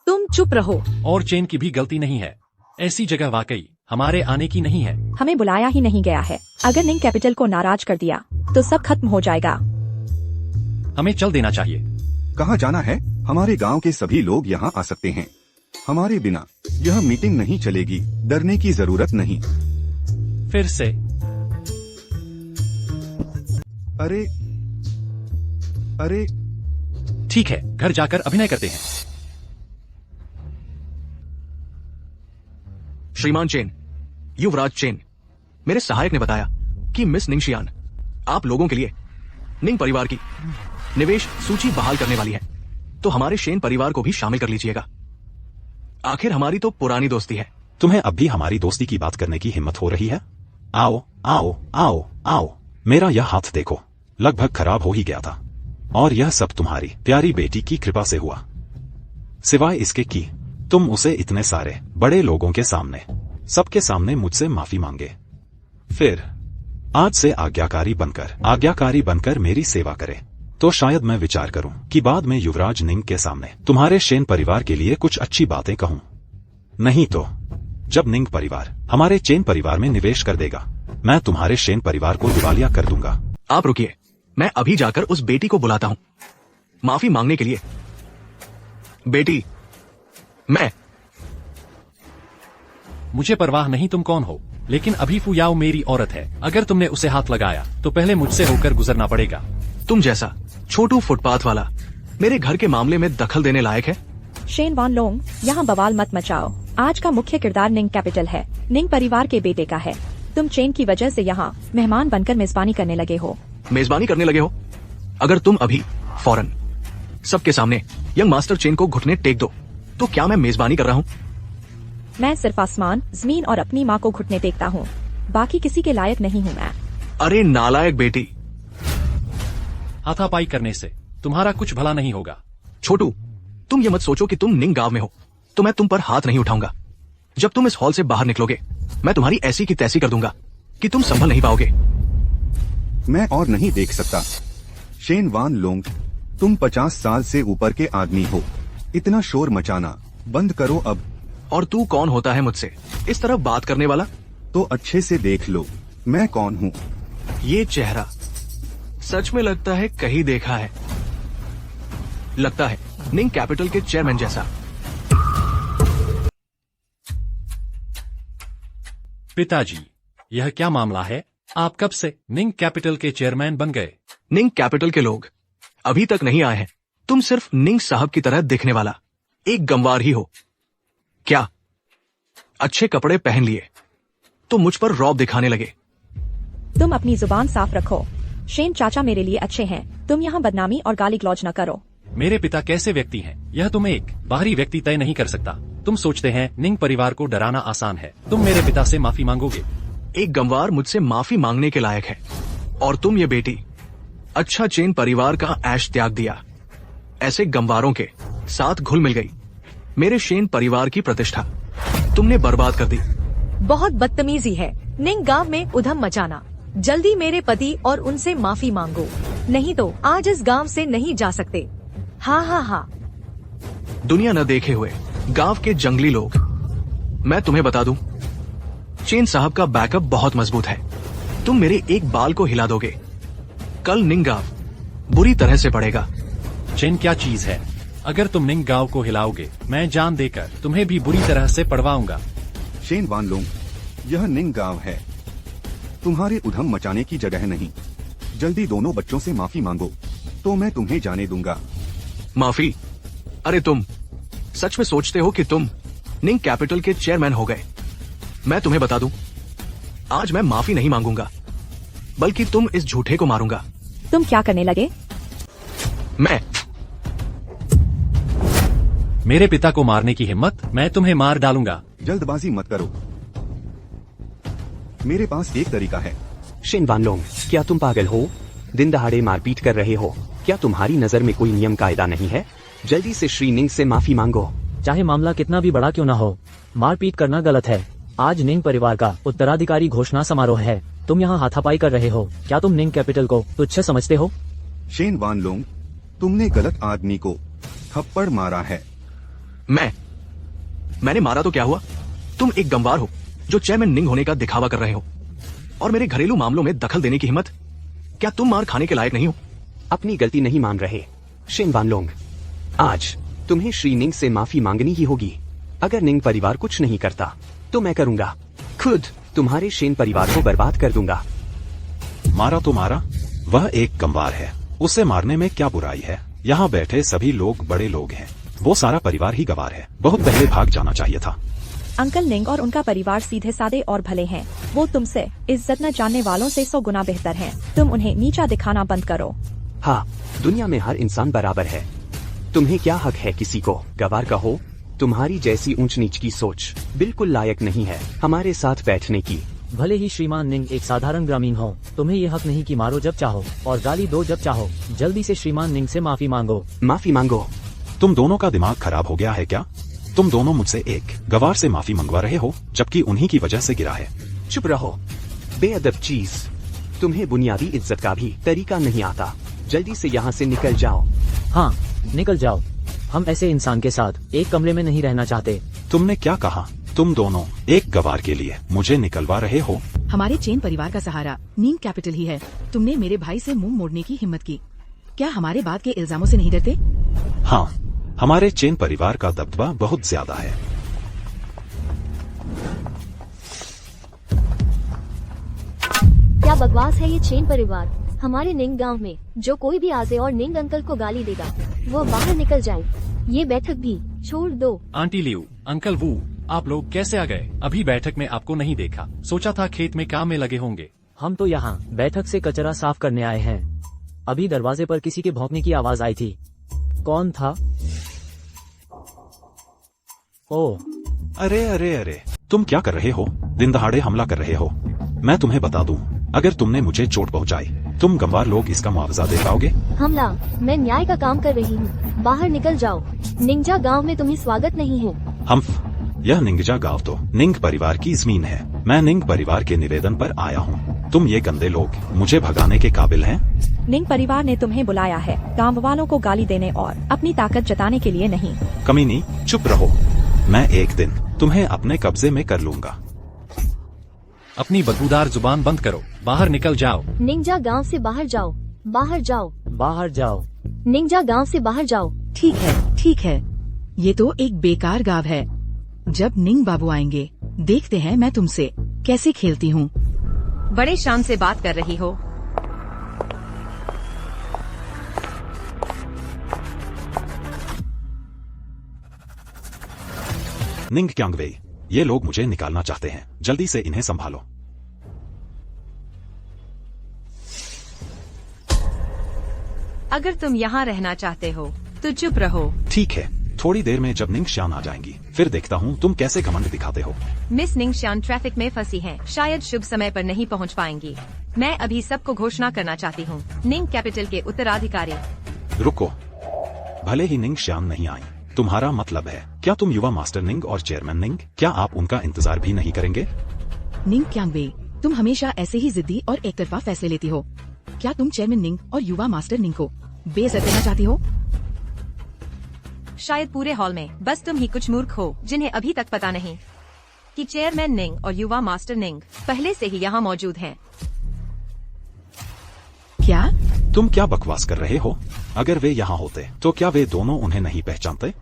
तुम चुप रहो। और चेन की भी गलती नहीं है। ऐसी जगह वाकई हमारे आने की नहीं है। हमें बुलाया ही नहीं गया है। अगर निंग कैपिटल को नाराज कर दिया तो सब खत्म हो जाएगा। हमें चल देना चाहिए। कहाँ जाना है? हमारे गांव के सभी लोग यहाँ आ सकते हैं। हमारे बिना यह मीटिंग नहीं चलेगी, डरने की जरूरत नहीं। फिर से अरे ठीक है, घर जाकर अभिनय करते हैं। श्रीमान चेन, युवराज चेन, मेरे सहायक ने बताया कि मिस निंगशियान आप लोगों के लिए निंग परिवार की निवेश सूची बहाल करने वाली है, तो हमारे शेन परिवार को भी शामिल कर लीजिएगा। आखिर हमारी तो पुरानी दोस्ती है। तुम्हें अब भी हमारी दोस्ती की बात करने की हिम्मत हो रही है? आओ आओ आओ आओ, मेरा यह हाथ देखो, लगभग खराब हो ही गया था। और यह सब तुम्हारी प्यारी बेटी की कृपा से हुआ। सिवाय इसके कि तुम उसे इतने सारे बड़े लोगों के सामने, सबके सामने मुझसे माफी मांगे, फिर आज से आज्ञाकारी बनकर मेरी सेवा करे, तो शायद मैं विचार करूं कि बाद में युवराज निंग के सामने तुम्हारे शेन परिवार के लिए कुछ अच्छी बातें कहूं। नहीं तो जब निंग परिवार हमारे चेन परिवार में निवेश कर देगा, मैं तुम्हारे शेन परिवार को दिवालिया कर दूंगा। आप रुकिए, मैं अभी जाकर उस बेटी को बुलाता हूँ माफी मांगने के लिए। बेटी, मैं मुझे परवाह नहीं तुम कौन हो, लेकिन अभी फुयाओ मेरी औरत है। अगर तुमने उसे हाथ लगाया तो पहले मुझसे होकर गुजरना पड़ेगा। तुम जैसा छोटू फुटपाथ वाला मेरे घर के मामले में दखल देने लायक है? शेन वान लोंग, यहाँ बवाल मत मचाओ। आज का मुख्य किरदार निंग कैपिटल है, निंग परिवार के बेटे का है। तुम चेन की वजह से यहाँ मेहमान बनकर मेजबानी करने लगे हो। मेजबानी करने लगे हो? अगर तुम अभी फौरन सबके सामने यंग मास्टर चेन को घुटने टेक दो तो क्या मैं मेजबानी कर रहा हूँ? मैं सिर्फ आसमान, जमीन और अपनी माँ को घुटने टेकता हूँ, बाकी किसी के लायक नहीं हूँ मैं। अरे नालायक बेटी, हाथापाई करने से तुम्हारा कुछ भला नहीं होगा। छोटू, तुम ये मत सोचो कि तुम निंग गांव में हो तो मैं तुम पर हाथ नहीं उठाऊंगा। जब तुम इस हॉल से बाहर निकलोगे मैं तुम्हारी ऐसी की तैसी कर दूंगा कि तुम संभल नहीं पाओगे। मैं और नहीं देख सकता। शेन वान लोंग, तुम 50 साल से ऊपर के आदमी हो, इतना शोर मचाना बंद करो अब। और तू कौन होता है मुझसे इस तरह बात करने वाला? तो अच्छे से देख लो मैं कौन हूँ। ये चेहरा सच में लगता है कहीं देखा है। लगता है निंग कैपिटल के चेयरमैन जैसा। पिताजी, यह क्या मामला है? आप कब से निंग कैपिटल के चेयरमैन बन गए? निंग कैपिटल के लोग अभी तक नहीं आए हैं। तुम सिर्फ निंग साहब की तरह दिखने वाला एक गंवार ही हो। क्या अच्छे कपड़े पहन लिए तो मुझ पर रौब दिखाने लगे? तुम अपनी जुबान साफ रखो। शेन चाचा मेरे लिए अच्छे हैं, तुम यहाँ बदनामी और गाली गलौज न करो। मेरे पिता कैसे व्यक्ति हैं, यह तुम एक बाहरी व्यक्ति तय नहीं कर सकता। तुम सोचते हैं निंग परिवार को डराना आसान है। तुम मेरे पिता से माफी मांगोगे? एक गंवार मुझसे माफी मांगने के लायक है और तुम ये बेटी अच्छा चेन परिवार का ऐश त्याग दिया। ऐसे गंवारों के साथ घुल मिल गई। मेरे शेन परिवार की प्रतिष्ठा तुमने बर्बाद कर दी। बहुत बदतमीजी है निंग गांव में उधम मचाना। जल्दी मेरे पति और उनसे माफी मांगो, नहीं तो आज इस गांव से नहीं जा सकते। हाँ हाँ हाँ। दुनिया न देखे हुए गांव के जंगली लोग, मैं तुम्हें बता दूं, चेन साहब का बैकअप बहुत मजबूत है। तुम मेरे एक बाल को हिला दोगे, कल निंग गांव बुरी तरह से पड़ेगा। चेन क्या चीज है? अगर तुम निंग गांव को हिलाओगे मैं जान देकर तुम्हें भी बुरी तरह से पड़वाऊंगा। शेन वान लोंग, यह निंग गांव है, तुम्हारे उधम मचाने की जगह नहीं। जल्दी दोनों बच्चों से माफी मांगो तो मैं तुम्हें जाने दूंगा। माफी? अरे तुम सच में सोचते हो कि तुम निंग कैपिटल के चेयरमैन हो गए? मैं तुम्हें बता दूं, आज मैं माफी नहीं मांगूंगा बल्कि तुम इस झूठे को मारूंगा। तुम क्या करने लगे? मैं मेरे पिता को मारने की हिम्मत? मैं तुम्हें मार डालूंगा। जल्दबाजी मत करो, मेरे पास एक तरीका है। शेन वान लोंग, क्या तुम पागल हो? दिन दहाड़े मारपीट कर रहे हो? क्या तुम्हारी नजर में कोई नियम कायदा नहीं है? जल्दी से श्री निंग से माफी मांगो। चाहे मामला कितना भी बड़ा क्यों न हो, मारपीट करना गलत है। आज निंग परिवार का उत्तराधिकारी घोषणा समारोह है। तुम यहाँ हाथापाई कर रहे हो। क्या तुम निंग कैपिटल को तुच्छ समझते हो? शेन वान लोंग, तुमने गलत आदमी को थप्पड़ मारा है। मैंने मारा तो क्या हुआ? तुम एक गंवार हो जो चेयरमैन निंग होने का दिखावा कर रहे हो और मेरे घरेलू मामलों में दखल देने की हिम्मत? क्या तुम मार खाने के लायक नहीं हो? अपनी गलती नहीं मान रहे शेन वान लोंग, आज तुम्हें श्री निंग से माफी मांगनी ही होगी। अगर निंग परिवार कुछ नहीं करता तो मैं करूंगा। खुद तुम्हारे शेन परिवार को बर्बाद कर दूंगा। मारा तो मारा, वह एक गंवार है, उसे मारने में क्या बुराई है? यहाँ बैठे सभी लोग बड़े लोग हैं, वो सारा परिवार ही गंवार है। बहुत पहले भाग जाना चाहिए था। अंकल निंग और उनका परिवार सीधे साधे और भले हैं। वो तुमसे इज्जत न जानने वालों से 100 गुना बेहतर हैं। तुम उन्हें नीचा दिखाना बंद करो। हाँ, दुनिया में हर इंसान बराबर है। तुम्हें क्या हक है किसी को गंवार कहो? तुम्हारी जैसी ऊंच नीच की सोच बिल्कुल लायक नहीं है हमारे साथ बैठने की। भले ही श्रीमान निंग एक साधारण ग्रामीण हो, तुम्हें ये हक नहीं कि मारो जब चाहो और गाली दो जब चाहो। जल्दी से श्रीमान निंग से माफी मांगो। माफी मांगो? तुम दोनों का दिमाग खराब हो गया है क्या? तुम दोनों मुझसे एक गवार से माफी मंगवा रहे हो, जबकि उन्हीं की वजह से गिरा है। चुप रहो, बेअदब चीज। तुम्हें बुनियादी इज्जत का भी तरीका नहीं आता। जल्दी से यहाँ से निकल जाओ। हाँ, निकल जाओ। हम ऐसे इंसान के साथ एक कमरे में नहीं रहना चाहते। तुमने क्या कहा? तुम दोनों एक गवार के लिए मुझे निकलवा रहे हो? हमारे चेन परिवार का सहारा निंग कैपिटल ही है। तुमने मेरे भाई से मुंह मोड़ने की हिम्मत की। क्या हमारे बात के इल्जामों से नहीं डरते? हाँ, हमारे चेन परिवार का दबदबा बहुत ज्यादा है। क्या बकवास है ये चेन परिवार। हमारे निंग गांव में जो कोई भी आजे और निंग अंकल को गाली देगा वो बाहर निकल जाए। ये बैठक भी छोड़ दो। आंटी लियू, अंकल वू, आप लोग कैसे आ गए? अभी बैठक में आपको नहीं देखा। सोचा था खेत में काम में लगे होंगे। हम तो यहाँ बैठक से कचरा साफ करने आए हैं। अभी दरवाजे पर किसी के भौंकने की आवाज आई थी। कौन था? ओह, अरे अरे अरे, तुम क्या कर रहे हो? दिन दहाड़े हमला कर रहे हो। मैं तुम्हें बता दूं, अगर तुमने मुझे चोट पहुंचाई, तुम गंवार लोग इसका मुआवजा दे पाओगे? हमला? मैं न्याय का काम कर रही हूँ। बाहर निकल जाओ। निंजा गांव में तुम्हें स्वागत नहीं है। यह निंगजा गांव तो निंग परिवार की जमीन है। मैं निंग परिवार के निवेदन पर आया हूँ। तुम ये गंदे लोग मुझे भगाने के काबिल हैं? निंग परिवार ने तुम्हें बुलाया है, गांव वालों को गाली देने और अपनी ताकत जताने के लिए नहीं। कमीनी, चुप रहो। मैं एक दिन तुम्हें अपने कब्जे में कर लूंगा। अपनी बदबूदार जुबान बंद करो। बाहर निकल जाओ। निंजा गांव से बाहर जाओ। बाहर जाओ। बाहर जाओ। निंजा गांव से बाहर जाओ। ठीक है, ठीक है। ये तो एक बेकार गांव है। जब निंग बाबू आएंगे, देखते हैं मैं तुमसे कैसे खेलती हूँ। बड़े शान से बात कर रही हो। निंग क्यांगवेई, ये लोग मुझे निकालना चाहते हैं। जल्दी से इन्हें संभालो। अगर तुम यहाँ रहना चाहते हो तो चुप रहो। ठीक है, थोड़ी देर में जब निंग श्यान आ जाएंगी, फिर देखता हूँ तुम कैसे घमंड दिखाते हो। मिस निंगश्यान ट्रैफिक में फंसी हैं। शायद शुभ समय पर नहीं पहुँच पाएंगी। मैं अभी सबको घोषणा करना चाहती हूँ, निंग कैपिटल के उत्तराधिकारी। रुको, भले ही निंग श्यान नहीं आई, तुम्हारा मतलब है क्या तुम युवा मास्टर निंग और चेयरमैन निंग, क्या आप उनका इंतजार भी नहीं करेंगे? निंग क्यांगवेई, तुम हमेशा ऐसे ही जिद्दी और एक तरफा फैसले लेती हो। क्या तुम चेयरमैन निंग और युवा मास्टर निंग को बेइज्जत करना चाहती हो? शायद पूरे हॉल में बस तुम ही कुछ मूर्ख हो जिन्हें अभी तक पता नहीं कि चेयरमैन निंग और युवा मास्टर निंग पहले से ही यहाँ मौजूद हैं। क्या? तुम क्या बकवास कर रहे हो? अगर वे यहाँ होते तो क्या वे दोनों उन्हें नहीं पहचानते?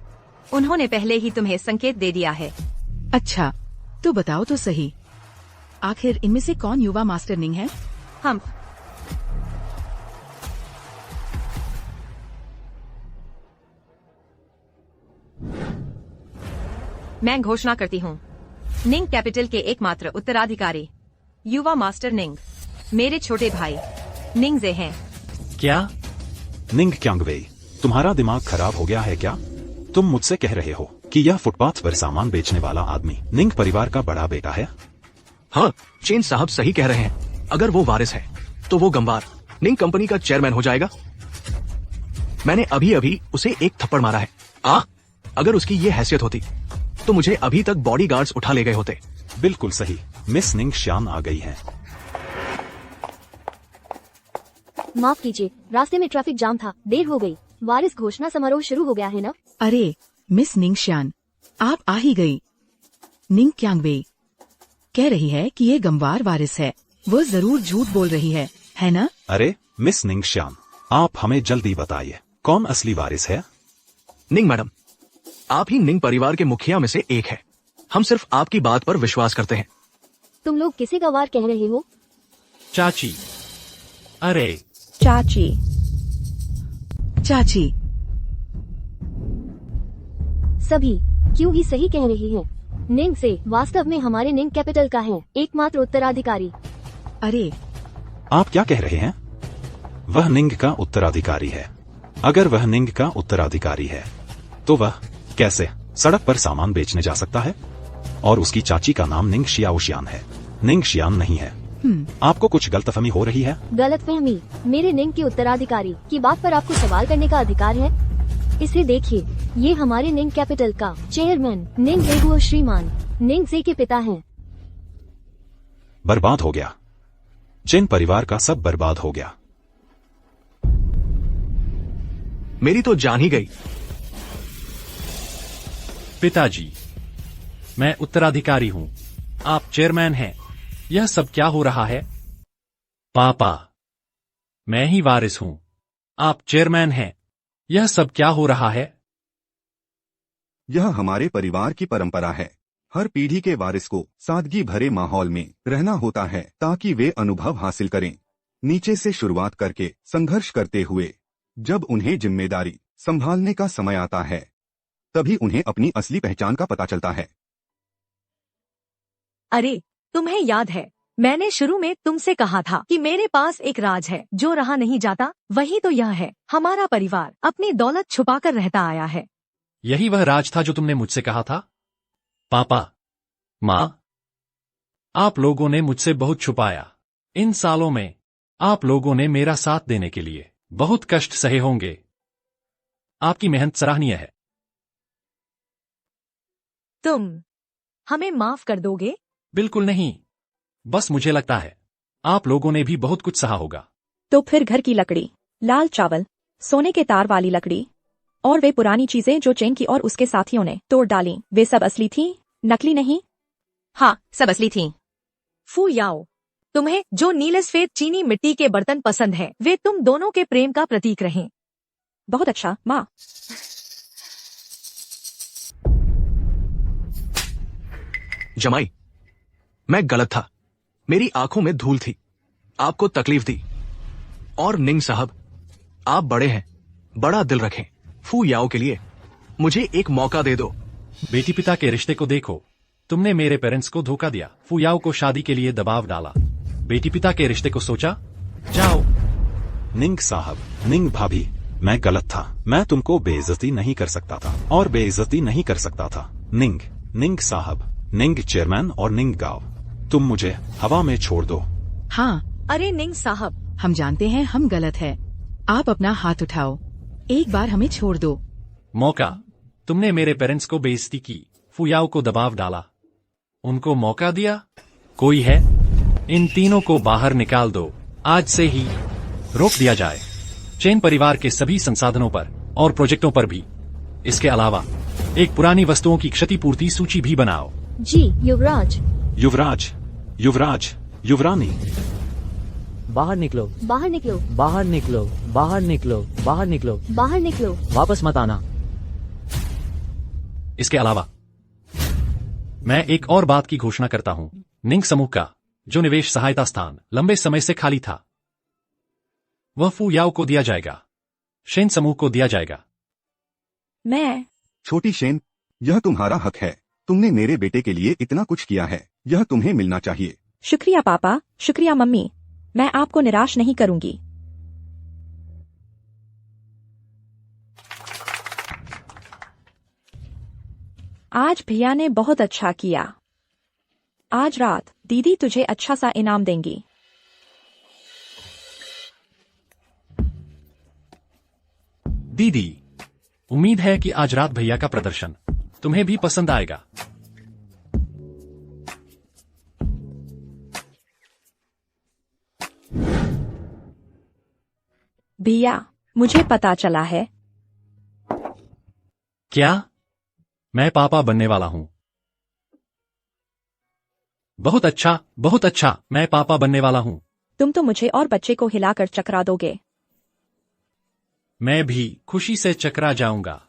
उन्होंने पहले ही तुम्हें संकेत दे दिया है। अच्छा, तो बताओ तो सही, आखिर इनमें से कौन युवा मास्टर निंग है? हम। मैं घोषणा करती हूँ, निंग कैपिटल के एकमात्र उत्तराधिकारी युवा मास्टर निंग मेरे छोटे भाई निंग जे हैं। क्या? निंग क्यांगवेई, तुम्हारा दिमाग खराब हो गया है क्या? तुम मुझसे कह रहे हो कि यह फुटपाथ पर सामान बेचने वाला आदमी निंग परिवार का बड़ा बेटा है? हाँ, चेन साहब सही कह रहे हैं। अगर वो वारिस है तो वो गंवार निंग कंपनी का चेयरमैन हो जाएगा। मैंने अभी अभी उसे एक थप्पड़ मारा है। अगर उसकी ये हैसियत होती तो मुझे अभी तक बॉडीगार्ड्स उठा ले गए होते। बिल्कुल सही, मिस निंग श्यान आ गई हैं। माफ कीजिए, रास्ते में ट्रैफिक जाम था, देर हो गई। वारिस घोषणा समारोह शुरू हो गया है ना? अरे मिस निंग श्यान, आप आ ही गई। निंग क्यांगवेई कह रही है कि ये गंवार वारिस है। वो जरूर झूठ बोल रही है ना? अरे मिस निंग श्यान, आप हमें जल्दी बताइए, कौन असली वारिस है? निंग मैडम, आप ही निंग परिवार के मुखिया में से एक है। हम सिर्फ आपकी बात पर विश्वास करते हैं। तुम लोग किसे गंवार कह रहे हो? चाची। अरे चाची। चाची। सभी क्यों ही सही कह रही है। निंग से वास्तव में हमारे निंग कैपिटल का है एकमात्र उत्तराधिकारी। अरे आप क्या कह रहे हैं? वह निंग का उत्तराधिकारी है। अगर वह निंग का उत्तराधिकारी है तो वह कैसे सड़क पर सामान बेचने जा सकता है? और उसकी चाची का नाम निंग शियाओशियान है, निंग शियान नहीं है। आपको कुछ गलतफहमी हो रही है। गलतफहमी? मेरे निंग के उत्तराधिकारी की बात पर आपको सवाल करने का अधिकार है। इसे देखिए, ये हमारे निंग कैपिटल का चेयरमैन निंग एगुओ श्रीमान निंग जे के पिता हैं। बर्बाद हो गया। चेन परिवार का सब बर्बाद हो गया। मेरी तो जान ही गई। पिताजी, मैं उत्तराधिकारी हूं, आप चेयरमैन हैं। यह सब क्या हो रहा है? पापा, मैं ही वारिस हूं, आप चेयरमैन हैं। यह सब क्या हो रहा है? यह हमारे परिवार की परंपरा है। हर पीढ़ी के वारिस को सादगी भरे माहौल में रहना होता है ताकि वे अनुभव हासिल करें। नीचे से शुरुआत करके संघर्ष करते हुए जब उन्हें जिम्मेदारी संभालने का समय आता है तभी उन्हें अपनी असली पहचान का पता चलता है। अरे, तुम्हें याद है, मैंने शुरू में तुमसे कहा था कि मेरे पास एक राज है जो रहा नहीं जाता। वही तो यह है, हमारा परिवार अपनी दौलत छुपाकर रहता आया है। यही वह राज था जो तुमने मुझसे कहा था? पापा, माँ, आप लोगों ने मुझसे बहुत छुपाया। इन सालों में आप लोगों ने मेरा साथ देने के लिए बहुत कष्ट सहे होंगे। आपकी मेहनत सराहनीय है। तुम हमें माफ कर दोगे? बिल्कुल नहीं, बस मुझे लगता है आप लोगों ने भी बहुत कुछ सहा होगा। तो फिर घर की लकड़ी, लाल चावल, सोने के तार वाली लकड़ी और वे पुरानी चीजें जो चेन की और उसके साथियों ने तोड़ डाली, वे सब असली थीं, नकली नहीं? हाँ, सब असली थीं। फू याओ, तुम्हें जो नीले सफेद चीनी मिट्टी के बर्तन पसंद हैं, वे तुम दोनों के प्रेम का प्रतीक रहें। बहुत अच्छा, माँ। जमाई, मैं गलत था। मेरी आंखों में धूल थी, आपको तकलीफ दी। और निंग साहब, आप बड़े हैं, बड़ा दिल रखें। फू याओ के लिए मुझे एक मौका दे दो। बेटी पिता के रिश्ते को देखो, तुमने मेरे पेरेंट्स को धोखा दिया, फू याओ को शादी के लिए दबाव डाला। बेटी पिता के रिश्ते को सोचा? जाओ। निंग साहब, निंग भाभी, मैं गलत था। मैं तुमको बेइज्जती नहीं कर सकता था और बेइज्जती नहीं कर सकता था। निंग साहब, निंग चेयरमैन और निंग गांव, तुम मुझे हवा में छोड़ दो। हाँ, अरे निंग साहब, हम जानते हैं हम गलत है। आप अपना हाथ उठाओ, एक बार हमें छोड़ दो। मौका, तुमने मेरे पेरेंट्स को बेइज्जती की, फू याओ को दबाव डाला, उनको मौका दिया। कोई है? इन तीनों को बाहर निकाल दो, आज से ही रोक दिया जाए, चेन परिवार के सभी संसाधनों पर और प्रोजेक्टों पर भी। इसके अलावा एक पुरानी वस्तुओं की क्षतिपूर्ति सूची भी बनाओ। जी युवराज। युवराज, युवराज, युवरानी, बाहर निकलो, बाहर निकलो, बाहर निकलो, बाहर निकलो, बाहर निकलो, बाहर निकलो। वापस मत आना। इसके अलावा मैं एक और बात की घोषणा करता हूं। निंग समूह का जो निवेश सहायता स्थान लंबे समय से खाली था, वह फू याओ को दिया जाएगा, शेन समूह को दिया जाएगा। मैं छोटी शेन, यह तुम्हारा हक है। तुमने मेरे बेटे के लिए इतना कुछ किया है, यह तुम्हें मिलना चाहिए। शुक्रिया पापा, शुक्रिया मम्मी, मैं आपको निराश नहीं करूंगी। आज भैया ने बहुत अच्छा किया। आज रात दीदी तुझे अच्छा सा इनाम देंगी। दीदी, उम्मीद है कि आज रात भैया का प्रदर्शन तुम्हें भी पसंद आएगा। भैया, मुझे पता चला है। क्या? मैं पापा बनने वाला हूं। बहुत अच्छा, बहुत अच्छा, मैं पापा बनने वाला हूं। तुम तो मुझे और बच्चे को हिलाकर चकरा दोगे। मैं भी खुशी से चकरा जाऊंगा।